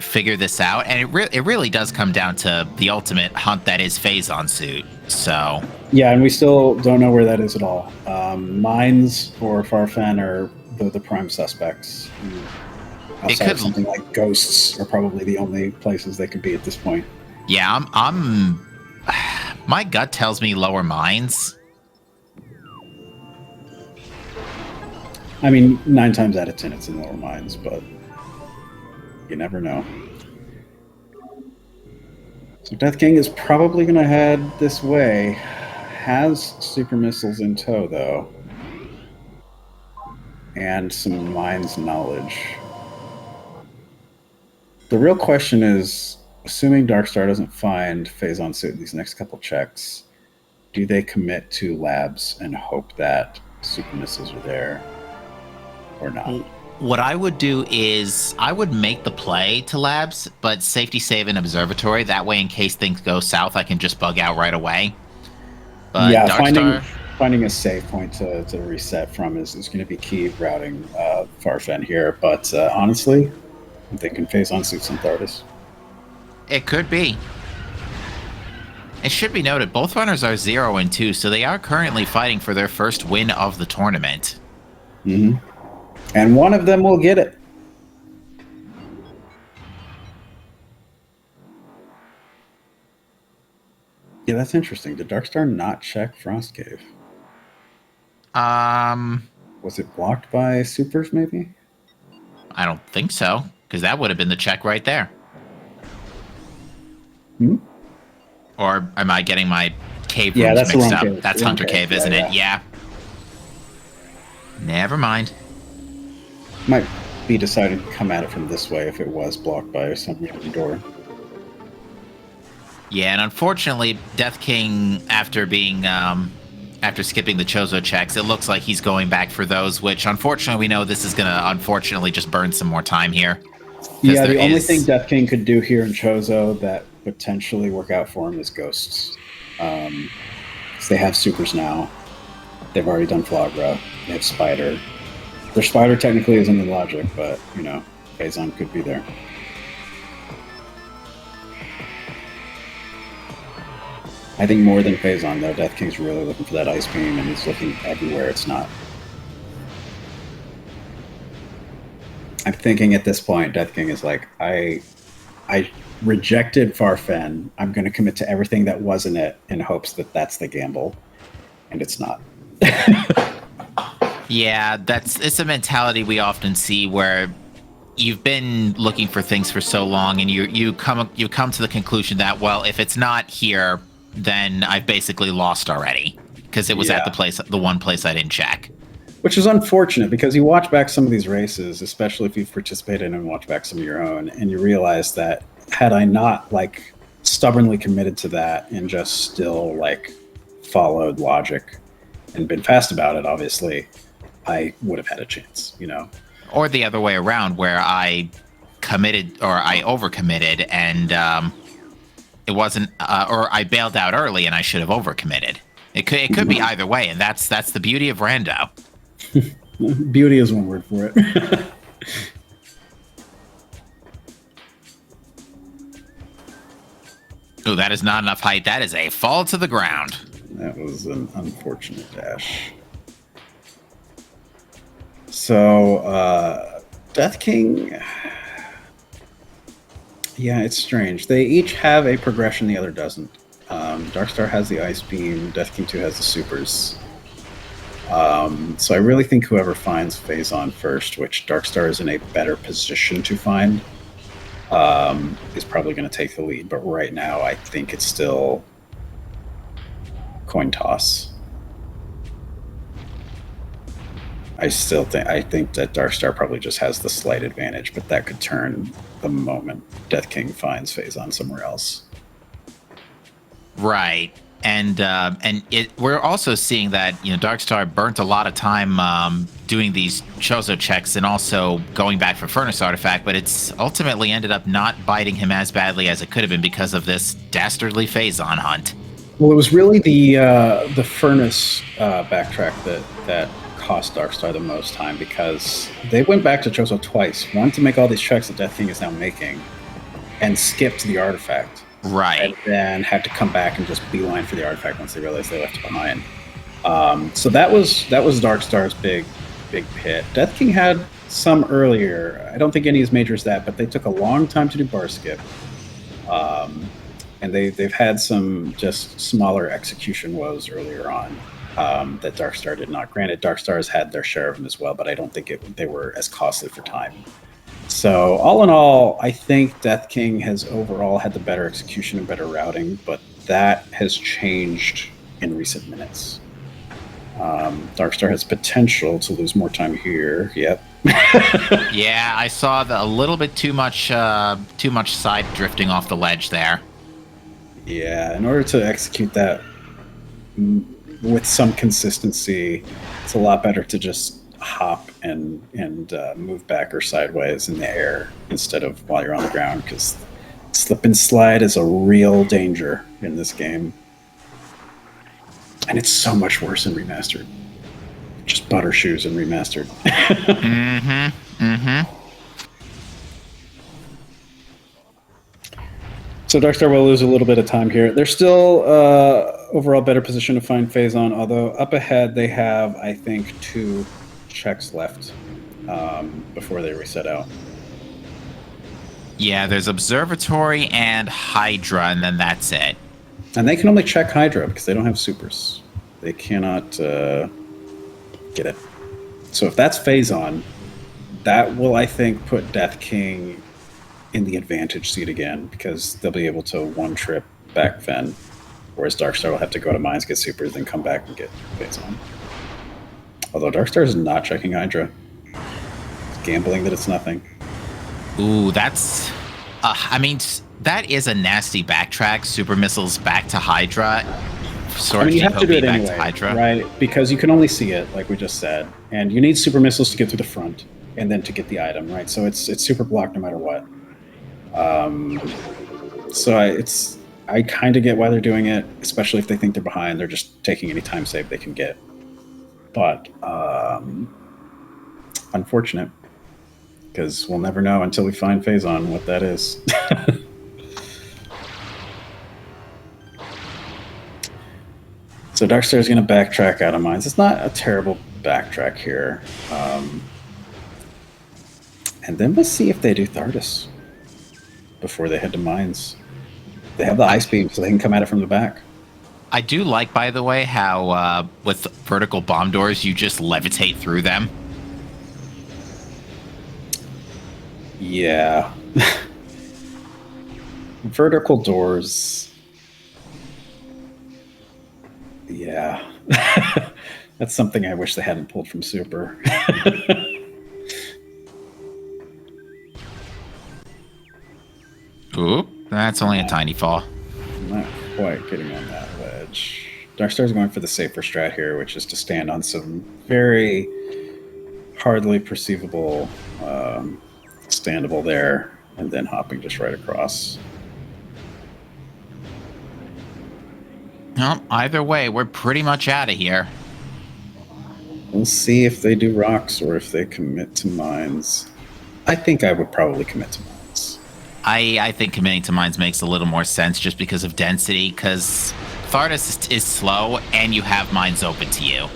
figure this out, and it really does come down to the ultimate hunt that is Phazon Suit. So yeah, and we still don't know where that is at all. Mines or Farfen are the prime suspects. Outside of something like Ghosts are probably the only places they could be at this point. Yeah, I'm my gut tells me lower mines. I mean, 9 times out of 10 it's in lower mines, but you never know. So Death King is probably going to head this way. Has super missiles in tow, though. And some mines knowledge. The real question is, assuming Darkstar doesn't find Phazon Suit in these next couple checks, do they commit to labs and hope that super missiles are there or not? What I would do is I would make the play to labs, but safety save in observatory. That way, in case things go south, I can just bug out right away. But yeah, Darkstar, finding a save point to reset from is going to be key routing Farfen here. But honestly, I'm thinking Phazon Suits and Thardis. it could be. It should be noted, both runners are 0-2, so they are currently fighting for their first win of the tournament. Mm-hmm. And one of them will get it. Yeah, that's interesting. Did Darkstar not check Frost Cave? Was it blocked by supers, maybe? I don't think so, because that would have been the check right there. Hmm? Or am I getting my cave rooms mixed up? Cave. That's Hunter Cave, isn't it? Yeah. Never mind. Might be decided to come at it from this way if it was blocked by some random door. Yeah, and unfortunately, Death King, after being after skipping the Chozo checks, it looks like he's going back for those, which unfortunately we know this is going to unfortunately just burn some more time here. Yeah, the only thing Death King could do here in Chozo that potentially work out for him is Ghosts. Because they have supers now. They've already done Flagra. They have Spider. Their Spider technically isn't in logic, but, you know, Phazon could be there. I think more than Phazon, though. Death King's really looking for that Ice Beam, and he's looking everywhere it's not. I'm thinking at this point, Death King is like, I rejected Farfen. I'm going to commit to everything that wasn't it in hopes that that's the gamble, and it's not. Yeah, it's a mentality we often see where you've been looking for things for so long, and you come to the conclusion that, well, if it's not here, then I've basically lost already because it was at the one place I didn't check. Which is unfortunate because you watch back some of these races, especially if you've participated and watch back some of your own, and you realize that had I not like stubbornly committed to that and just still like followed logic and been fast about it, obviously, I would have had a chance, you know. Or the other way around, where I committed or I overcommitted and it wasn't, or I bailed out early and I should have overcommitted. It could be either way, and that's the beauty of Rando. Beauty is one word for it. Oh, that is not enough height. That is a fall to the ground. That was an unfortunate dash. So, Death King... Yeah, it's strange. They each have a progression, the other doesn't. Darkstar has the Ice Beam, Death King 2 has the supers. So I really think whoever finds Phazon first, which Darkstar is in a better position to find, is probably going to take the lead. But right now, I think it's still coin toss. I think that Darkstar probably just has the slight advantage, but that could turn the moment Death King finds Phazon somewhere else. Right. And we're also seeing that, you know, Darkstar burnt a lot of time doing these Chozo checks and also going back for Furnace Artifact, but it's ultimately ended up not biting him as badly as it could have been because of this dastardly Phazon hunt. Well, it was really the Furnace backtrack that cost Darkstar the most time because they went back to Chozo twice. One to make all these checks that Death King is now making and skipped the artifact. Right. And then had to come back and just beeline for the artifact once they realized they left it behind. So that was Darkstar's big pit. Death King had some earlier. I don't think any as major as that, but they took a long time to do bar skip. And they've had some just smaller execution woes earlier on. That Darkstar did not. Granted, Darkstar has had their share of them as well, but I don't think they were as costly for time. So all in all, I think Death King has overall had the better execution and better routing, but that has changed in recent minutes. Darkstar has potential to lose more time here. Yep. Yeah, I saw a little bit too much side drifting off the ledge there. Yeah, in order to execute that with some consistency, it's a lot better to just hop and move back or sideways in the air instead of while you're on the ground, because slip and slide is a real danger in this game. And it's so much worse in Remastered. Just butter shoes in Remastered. So Darkstar will lose a little bit of time here. They're still overall better position to find Phazon, although up ahead they have, I think, 2 checks left before they reset out. Yeah, there's Observatory and Hydra, and then that's it. And they can only check Hydra because they don't have supers. They cannot get it. So if that's Phazon, that will, I think, put Death King in the advantage seat again because they'll be able to one-trip back Fen, whereas Darkstar will have to go to mines, get supers, then come back and get Phazon. Although Darkstar is not checking Hydra. It's gambling that it's nothing. Ooh, that's... I mean, that is a nasty backtrack. Super missiles back to Hydra. I mean, you have to do it anyway, right? Because you can only see it, like we just said. And you need super missiles to get through the front and then to get the item, right? So it's super blocked no matter what. I kind of get why they're doing it, especially if they think they're behind. They're just taking any time save they can get. But unfortunate, because we'll never know until we find Phazon what that is. So Darkstar is going to backtrack out of mines. It's not a terrible backtrack here. And then we'll see if they do Thardus before they head to mines. They have the ice beam, so they can come at it from the back. I do like, by the way, how with vertical bomb doors, you just levitate through them. Yeah. Vertical doors. Yeah. That's something I wish they hadn't pulled from Super. Ooh, that's only a tiny fall. Not quite getting on that ledge. Darkstar's going for the safer strat here, which is to stand on some very hardly perceivable standable there, and then hopping just right across. No, either way, we're pretty much out of here. We'll see if they do rocks or if they commit to mines. I think I would probably commit to mines. I think committing to mines makes a little more sense just because of density, because Thardus is slow and you have mines open to you.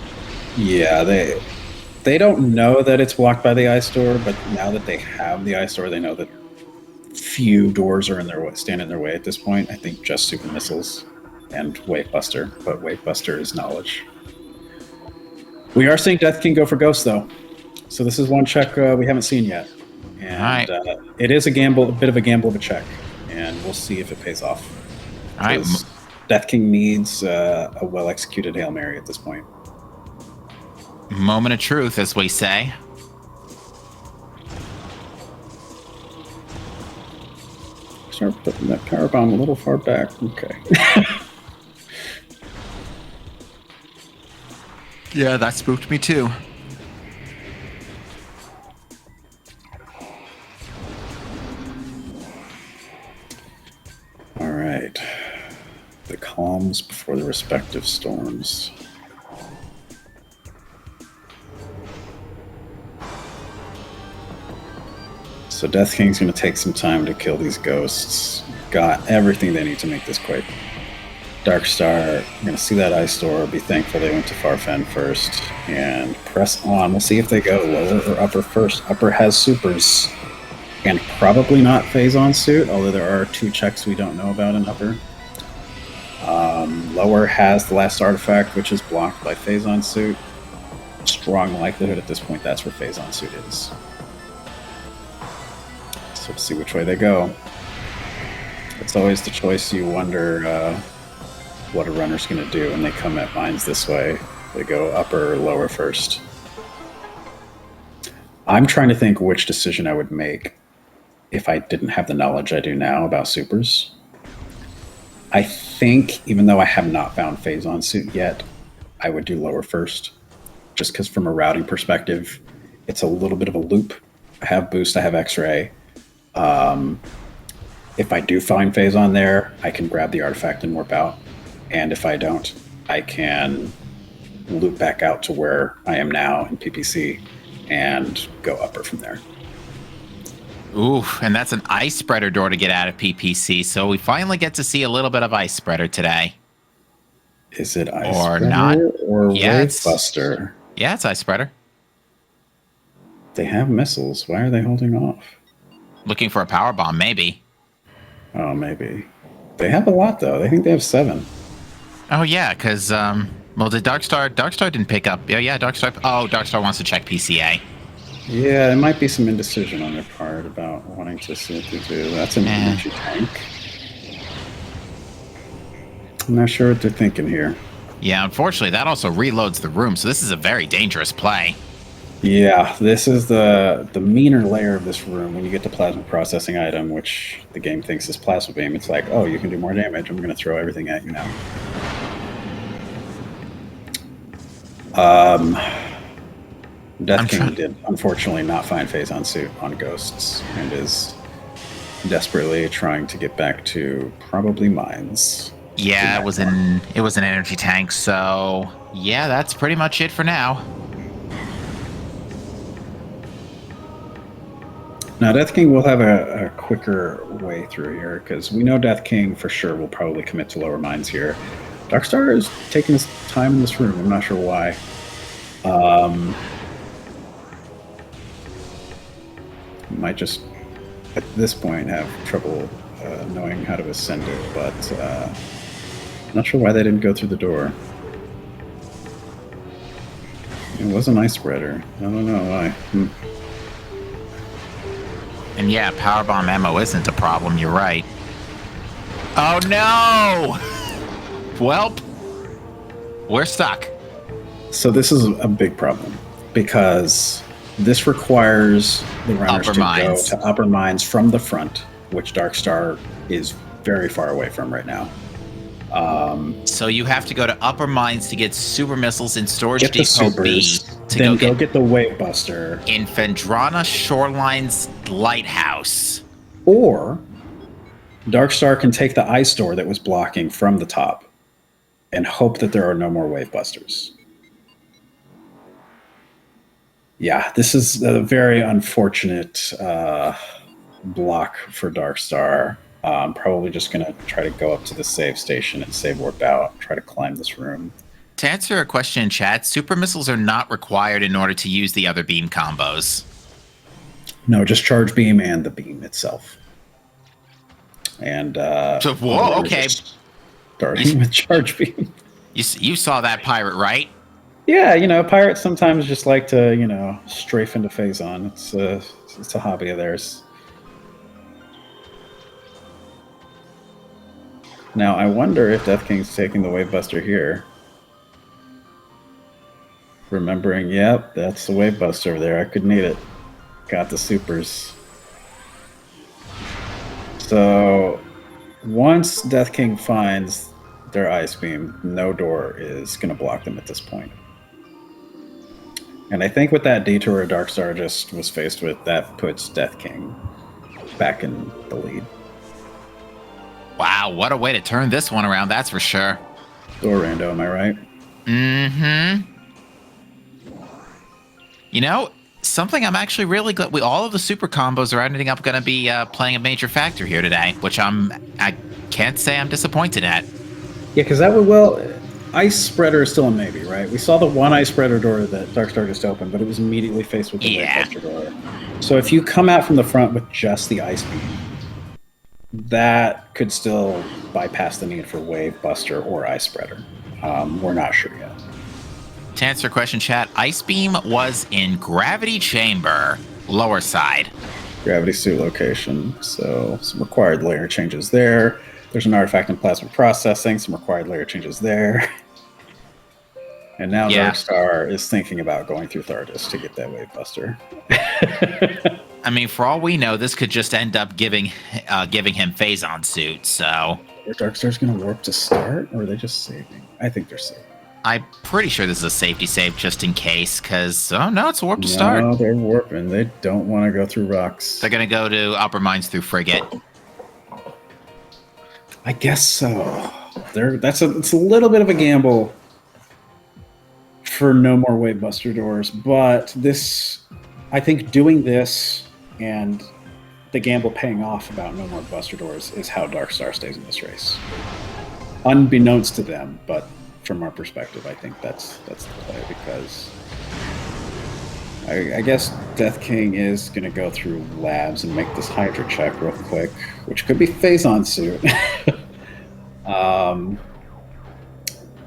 Yeah, they don't know that it's blocked by the ice door, but now that they have the ice door, they know that few doors are in their way, stand in their way at this point. I think just super missiles and Wave Buster, but Wave Buster is knowledge. We are seeing Death King go for Ghost, though. So this is one check we haven't seen yet. And it is a gamble, a bit of a gamble of a check. And we'll see if it pays off. All right. Death King needs a well-executed Hail Mary at this point. Moment of truth, as we say. Start putting that power bomb a little far back. Okay. Yeah, that spooked me too. All right. The calms before the respective storms. So Death King's going to take some time to kill these ghosts. Got everything they need to make this quick. Darkstar, you're going to see that ice door, be thankful they went to Farfen first, and press on. We'll see if they go lower or upper first. Upper has supers, and probably not Phazon suit, although there are 2 checks we don't know about in upper. Lower has the last artifact, which is blocked by Phazon suit. Strong likelihood at this point that's where Phazon suit is. So we'll see which way they go. It's always the choice you wonder what a runner's going to do when they come at mines this way. They go upper or lower first. I'm trying to think which decision I would make if I didn't have the knowledge I do now about supers. I think, even though I have not found Phazon suit yet, I would do lower first. Just because from a routing perspective, it's a little bit of a loop. I have boost, I have x-ray. If I do find Phazon there, I can grab the artifact and warp out. And if I don't, I can loop back out to where I am now in PPC and go upper from there. Ooh, and that's an ice spreader door to get out of PPC. So we finally get to see a little bit of ice spreader today. Is it ice Or spreader not? or Yeah, wave buster? Yeah, it's ice spreader. They have missiles. Why are they holding off? Looking for a power bomb, maybe. Oh, maybe. They have a lot though. They think they have 7. Oh yeah, because well, did Darkstar didn't pick up. Yeah, Darkstar. Oh, Darkstar wants to check PCA. Yeah, there might be some indecision on their part about wanting to see what they do. That's an energy tank. I'm not sure what they're thinking here. Yeah, unfortunately, that also reloads the room, so this is a very dangerous play. Yeah, this is the meaner layer of this room. When you get the plasma processing item, which the game thinks is plasma beam, it's like, oh, you can do more damage. I'm going to throw everything at you now. Death King did unfortunately not find Phazon suit on Ghosts and is desperately trying to get back to probably mines. Yeah, it was an energy tank, so yeah, that's pretty much it for now. Now, Death King will have a quicker way through here because we know Death King for sure will probably commit to lower mines here. Darkstar is taking his time in this room. I'm not sure why. Might just, at this point, have trouble knowing how to ascend it, but not sure why they didn't go through the door. It was an ice spreader. I don't know why. And yeah, powerbomb ammo isn't a problem, you're right. Oh no! Welp, we're stuck. So this is a big problem because this requires the runners to go to upper mines from the front, which Darkstar is very far away from right now. So you have to go to upper mines to get super missiles in storage get the depot supers, B to then go get the wave buster in Fendrana Shoreline's lighthouse. Or Darkstar can take the ice door that was blocking from the top and hope that there are no more wave busters. Yeah, this is a very unfortunate block for Darkstar. Probably just going to try to go up to the save station and save warp out, try to climb this room. To answer a question in chat, super missiles are not required in order to use the other beam combos. No, just charge beam and the beam itself. And so, whoa, okay. Starting with charge beam. You saw that pirate, right? Yeah, pirates sometimes just like to, strafe into Phazon. It's a hobby of theirs. Now, I wonder if Death King's taking the Wave Buster here. Remembering, yep, that's the Wave Buster over there. I could need it. Got the supers. So, once Death King finds their Ice Beam, no door is going to block them at this point. And I think with that detour Darkstar just was faced with, that puts Death King back in the lead. Wow, what a way to turn this one around, that's for sure. Door rando, am I right? Mm-hmm. Something I'm actually really glad. All of the super combos are ending up going to be playing a major factor here today, which I can't say I'm disappointed at. Yeah, because Ice Spreader is still a maybe, right? We saw the one Ice Spreader door that Darkstar just opened, but it was immediately faced with the Wave Buster door. So if you come out from the front with just the Ice Beam, that could still bypass the need for Wave Buster or Ice Spreader. We're not sure yet. To answer your question, chat, Ice Beam was in Gravity Chamber, lower side. Gravity suit location. So some required layer changes there. There's an artifact in plasma processing, some required layer changes there. And now Darkstar is thinking about going through Thardis to get that Wave Buster. I mean, for all we know, this could just end up giving him Phazon suit, so... Are Darkstar's going to warp to start, or are they just saving? I think they're saving. I'm pretty sure this is a safety save just in case, because... Oh, no, it's a warp to start. No, they're warping. They don't want to go through rocks. They're going to go to Upper Mines through Frigate. I guess so. It's a little bit of a gamble for no more Wave Buster doors, but I think doing this and the gamble paying off about no more Buster Doors is how Darkstar stays in this race. Unbeknownst to them, but from our perspective, I think that's the play, because I guess Death King is going to go through labs and make this Hydra check real quick, which could be Phazon suit.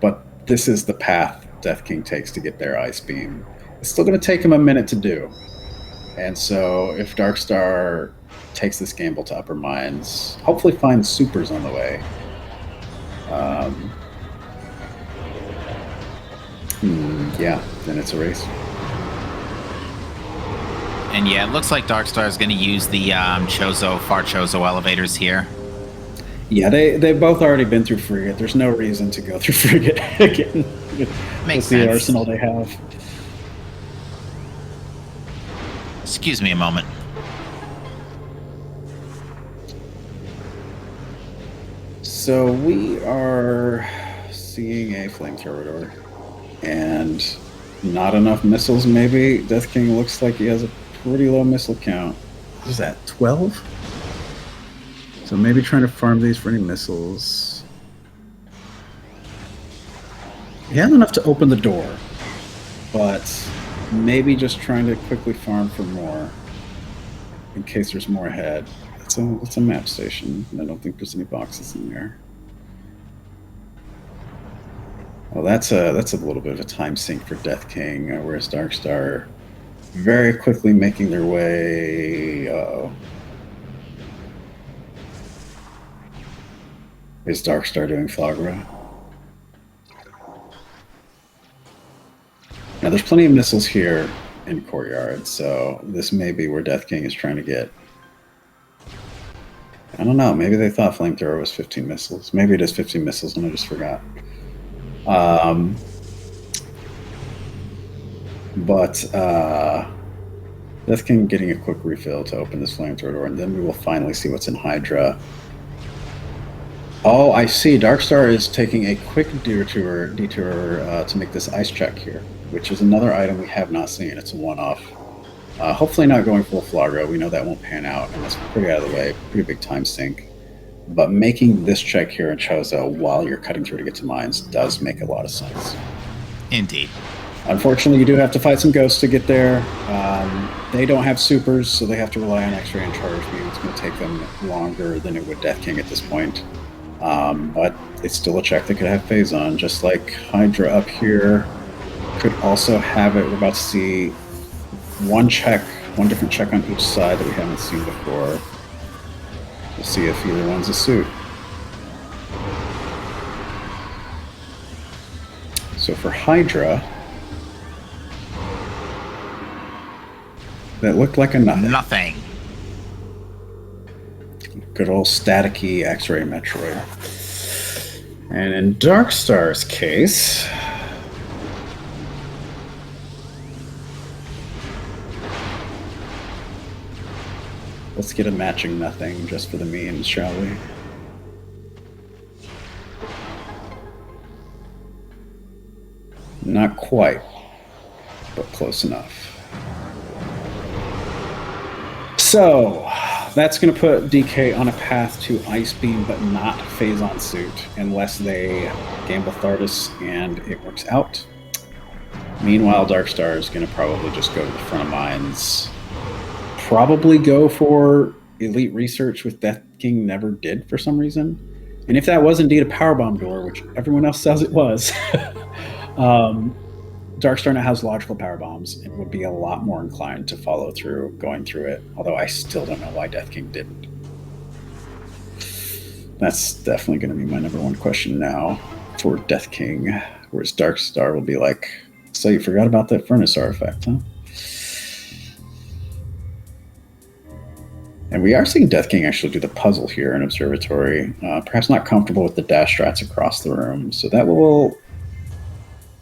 But this is the path Death King takes to get their Ice Beam. It's still going to take him a minute to do. And so if Darkstar takes this gamble to Upper Mines, hopefully finds supers on the way. Yeah, then it's a race. And yeah, it looks like Darkstar is going to use the Far Chozo elevators here. Yeah, they've both already been through Frigate. There's no reason to go through Frigate again. Makes sense. The arsenal they have. Excuse me a moment. So we are seeing a flamethrower door, and not enough missiles. Maybe Death King looks like he has a pretty low missile count. What is that, 12? So maybe trying to farm these for any missiles. He has enough to open the door, but maybe just trying to quickly farm for more in case there's more ahead. It's a map station, and I don't think there's any boxes in there. Well, that's a little bit of a time sink for Death King, whereas Darkstar very quickly making their way. Is Darkstar doing Flagra? Now, there's plenty of missiles here in Courtyard, so this may be where Death King is trying to get. I don't know. Maybe they thought Flamethrower was 15 missiles. Maybe it is 15 missiles, and I just forgot. But Death King getting a quick refill to open this Flamethrower door, and then we will finally see what's in Hydra. Oh, I see. Darkstar is taking a quick detour to make this ice check here, which is another item we have not seen. It's a one-off. Hopefully not going full Flagra. We know that won't pan out, and that's pretty out of the way. Pretty big time sink. But making this check here in Chozo while you're cutting through to get to mines does make a lot of sense. Indeed. Unfortunately, you do have to fight some ghosts to get there. They don't have supers, so they have to rely on X-ray and charge beam. It's going to take them longer than it would Death King at this point. But it's still a check that could have Phazon, just like Hydra up here could also have it. We're about to see one different check on each side that we haven't seen before. We'll see if either one's a suit. So for Hydra, that looked like a nothing. Nothing. Good old staticky X-ray Metroid. And in Darkstar's case, let's get a matching nothing just for the memes, shall we? Not quite, but close enough. So that's going to put DK on a path to Ice Beam, but not Phazon suit, unless they gamble Thardus and it works out. Meanwhile, Darkstar is going to probably just go to the front of mines. Probably go for Elite Research, which Death King never did for some reason. And if that was indeed a powerbomb door, which everyone else says it was, Darkstar now has logical power bombs and would be a lot more inclined to follow through going through it, although I still don't know why Death King didn't. That's definitely going to be my number one question now for Death King, whereas Darkstar will be like, so you forgot about that furnace artifact, huh? And we are seeing Death King actually do the puzzle here in Observatory, perhaps not comfortable with the dash strats across the room, so that will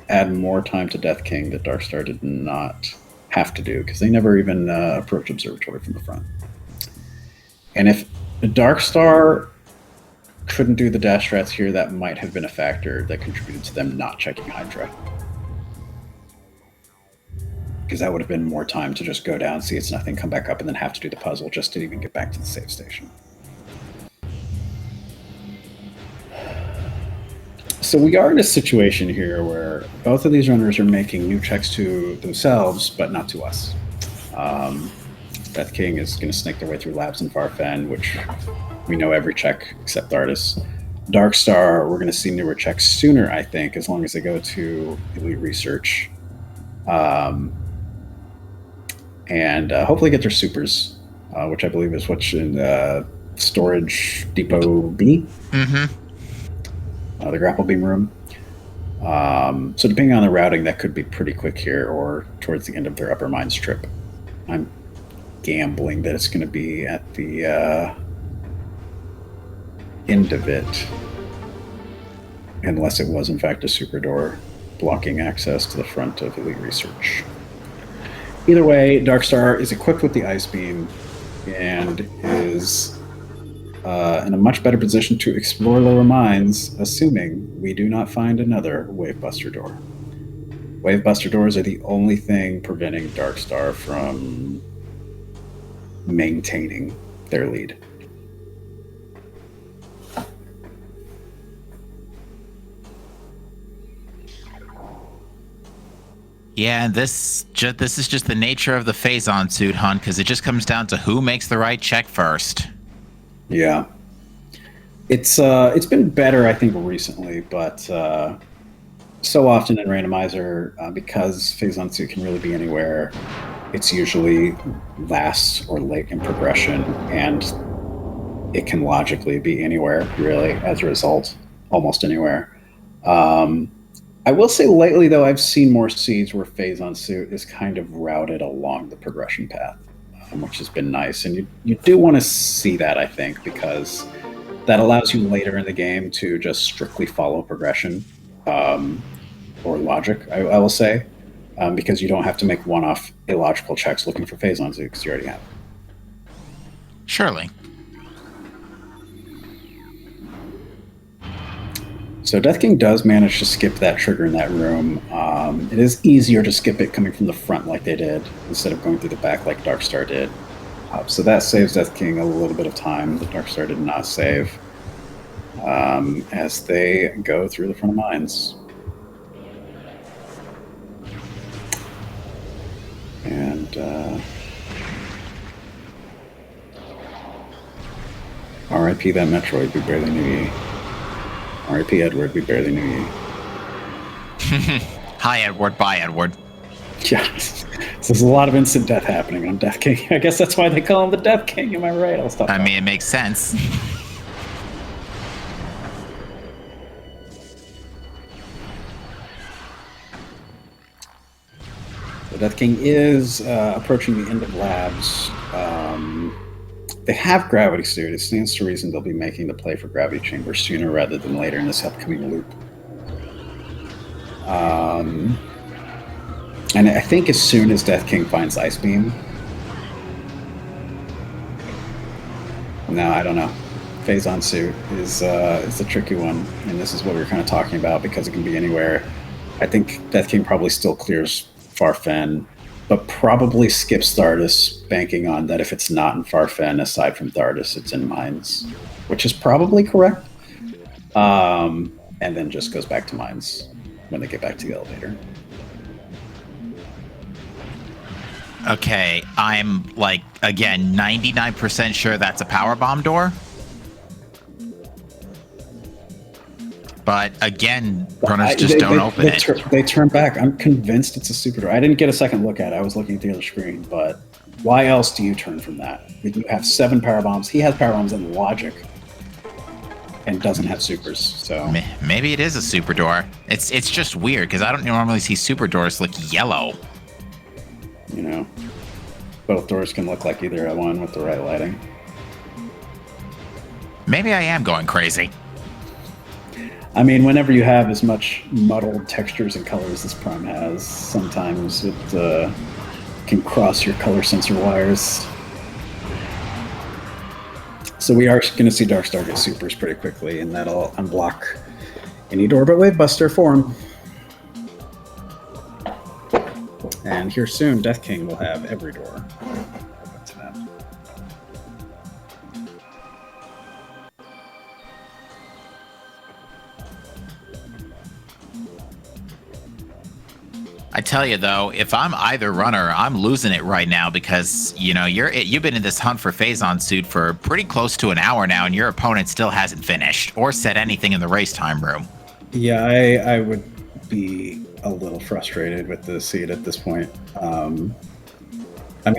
add more time to Death King that Darkstar did not have to do, because they never even approached Observatory from the front. And if Darkstar couldn't do the dash strats here, that might have been a factor that contributed to them not checking Hydra. because that would have been more time to just go down, see it's nothing, come back up, and then have to do the puzzle just to even get back to the save station. So we are in a situation here where both of these runners are making new checks to themselves, but not to us. Death King is going to snake their way through labs in Farfen, which we know every check except Artis. Darkstar, we're going to see newer checks sooner, I think, as long as they go to Elite Research. And hopefully get their supers, which I believe is what's in Storage Depot B. The grapple beam room. So depending on the routing, that could be pretty quick here or towards the end of their upper mines trip. I'm gambling that it's going to be at the end of it, unless it was in fact a super door blocking access to the front of Elite Research. Either way, Darkstar is equipped with the Ice Beam and is in a much better position to explore lower mines, assuming we do not find another Wavebuster door. Wavebuster doors are the only thing preventing Darkstar from maintaining their lead. Yeah, this is just the nature of the Phazon suit hunt, because it just comes down to who makes the right check first. Yeah, it's been better, I think, recently, but so often in Randomizer, because Phazon suit can really be anywhere, it's usually last or late in progression, and it can logically be anywhere, really, as a result, almost anywhere. I will say lately, though, I've seen more seeds where Phazon suit is kind of routed along the progression path, which has been nice. And you do want to see that, I think, because that allows you later in the game to just strictly follow progression or logic, I will say, because you don't have to make one-off illogical checks looking for Phazon suit because you already have. Surely. So Death King does manage to skip that trigger in that room. It is easier to skip it coming from the front like they did, instead of going through the back like Darkstar did. So that saves Death King a little bit of time that Darkstar did not save as they go through the front of mines. And RIP that Metroid, we barely knew ye. R.I.P. Edward, we barely knew you. Hi, Edward. Bye, Edward. Yeah, so there's a lot of instant death happening on Death King. I guess that's why they call him the Death King. Am I right? I'll stop. I mean, it makes sense. The Death King is approaching the end of labs. They have Gravity Suit. It stands to reason they'll be making the play for Gravity Chamber sooner rather than later in this upcoming loop. And I think as soon as Death King finds Ice Beam... No, I don't know. Phazon Suit is a tricky one, and this is what we were kind of talking about because it can be anywhere. I think Death King probably still clears Farfen, but probably skips Thardis, banking on that if it's not in Farfen, aside from Thardis, it's in Mines, which is probably correct. And then just goes back to Mines when they get back to the elevator. Okay, I'm, like, again, 99% sure that's a power bomb door. But again, runners just don't open it. They turn back. I'm convinced it's a super door. I didn't get a second look at it. I was looking at the other screen. But why else do you turn from that? You have 7 power bombs. He has power bombs in logic and doesn't have supers. So maybe it is a super door. It's just weird because I don't normally see super doors look yellow. You know, both doors can look like either one with the right lighting. Maybe I am going crazy. I mean, whenever you have as much muddled textures and colors as Prime has, sometimes it can cross your color sensor wires. So we are going to see Darkstar get supers pretty quickly, and that'll unblock any door but Wavebuster for him. And here soon, Death King will have every door open to them. I tell you though, if I'm either runner, I'm losing it right now because you've been in this hunt for Phazon suit for pretty close to an hour now, and your opponent still hasn't finished or said anything in the race time room. Yeah, I would be a little frustrated with the seed at this point. I mean,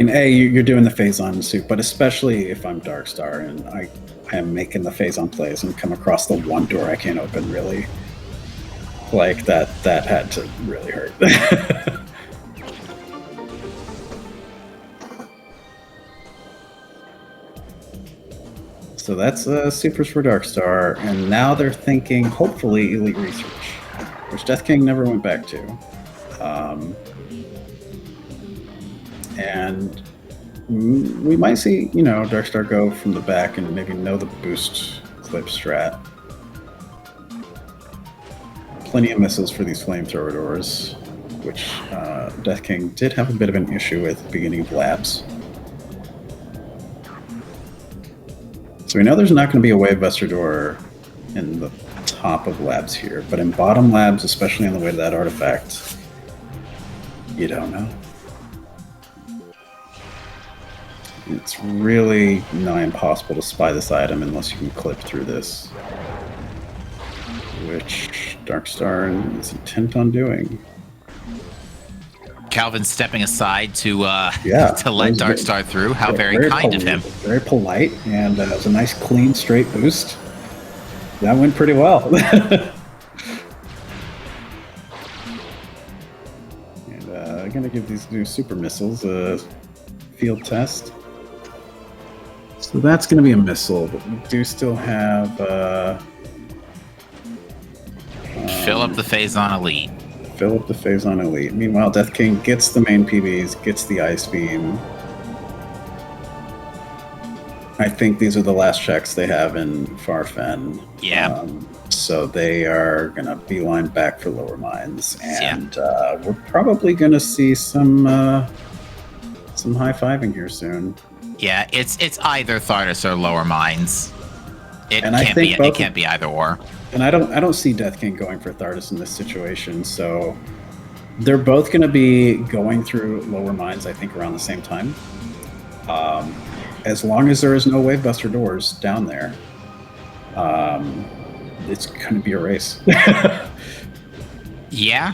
you're doing the Phazon suit, but especially if I'm Darkstar and I am making the Phazon plays and come across the one door I can't open, really. Like, that had to really hurt. So that's supers for Darkstar, and now they're thinking, hopefully, Elite Research, which Death King never went back to. And we might see, Darkstar go from the back and maybe know the boost clip strat. Plenty of misses for these flamethrower doors, which Death King did have a bit of an issue with at the beginning of labs. So we know there's not going to be a Wavebuster door in the top of labs here, but in bottom labs, especially on the way to that artifact, you don't know. It's really nigh impossible to spy this item unless you can clip through this, which Darkstar is intent on doing. Calvin stepping aside to let Darkstar through. How very kind of him. Very polite, and it was a nice, clean, straight boost. That went pretty well. And I'm going to give these new super missiles a field test. So that's going to be a missile, but we do still have... fill up the Phazon Elite. Fill up the Phazon Elite. Meanwhile, Death King gets the main PBs, gets the Ice Beam. I think these are the last checks they have in Farfen. Yeah. So they are going to beeline back for lower mines. And we're probably going to see some high-fiving here soon. Yeah, it's either Thardas or lower mines. It can't be either or. And I don't see Death King going for Thardas in this situation, so they're both going to be going through lower mines, I think, around the same time. As long as there is no Wavebuster doors down there, it's going to be a race. Yeah.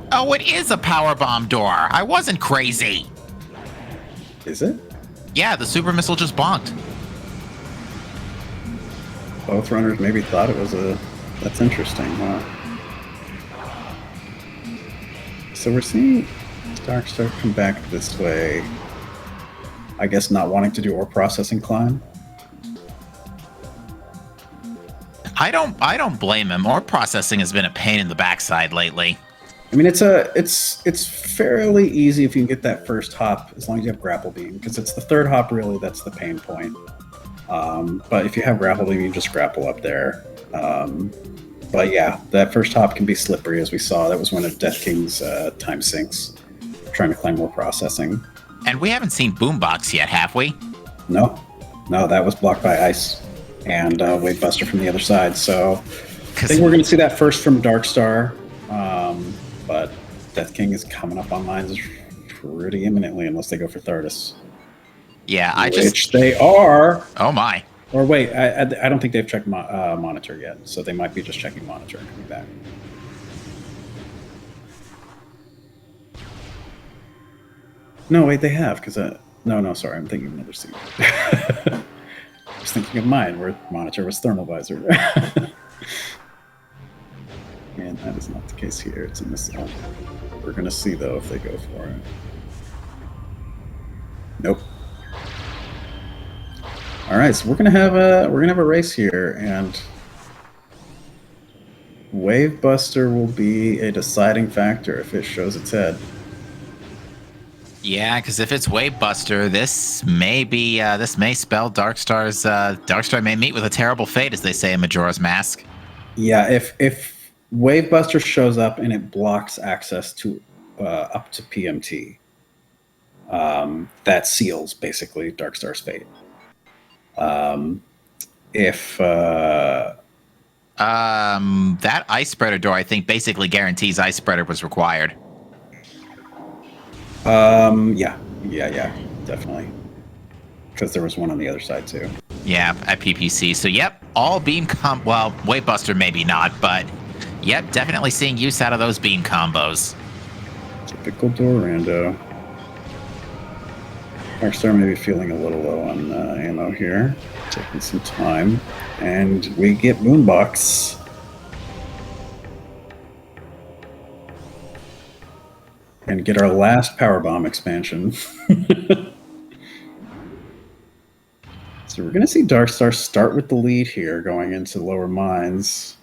Oh, it is a power bomb door. I wasn't crazy. Is it? Yeah, the super missile just bonked. Both runners maybe thought it was a... That's interesting, huh? So we're seeing Darkstar come back this way. I guess not wanting to do ore processing climb. I don't blame him. Ore processing has been a pain in the backside lately. I mean, it's fairly easy if you can get that first hop, as long as you have grapple beam, because it's the third hop really that's the pain point. But if you have grapple beam, you just grapple up there. But yeah, that first hop can be slippery, as we saw. That was one of Death King's time sinks, trying to climb more processing. And we haven't seen Boombox yet, have we? No, that was blocked by ice and Wavebuster from the other side. So I think we're going to see that first from Darkstar. But Death King is coming up on mines pretty imminently, unless they go for Thardas. Yeah, which they are. Oh my! Or wait, I don't think they've checked monitor yet, so they might be just checking monitor and coming back. No, wait, they have, because no, sorry, I'm thinking of another scene. I was thinking of mine, where monitor was thermal visor. And that is not the case here. It's a missile. We're gonna see though if they go for it. Nope. All right, so we're gonna have a race here, and Wavebuster will be a deciding factor if it shows its head. Yeah, because if it's Wave Buster, this may spell Darkstar may meet with a terrible fate, as they say in Majora's Mask. Yeah, if Wavebuster shows up and it blocks access to up to PMT, that seals basically Darkstar's fate. If that Ice Spreader door, I think, basically guarantees Ice Spreader was required. yeah, definitely, because there was one on the other side too. Yeah, at PPC. So, yep, all beam well, Wave Buster maybe not, but yep, definitely seeing use out of those beam combos. Typical Dorando. Darkstar may be feeling a little low on ammo here, taking some time, and we get Moonbox. And get our last Power Bomb expansion. So we're going to see Darkstar start with the lead here going into lower mines.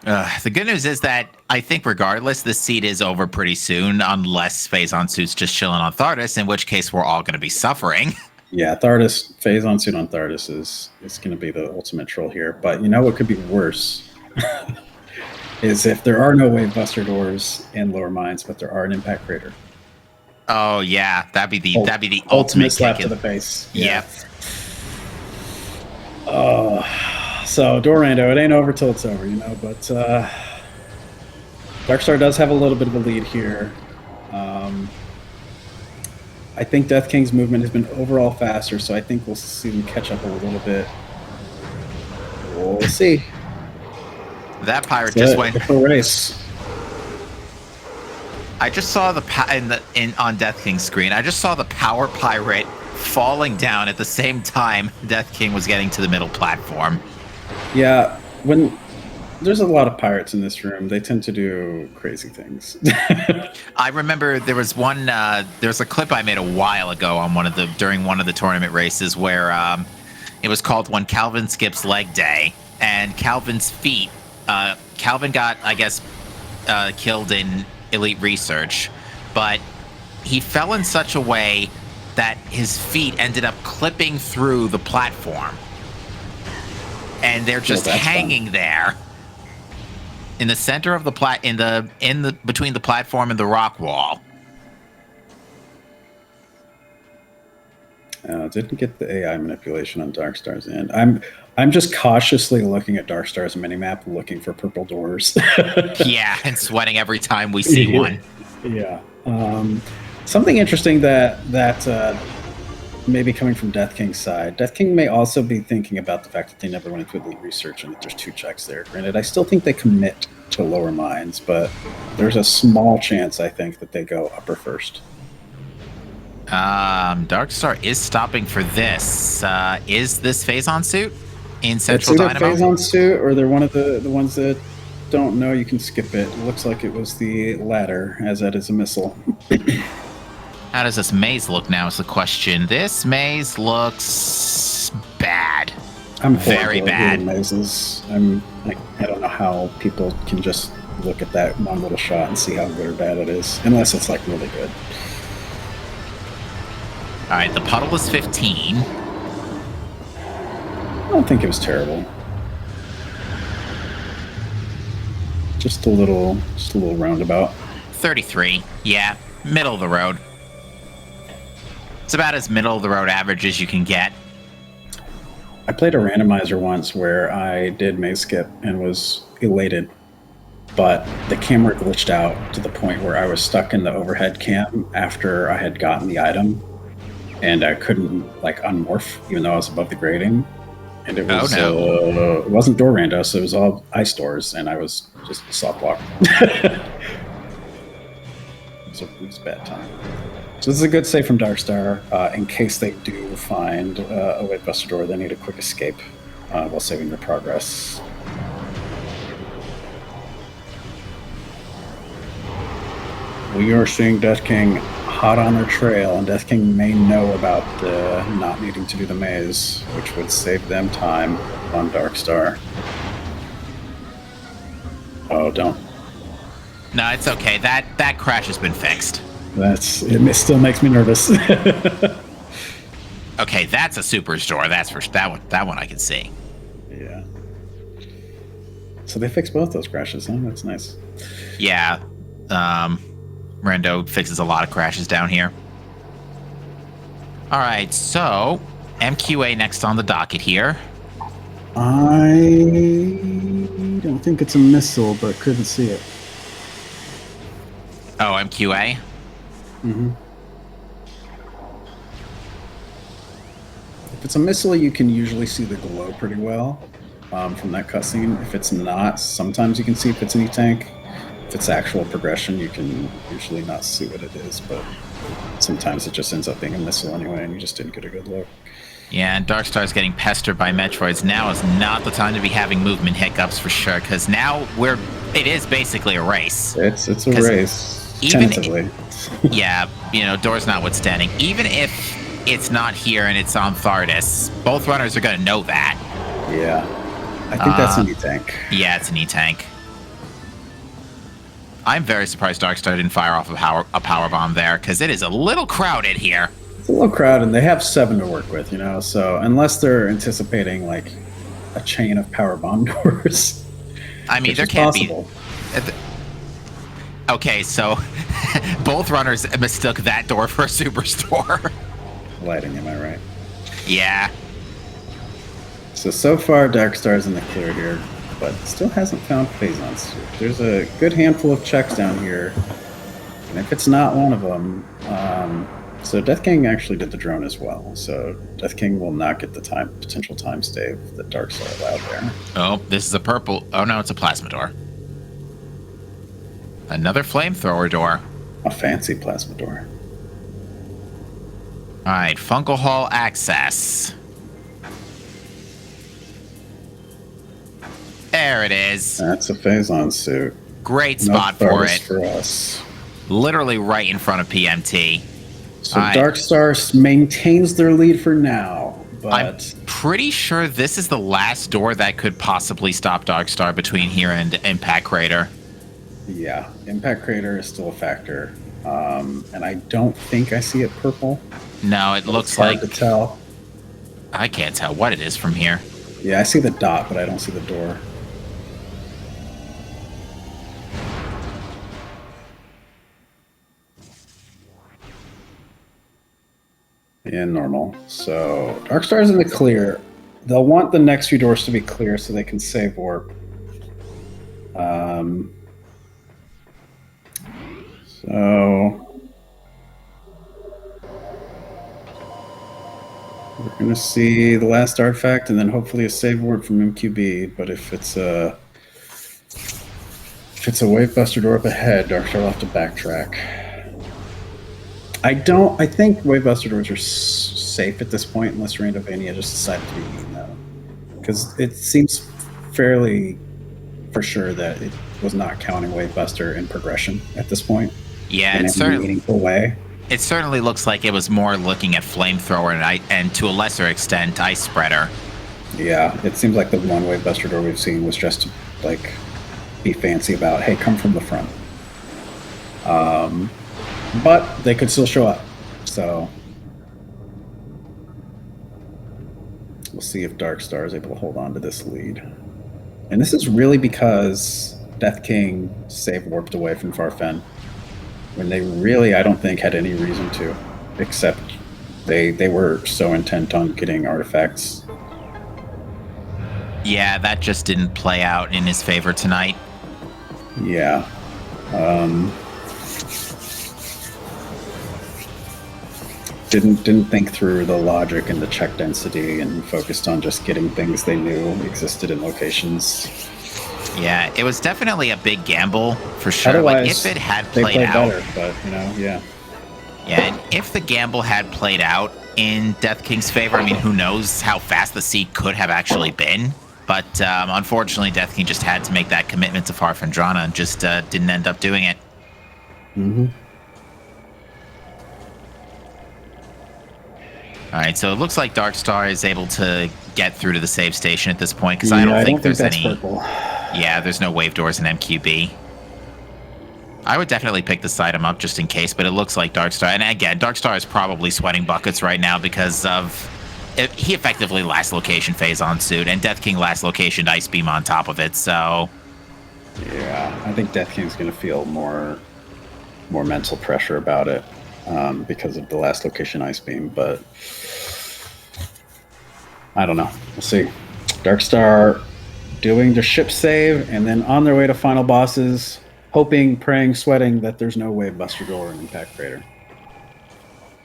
The good news is that I think regardless, the seed is over pretty soon, unless Phazon Suit's just chilling on Thardus, in which case we're all going to be suffering. Yeah, Phazon Suit on Thardus is going to be the ultimate troll here. But you know what could be worse? Is if there are no Wave Buster doors in lower mines, but there are an impact crater. Oh yeah, that'd be the ultimate slap kick to the face. Yeah. So Dorando, it ain't over till it's over, you know. But Darkstar does have a little bit of a lead here. I think Death King's movement has been overall faster, so I think we'll see them catch up a little bit. We'll see. That pirate just went. It's a race. I just saw on Death King's screen. I just saw the power pirate falling down at the same time Death King was getting to the middle platform. Yeah, when there's a lot of pirates in this room, they tend to do crazy things. I remember there was a clip I made a while ago on during one of the tournament races where it was called When Calvin Skips Leg Day, and Calvin's feet. Calvin got, I guess, killed in Elite Research, but he fell in such a way that his feet ended up clipping through the platform, and they're just hanging there in the center of the between the platform and the rock wall. Didn't get the AI manipulation on Darkstar's end. I'm just cautiously looking at Darkstar's minimap, looking for purple doors. Yeah, and sweating every time we see one. Yeah. Something interesting that may be coming from Death King's side. Death King may also be thinking about the fact that they never went into Elite Research and that there's 2 checks there. Granted, I still think they commit to lower mines, but there's a small chance, I think, that they go upper first. Darkstar is stopping for this. Is this Phazon Suit in Central Dynamo? It's either Phazon Suit, or they're one of the ones that don't know you can skip it. It looks like it was the latter, as that is a missile. How does this maze look now is the question. This maze looks bad. I'm very bad. Mazes. I don't know how people can just look at that one little shot and see how good or bad it is, unless it's like really good. All right, the puddle is 15. I don't think it was terrible. Just a little roundabout. 33. Yeah, middle of the road. It's about as middle of the road average as you can get. I played a randomizer once where I did maze skip and was elated, but the camera glitched out to the point where I was stuck in the overhead cam after I had gotten the item. And I couldn't unmorph, even though I was above the grading. And it was it wasn't door rando, so it was all ice doors, and I was just soft walk. So it was a bad time. So this is a good save from Darkstar. In case they do find a Wave Buster door, they need a quick escape while saving their progress. We are seeing Death King hot on their trail, and Death King may know about not needing to do the maze, which would save them time on Darkstar. Oh, don't. No, it's okay. That crash has been fixed. It still makes me nervous. Okay, that's a Super's door. That's for that one. That one I can see. Yeah. So they fixed both those crashes, huh? That's nice. Yeah. Rando fixes a lot of crashes down here. All right, so MQA next on the docket here. I don't think it's a missile, but couldn't see it. Oh, MQA? Mm-hmm. If it's a missile, you can usually see the glow pretty well from that cutscene. If it's not, sometimes you can see if it's an E-tank. If it's actual progression, you can usually not see what it is, but sometimes it just ends up being a missile anyway, and you just didn't get a good look. Yeah, and Darkstar's getting pestered by Metroids. Now is not the time to be having movement hiccups for sure, because now it is basically a race. It's a race, tentatively. Yeah, doors notwithstanding. Even if it's not here and it's on Thardis, both runners are going to know that. Yeah. I think that's an E-tank. Yeah, it's an E-tank. I'm very surprised Darkstar didn't fire off a power bomb there, because it is a little crowded here. It's a little crowded, and they have 7 to work with, so unless they're anticipating, like, a chain of power bomb doors. I mean, there can't be... Okay, so both runners mistook that door for a superstore. Lighting, am I right? Yeah. So far, Darkstar's in the clear here, but still hasn't found Phasons. There's a good handful of checks down here, and if it's not one of them, so Death King actually did the drone as well, so Death King will not get the potential time stave that Darkstar allowed there. Oh, this is a purple... Oh, no, it's a plasma door. Another flamethrower door. A fancy plasma door. All right, Fungal Hall access. There it is. That's a Phazon suit. Great spot for it. For us. Literally right in front of PMT. So Darkstar maintains their lead for now, but... I'm pretty sure this is the last door that could possibly stop Darkstar between here and Impact Crater. Yeah, Impact Crater is still a factor. And I don't think I see it purple. No, it looks like... Hard to tell. I can't tell what it is from here. Yeah, I see the dot, but I don't see the door. And normal. So Darkstar's in the clear. They'll want the next few doors to be clear so they can save warp. So we're gonna see the last artifact and then hopefully a save warp from MQB. But if it's a Wavebuster door up ahead, Darkstar will have to backtrack. I think Wavebuster doors are safe at this point unless Randomania just decided to be eaten though. Because it seems fairly for sure that it was not counting Wavebuster in progression at this point. Yeah, in any meaningful way. It certainly looks like it was more looking at Flamethrower and to a lesser extent, Ice Spreader. Yeah, it seems like the one Wavebuster door we've seen was just to, like, be fancy about, hey, come from the front. But they could still show up, so we'll see if Darkstar is able to hold on to this lead. And this is really because Death King save warped away from Farfen when they really, I don't think, had any reason to, except they were so intent on getting artifacts. Yeah, that just didn't play out in his favor tonight. Yeah. Didn't think through the logic and the check density and focused on just getting things they knew existed in locations. Yeah, it was definitely a big gamble for sure. Otherwise, like if it had they played out better, but yeah. Yeah, and if the gamble had played out in Death King's favor, I mean, who knows how fast the seed could have actually been. But unfortunately, Death King just had to make that commitment to Farfendrana and just didn't end up doing it. Mm-hmm. All right, so it looks like Darkstar is able to get through to the save station at this point because I don't think there's any. Purple. Yeah, there's no wave doors in MQB. I would definitely pick this item up just in case, but it looks like Darkstar. And again, Darkstar is probably sweating buckets right now because of he effectively last location phase on suit, and Death King last location Ice Beam on top of it. So yeah, I think Death King's going to feel more mental pressure about it because of the last location Ice Beam, but I don't know. We'll see. Darkstar doing the ship save and then on their way to final bosses, hoping, praying, sweating that there's no Wave Buster Door and Impact Crater.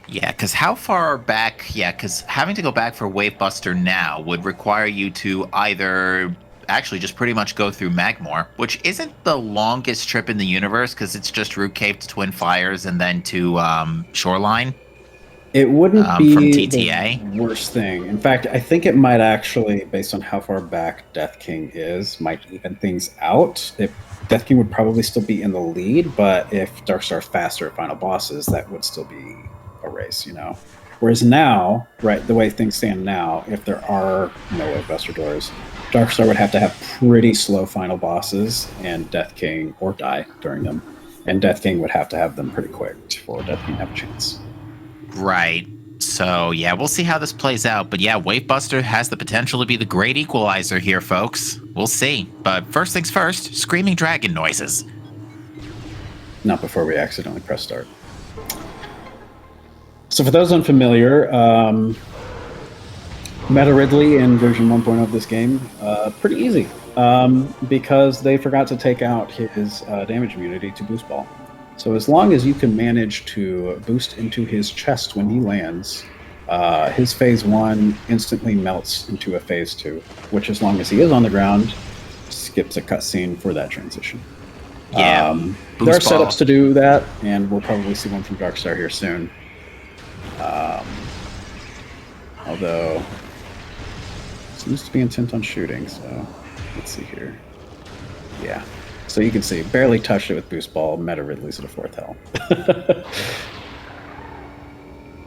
yeah, because how far back? Yeah, because having to go back for Wave Buster now would require you to either actually just pretty much go through Magmore, which isn't the longest trip in the universe because it's just Root Cave to Twin Fires and then to Shoreline. It wouldn't be from TTA. The worst thing. In fact, I think it might actually, based on how far back Death King is, might even things out. Death King would probably still be in the lead, but if Darkstar's faster at final bosses, that would still be a race, you know. Whereas now, right, the way things stand now, if there are no Wave Buster Doors, Darkstar would have to have pretty slow final bosses and Death King, or die during them, and Death King would have to have them pretty quick for Death King to have a chance. Right. So, yeah, we'll see how this plays out. But yeah, Wave Buster has the potential to be the great equalizer here, folks. We'll see. But first things first, screaming dragon noises. Not before we accidentally press start. So for those unfamiliar, Meta Ridley in version 1.0 of this game, pretty easy. Because they forgot to take out his damage immunity to Boost Ball. So as long as you can manage to boost into his chest when he lands, his phase 1 instantly melts into a phase 2, which as long as he is on the ground, skips a cutscene for that transition. Yeah, there are setups to do that, and we'll probably see one from Darkstar here soon. Although, it seems to be intent on shooting, so let's see here. Yeah. So you can see, barely touched it with Boost Ball. Meta Ridley's at a 4th health.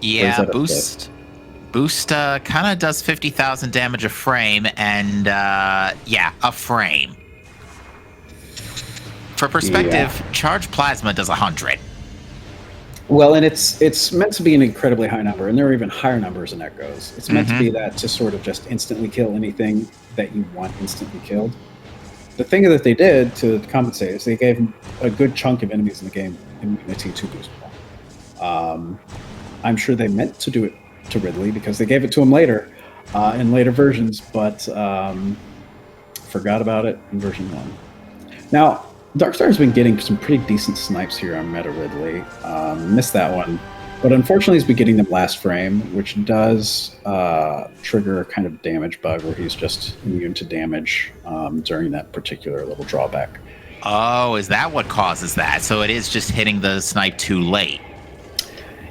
Yeah, Boost kind of does 50,000 damage a frame, and yeah, a frame. For perspective, Charge Plasma does 100. Well, and it's meant to be an incredibly high number, and there are even higher numbers in Echoes. It's meant to be that to sort of just instantly kill anything that you want instantly killed. The thing that they did to compensate is they gave a good chunk of enemies in the game immunity to Boost Ball. I'm sure they meant to do it to Ridley because they gave it to him later in later versions, but forgot about it in version 1. Now, Darkstar has been getting some pretty decent snipes here on Meta Ridley. Missed that one. But unfortunately, he's been getting them last frame, which does trigger a kind of damage bug where he's just immune to damage during that particular little drawback. Oh, is that what causes that? So it is just hitting the snipe too late.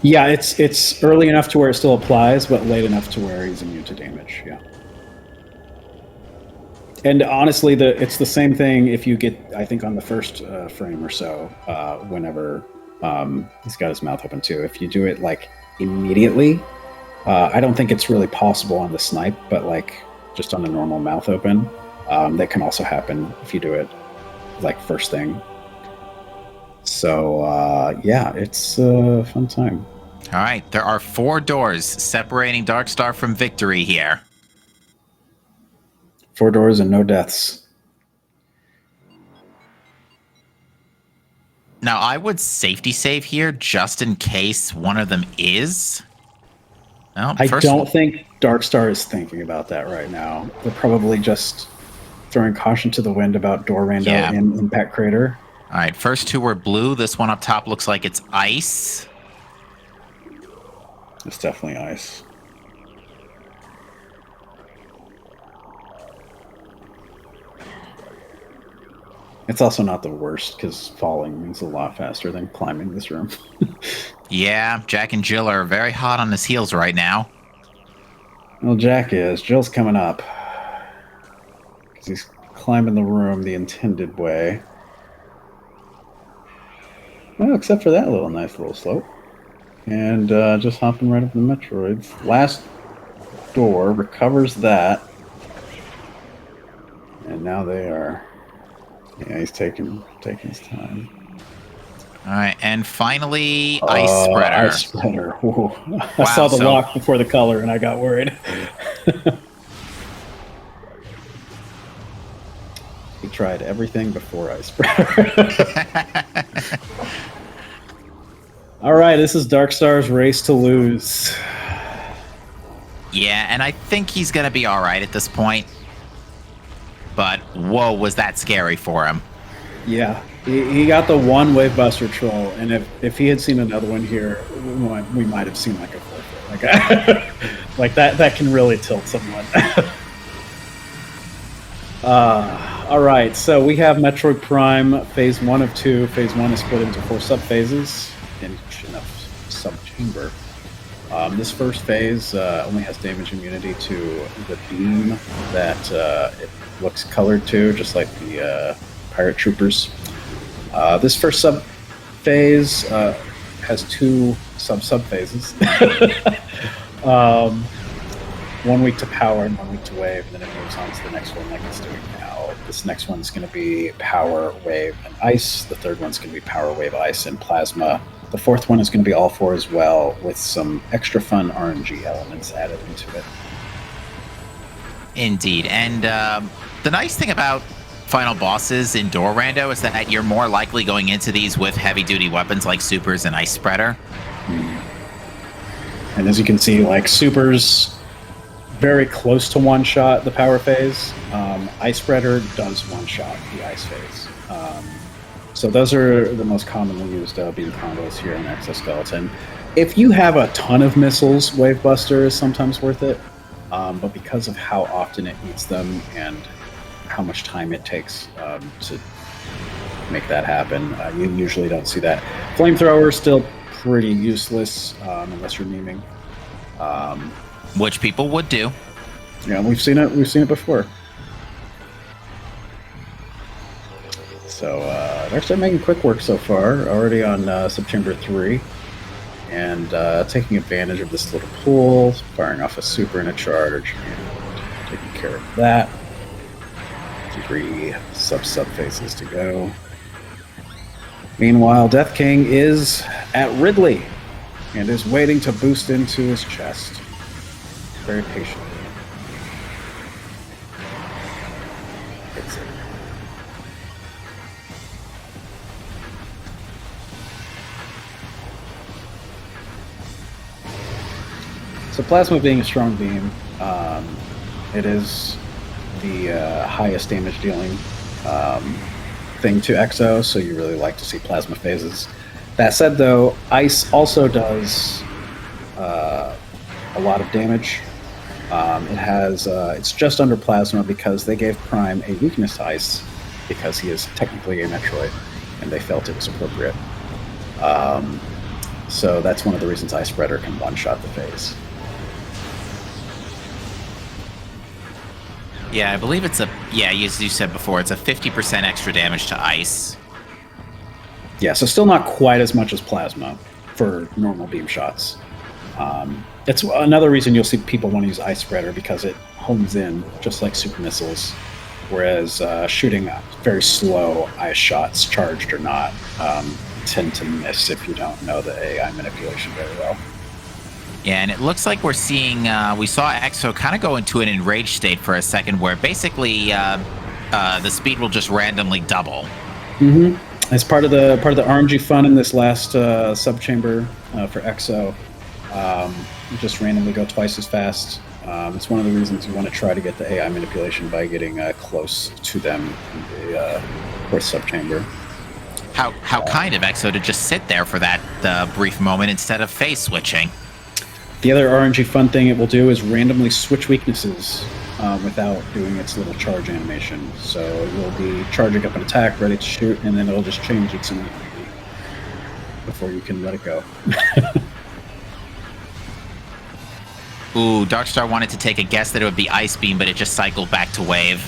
Yeah, it's early enough to where it still applies, but late enough to where he's immune to damage, yeah. And honestly, it's the same thing if you get, I think, on the first frame or so, whenever he's got his mouth open too. If you do it like immediately, I don't think it's really possible on the snipe, but like just on the normal mouth open, that can also happen if you do it like first thing. So yeah, it's a fun time. All right, there are 4 doors separating Darkstar from victory here. 4 doors and no deaths. Now, I would safety save here just in case one of them is. Well, I don't think Darkstar is thinking about that right now. They're probably just throwing caution to the wind about door rando and Impact Crater. All right, first 2 were blue. This one up top looks like it's ice. It's definitely ice. It's also not the worst because falling means a lot faster than climbing this room. Yeah, Jack and Jill are very hot on his heels right now. Well, Jack is. Jill's coming up. Because he's climbing the room the intended way. Well, except for that nice little slope. And just hopping right up the Metroids. Last door recovers that. And now they are... Yeah, he's taking his time. All right, and finally, Ice Spreader. Ice Spreader. I saw the lock before the color, and I got worried. He tried everything before Ice Spreader. All right, this is Darkstar's race to lose. Yeah, and I think he's going to be all right at this point. But, whoa, was that scary for him. Yeah, he got the one Wave Buster troll, and if he had seen another one here, we might have seen like a forfeit. Like that can really tilt someone. All right, so we have Metroid Prime Phase 1 of 2. Phase 1 is split into 4 subphases in each sub-chamber. This first phase only has damage immunity to the beam that it looks colored to, just like the Pirate Troopers. This first sub-phase has 2 sub-phases. One week to power and 1 week to wave, and then it moves on to the next one like it's doing now. This next one's going to be power, wave, and ice. The third one's going to be power, wave, ice, and plasma. The fourth one is going to be all 4 as well, with some extra fun RNG elements added into it. Indeed. And the nice thing about final bosses in Door Rando is that you're more likely going into these with heavy-duty weapons like Supers and Ice Spreader. And as you can see, like Supers, very close to one-shot the power phase. Ice Spreader does one-shot the ice phase. So those are the most commonly used beam combos here in Exoskeleton. If you have a ton of missiles, Wave Buster is sometimes worth it. But because of how often it eats them and how much time it takes to make that happen, you usually don't see that. Flamethrower is still pretty useless unless you're memeing. Which people would do. Yeah, we've seen it. We've seen it before. So Darkstar making quick work so far. Already on Subchamber 3, and taking advantage of this little pool, firing off a super and a charge, and taking care of that. 3 sub-phases to go. Meanwhile, Death King is at Ridley and is waiting to boost into his chest. Very patiently. Hits it. So Plasma being a strong beam, it is the highest damage dealing thing to Exo, so you really like to see Plasma phases. That said, though, Ice also does a lot of damage. It's just under Plasma because they gave Prime a weakness to Ice because he is technically a Metroid, and they felt it was appropriate. So that's one of the reasons Ice Spreader can one-shot the phase. Yeah, I believe it's as you said before, it's a 50% extra damage to ice. Yeah, so still not quite as much as Plasma for normal beam shots. It's another reason you'll see people want to use Ice Spreader because it hones in just like super missiles, whereas shooting very slow ice shots, charged or not, tend to miss if you don't know the AI manipulation very well. Yeah, and it looks like we're seeing, we saw Exo kind of go into an enraged state for a second where basically the speed will just randomly double. Mm-hmm. As part of the RNG fun in this last subchamber for Exo, you just randomly go twice as fast. It's one of the reasons you want to try to get the AI manipulation by getting close to them in the fourth subchamber. How kind of Exo to just sit there for that brief moment instead of phase switching. The other RNG fun thing it will do is randomly switch weaknesses without doing its little charge animation. So you'll be charging up an attack, ready to shoot, and then it'll just change its immunity before you can let it go. Ooh, Darkstar wanted to take a guess that it would be Ice Beam, but it just cycled back to Wave.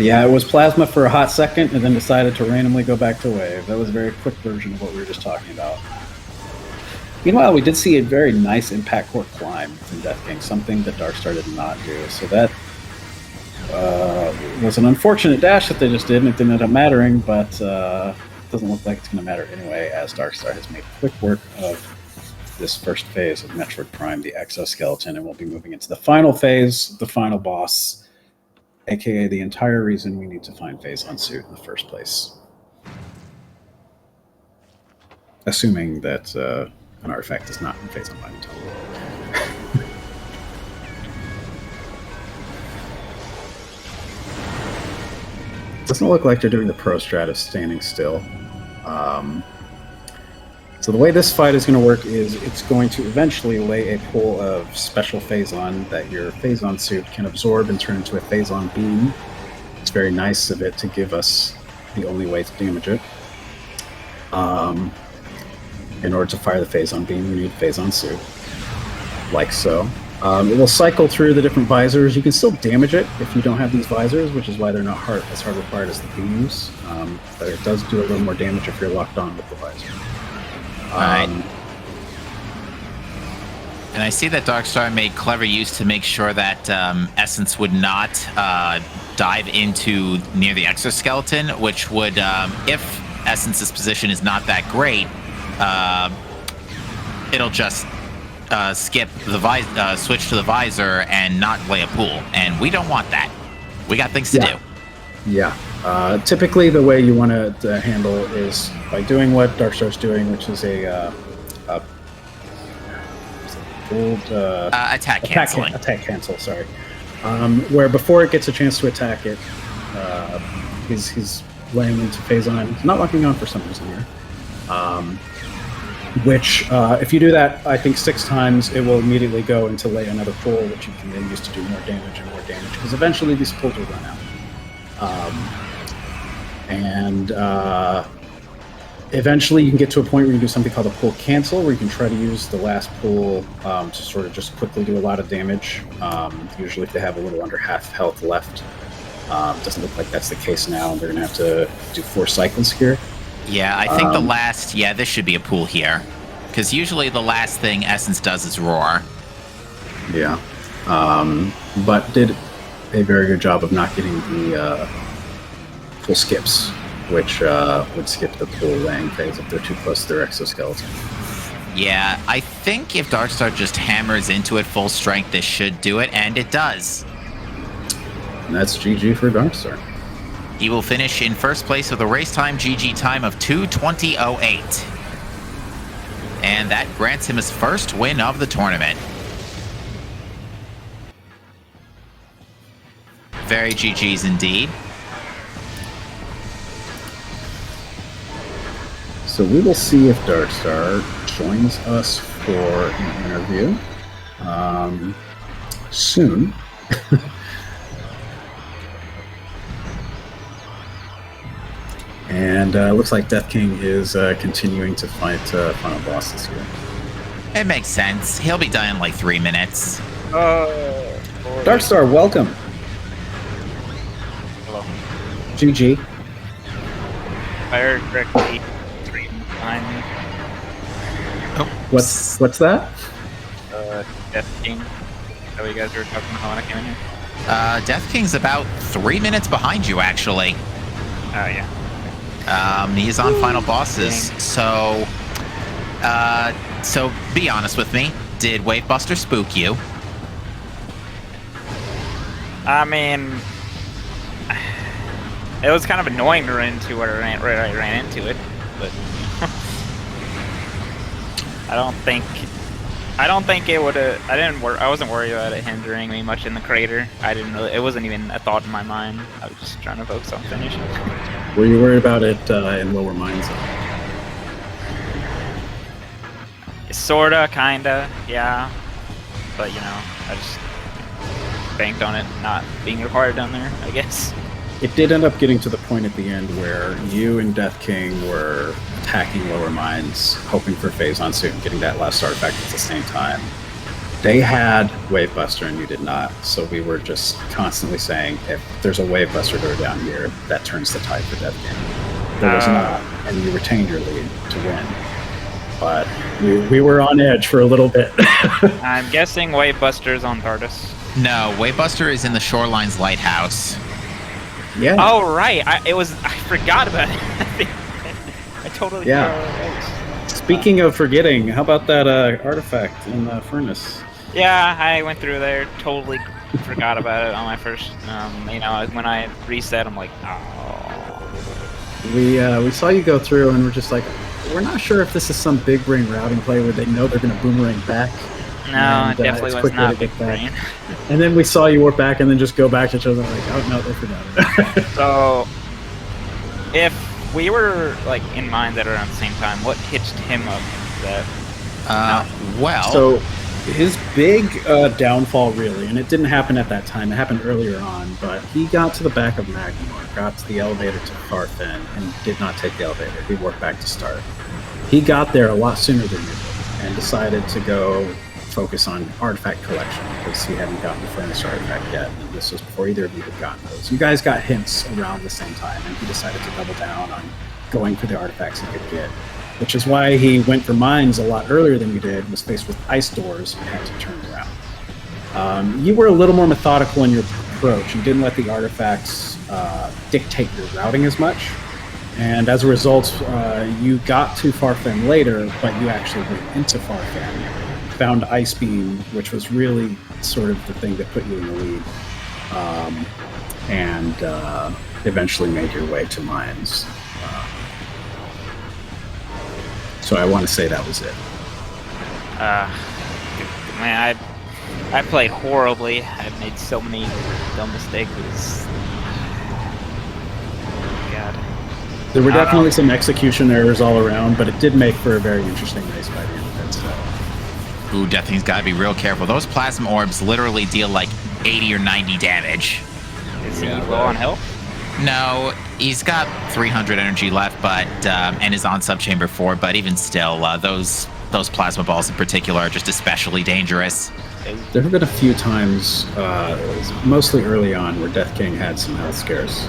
Yeah, it was Plasma for a hot second, and then decided to randomly go back to Wave. That was a very quick version of what we were just talking about. Meanwhile, we did see a very nice impact core climb from Death King, something that Darkstar did not do. So that was an unfortunate dash that they just did, and it didn't end up mattering, but doesn't look like it's going to matter anyway, as Darkstar has made quick work of this first phase of Metroid Prime, the exoskeleton, and we'll be moving into the final phase, the final boss, aka the entire reason we need to find Phazon Suit in the first place. Assuming that an artifact is not in Phazon by the time. Doesn't look like they're doing the pro strat of standing still. So the way this fight is going to work is it's going to eventually lay a pool of special Phazon that your Phazon Suit can absorb and turn into a Phazon beam. It's very nice of it to give us the only way to damage it. In order to fire the Phazon beam, we need Phazon Suit, like so. It will cycle through the different visors. You can still damage it if you don't have these visors, which is why they're not as hard required as the beams. But it does do a little more damage if you're locked on with the visor. Alright. And I see that Darkstar made clever use to make sure that Essence would not dive into near the exoskeleton, which would, if Essence's position is not that great, it'll just skip the switch to the visor and not lay a pool, and we don't want that. We got things to do. Yeah. Typically, the way you want to handle is by doing what Darkstar's doing, which is a attack canceling. Attack cancel. Sorry. Where before it gets a chance to attack it, he's laying into Phazon. He's not locking on for some reason here. Which, if you do that, I think 6 times, it will immediately go into lay another pool, which you can then use to do more damage and more damage, because eventually these pools will run out. Eventually you can get to a point where you do something called a pool cancel, where you can try to use the last pool to sort of just quickly do a lot of damage. Usually if they have a little under half health left. Doesn't look like that's the case now. They're going to have to do 4 cycles here. Yeah, I think the last... Yeah, this should be a pool here. Because usually the last thing Essence does is roar. Yeah. But did a very good job of not getting the full skips, which would skip the pool laying phase if they're too close to their exoskeleton. Yeah, I think if Darkstar just hammers into it full strength, this should do it, and it does. And that's GG for Darkstar. He will finish in first place with a race time GG time of 2:20.08. And that grants him his first win of the tournament. Very GG's indeed. So we will see if Darkstar joins us for an interview soon. And looks like Death King is continuing to fight final bosses here. It makes sense. He'll be done in like 3 minutes. Darkstar, welcome. Hello. GG. Fire directly behind me. Oh, What's that? Death King. So you guys were talking about when I came in here? Death King's about 3 minutes behind you, actually. Oh, yeah. He's on final bosses. So be honest with me. Did Wavebuster spook you? I mean, it was kind of annoying to run into it. I ran into it, but I don't think it would have. I wasn't worried about it hindering me much in the crater. It wasn't even a thought in my mind. I was just trying to focus on finishing. Were you worried about it in lower mines? Sorta, kinda, yeah. But you know, I just banked on it not being required down there, I guess. It did end up getting to the point at the end where you and Death King were attacking lower mines, hoping for Phazon Suit and getting that last artifact at the same time. They had Wavebuster and you did not, so we were just constantly saying, if there's a Wavebuster go down here, that turns the tide for Death King. There was not, and you retained your lead to win. But we were on edge for a little bit. I'm guessing Wavebuster's on Tardis. No, Wavebuster is in the Shoreline's lighthouse. Yeah. Oh right, I forgot about it. I totally Yeah. forgot what it was. Speaking of forgetting, how about that artifact in the furnace? Yeah, I went through there, totally forgot about it on my first, you know, when I reset, I'm like, oh. We saw you go through, and we're just like, we're not sure if this is some big brain routing play where they know they're going to boomerang back. No, And, it definitely it's was quicker not to big get back. brain. And then we saw you warp back, and then just go back to each other, like, oh no, they forgot it. So, if we were like in mines at around the same time, what hitched him up that? Well, So his big downfall, really, and it didn't happen at that time. It happened earlier on, but he got to the back of Magmar, got to the elevator to Farfen, and did not take the elevator. He worked back to start. He got there a lot sooner than you did, and decided to go focus on artifact collection because he hadn't gotten the furnace artifact yet, and this was before either of you had gotten those. You guys got hints around the same time, and he decided to double down on going for the artifacts he could get. Which is why he went for mines a lot earlier than you did, was faced with ice doors and had to turn around. You were a little more methodical in your approach. You didn't let the artifacts dictate your routing as much. And as a result, you got to Farfen later, but you actually went into Farfen, found Ice Beam, which was really sort of the thing that put you in the lead, and eventually made your way to mines. So I want to say that was it. Man, I played horribly. I've made so many dumb mistakes. God. There were definitely some execution errors all around, but it did make for a very interesting race by the end of it. So. Ooh, Death King's gotta be real careful. Those plasma orbs literally deal like 80 or 90 damage. Is he low on health? No, he's got 300 energy left, but and is on subchamber 4. But even still, those plasma balls in particular are just especially dangerous. There have been a few times, mostly early on, where Death King had some health scares.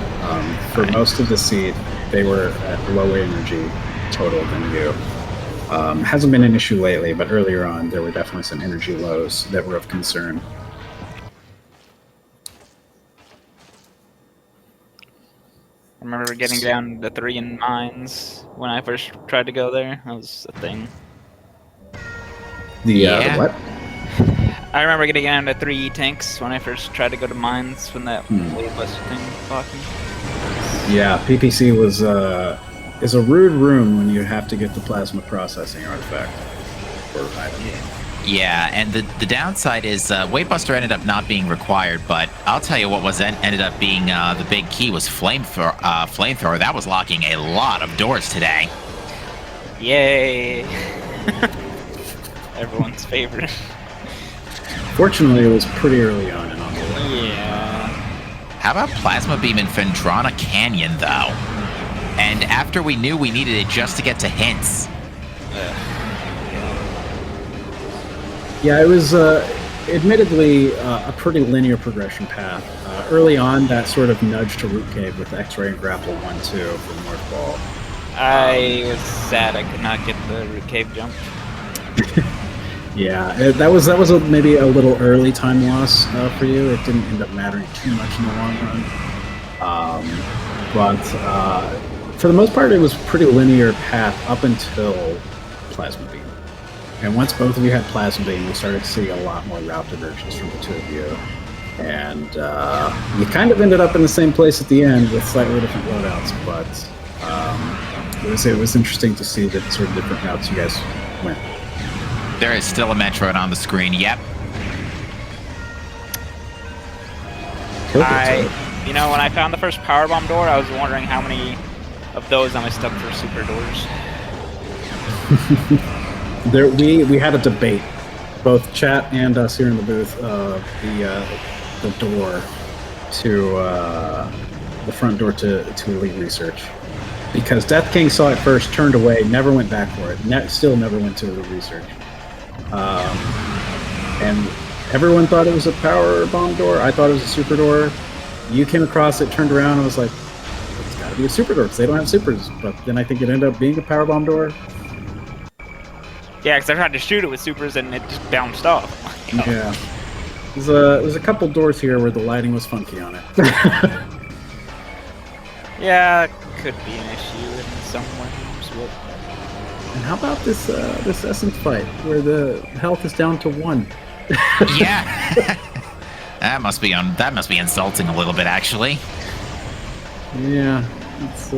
For most of the seed, they were at lower energy total than you. Hasn't been an issue lately, but earlier on, there were definitely some energy lows that were of concern. I remember getting down to 3 in mines when I first tried to go there. That was a thing. The what? I remember getting down to 3 tanks when I first tried to go to mines when that wave buster thing blocked me. Yeah, PPC is a rude room when you have to get the plasma processing artifact or item. Yeah, and the downside is Wavebuster ended up not being required, but I'll tell you what ended up being the big key was Flamethrower. That was locking a lot of doors today. Yay! Everyone's favorite. Fortunately, it was pretty early on and on the way. Yeah. How about Plasma Beam in Fendrana Canyon, though? And after we knew we needed it just to get to hints. Yeah, it was admittedly a pretty linear progression path. Early on, that sort of nudge to Root Cave with X-Ray and Grapple 1-2 from North Ball. I was sad I could not get the Root Cave jump. Yeah, that was maybe a little early time loss for you. It didn't end up mattering too much in the long run. But for the most part, it was a pretty linear path up until Plasma Beam. And once both of you had Plasma Beam, we started to see a lot more route divergence from the two of you. And you kind of ended up in the same place at the end with slightly different loadouts, but it was interesting to see the sort of different routes you guys went. There is still a Metroid on the screen, yep. You know, when I found the first powerbomb door, I was wondering how many of those I stuck for super doors. We had a debate, both chat and us here in the booth, the door to the front door to Elite Research, because Death King saw it first, turned away, never went back for it, still never went to Elite Research, and everyone thought it was a power bomb door. I thought it was a super door. You came across it, turned around, and was like, it's got to be a super door because they don't have supers. But then I think it ended up being a power bomb door. Yeah, because I tried to shoot it with supers and it just bounced off. Yeah. There's a couple doors here where the lighting was funky on it. Yeah, could be an issue in some ways, but And how about this this essence fight where the health is down to 1? Yeah. That must be insulting a little bit, actually. Yeah, it's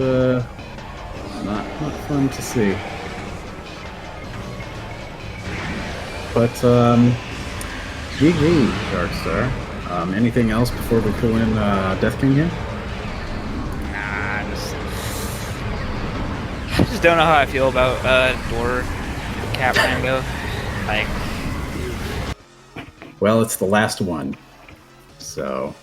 not fun to see. But GG, Darkstar. Anything else before we pull in Death King here? nah, I just don't know how I feel about Door Cat Rango. Like, Well, it's the last one, so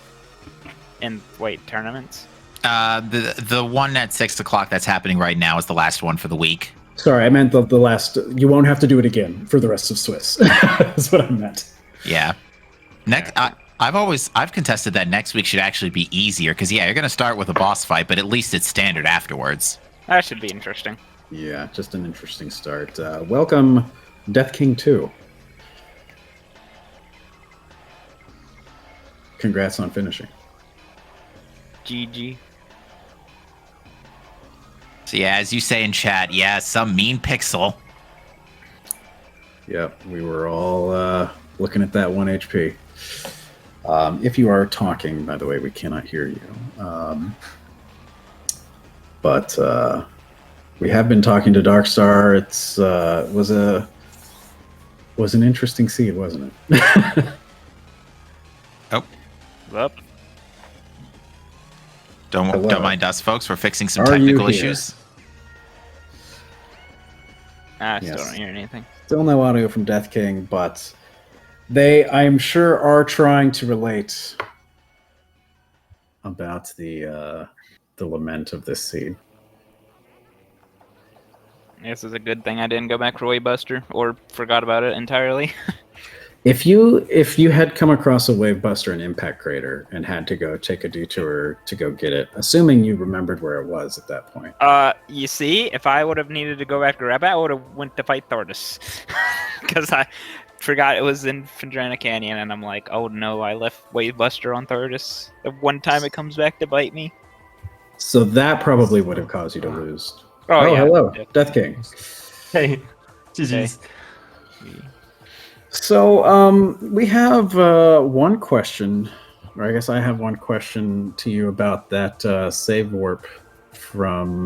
wait, tournaments? The one at 6 o'clock that's happening right now is the last one for the week. sorry, I meant the last. You won't have to do it again for the rest of Swiss. That's what I meant. Yeah. I've contested that next week should actually be easier because you're going to start with a boss fight, but at least it's standard afterwards. That should be interesting. Yeah, just an interesting start. Welcome, Death King 2. Congrats on finishing. GG. So yeah, as you say in chat, yeah, some mean pixel. Yep, we were all looking at that 1 HP. If you are talking, by the way, we cannot hear you. But we have been talking to Darkstar. It's was an interesting seed, wasn't it? Oh, Up. don't mind us, folks. We're fixing some Are you technical here? issues. I still Yes. don't hear anything. Still no audio from Death King, but they, I am sure, are trying to relate about the lament of this seed. This is a good thing I didn't go back for Waybuster or forgot about it entirely. If you had come across a Wave Buster in Impact Crater and had to go take a detour to go get it, assuming you remembered where it was at that point. You see, if I would have needed to go back to Rabbit, I would have went to fight Thordis. Because I forgot it was in Fendrana Canyon, and I'm like, oh no, I left Wavebuster on Thordis. The one time it comes back to bite me. So that probably would have caused you to lose. Oh, yeah. Hello, Yeah. Death King. Hey, GG's. So we have one question, or I guess I have one question to you about that save warp from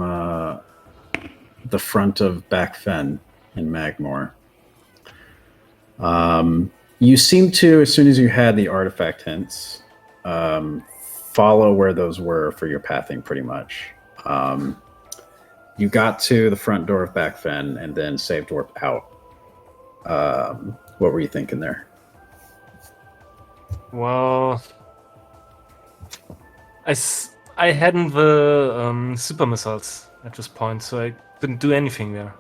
the front of Back Fen in Magmore. You seem to, as soon as you had the artifact hints, follow where those were for your pathing pretty much. You got to the front door of Back Fen and then saved warp out. What were you thinking there? Well, I hadn't the super missiles at this point, so I couldn't do anything there.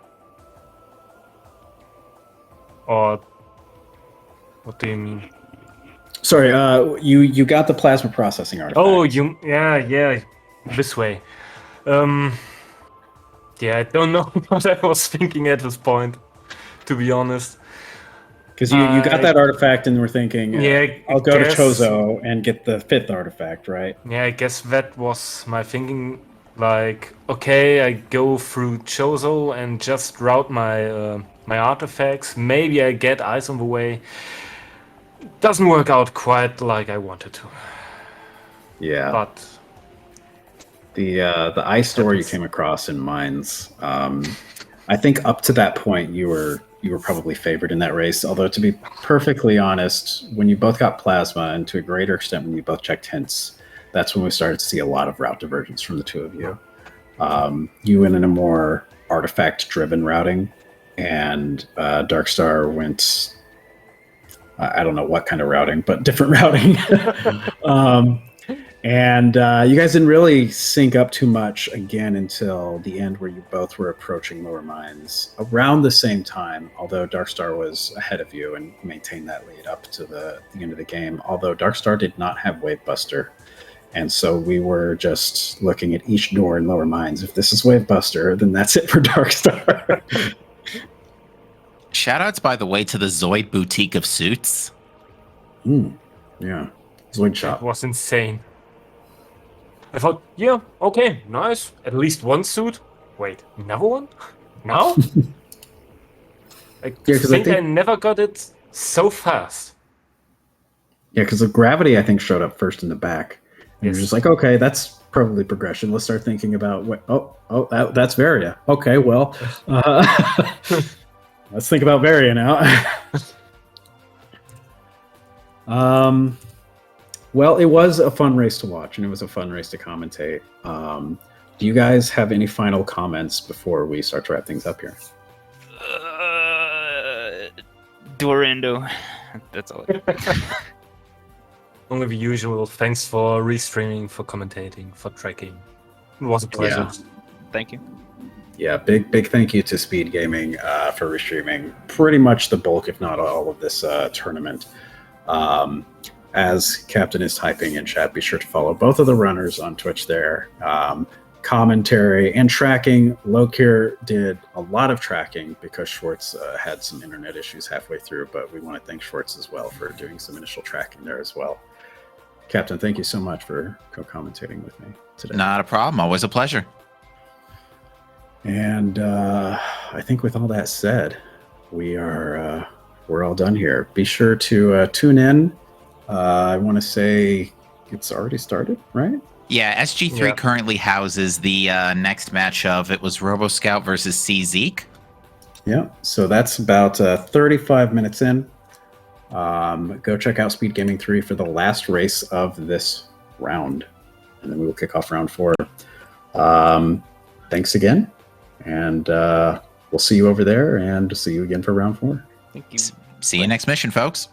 Or what do you mean? Sorry, you got the plasma processing artifact. Oh, yeah, this way. Yeah, I don't know what I was thinking at this point, to be honest. Because you got that artifact and were thinking, I'll go to guess- Chozo and get the 5th artifact, right? Yeah, I guess that was my thinking. Like, okay, I go through Chozo and just route my my artifacts. Maybe I get ice on the way. Doesn't work out quite like I wanted to. Yeah. But The ice door you came across in Mines, I think up to that point you were probably favored in that race. Although to be perfectly honest, when you both got plasma, and to a greater extent when you both checked hints, that's when we started to see a lot of route divergence from the two of you. You went in a more artifact-driven routing, and Darkstar went, I don't know what kind of routing, but different routing. And you guys didn't really sync up too much again until the end, where you both were approaching Lower Mines around the same time, although Darkstar was ahead of you and maintained that lead up to the end of the game. Although Darkstar did not have Wavebuster, and so we were just looking at each door in Lower Mines. If this is Wavebuster, then that's it for Darkstar. Shoutouts, by the way, to the Zoid boutique of suits. Yeah. Zoid that shop. was insane. I thought, yeah, okay, nice. At least one suit. Wait, another one? Now? I 'cause I think I think- never got it so fast. Yeah, because the gravity, I think, showed up first in the back. And Yes. you're just like, okay, that's probably progression. Let's start thinking about what. That's Varia. Okay, well, let's think about Varia now. Well, it was a fun race to watch, and it was a fun race to commentate. Do you guys have any final comments before we start to wrap things up here? Durando. That's all. Only the usual. Thanks for restreaming, for commentating, for tracking. It was a pleasure. Yeah. Thank you. Yeah, big thank you to SpeedGaming for restreaming pretty much the bulk, if not all, of this tournament. As Captain is typing in chat, be sure to follow both of the runners on Twitch there. Commentary and tracking. Lokir did a lot of tracking because Schwartz had some internet issues halfway through, but we want to thank Schwartz as well for doing some initial tracking there as well. Captain, thank you so much for co-commentating with me today. Not a problem. Always a pleasure. And I think with all that said, we're all done here. Be sure to tune in. I want to say it's already started, right? Yeah, SG3 Yeah. currently houses the next match of it was RoboScout versus CZeke. Yeah, so that's about 35 minutes in. Go check out SpeedGaming 3 for the last race of this round, and then we will kick off round 4. Thanks again, and we'll see you over there, and see you again for round 4. Thank you. See you next mission, folks.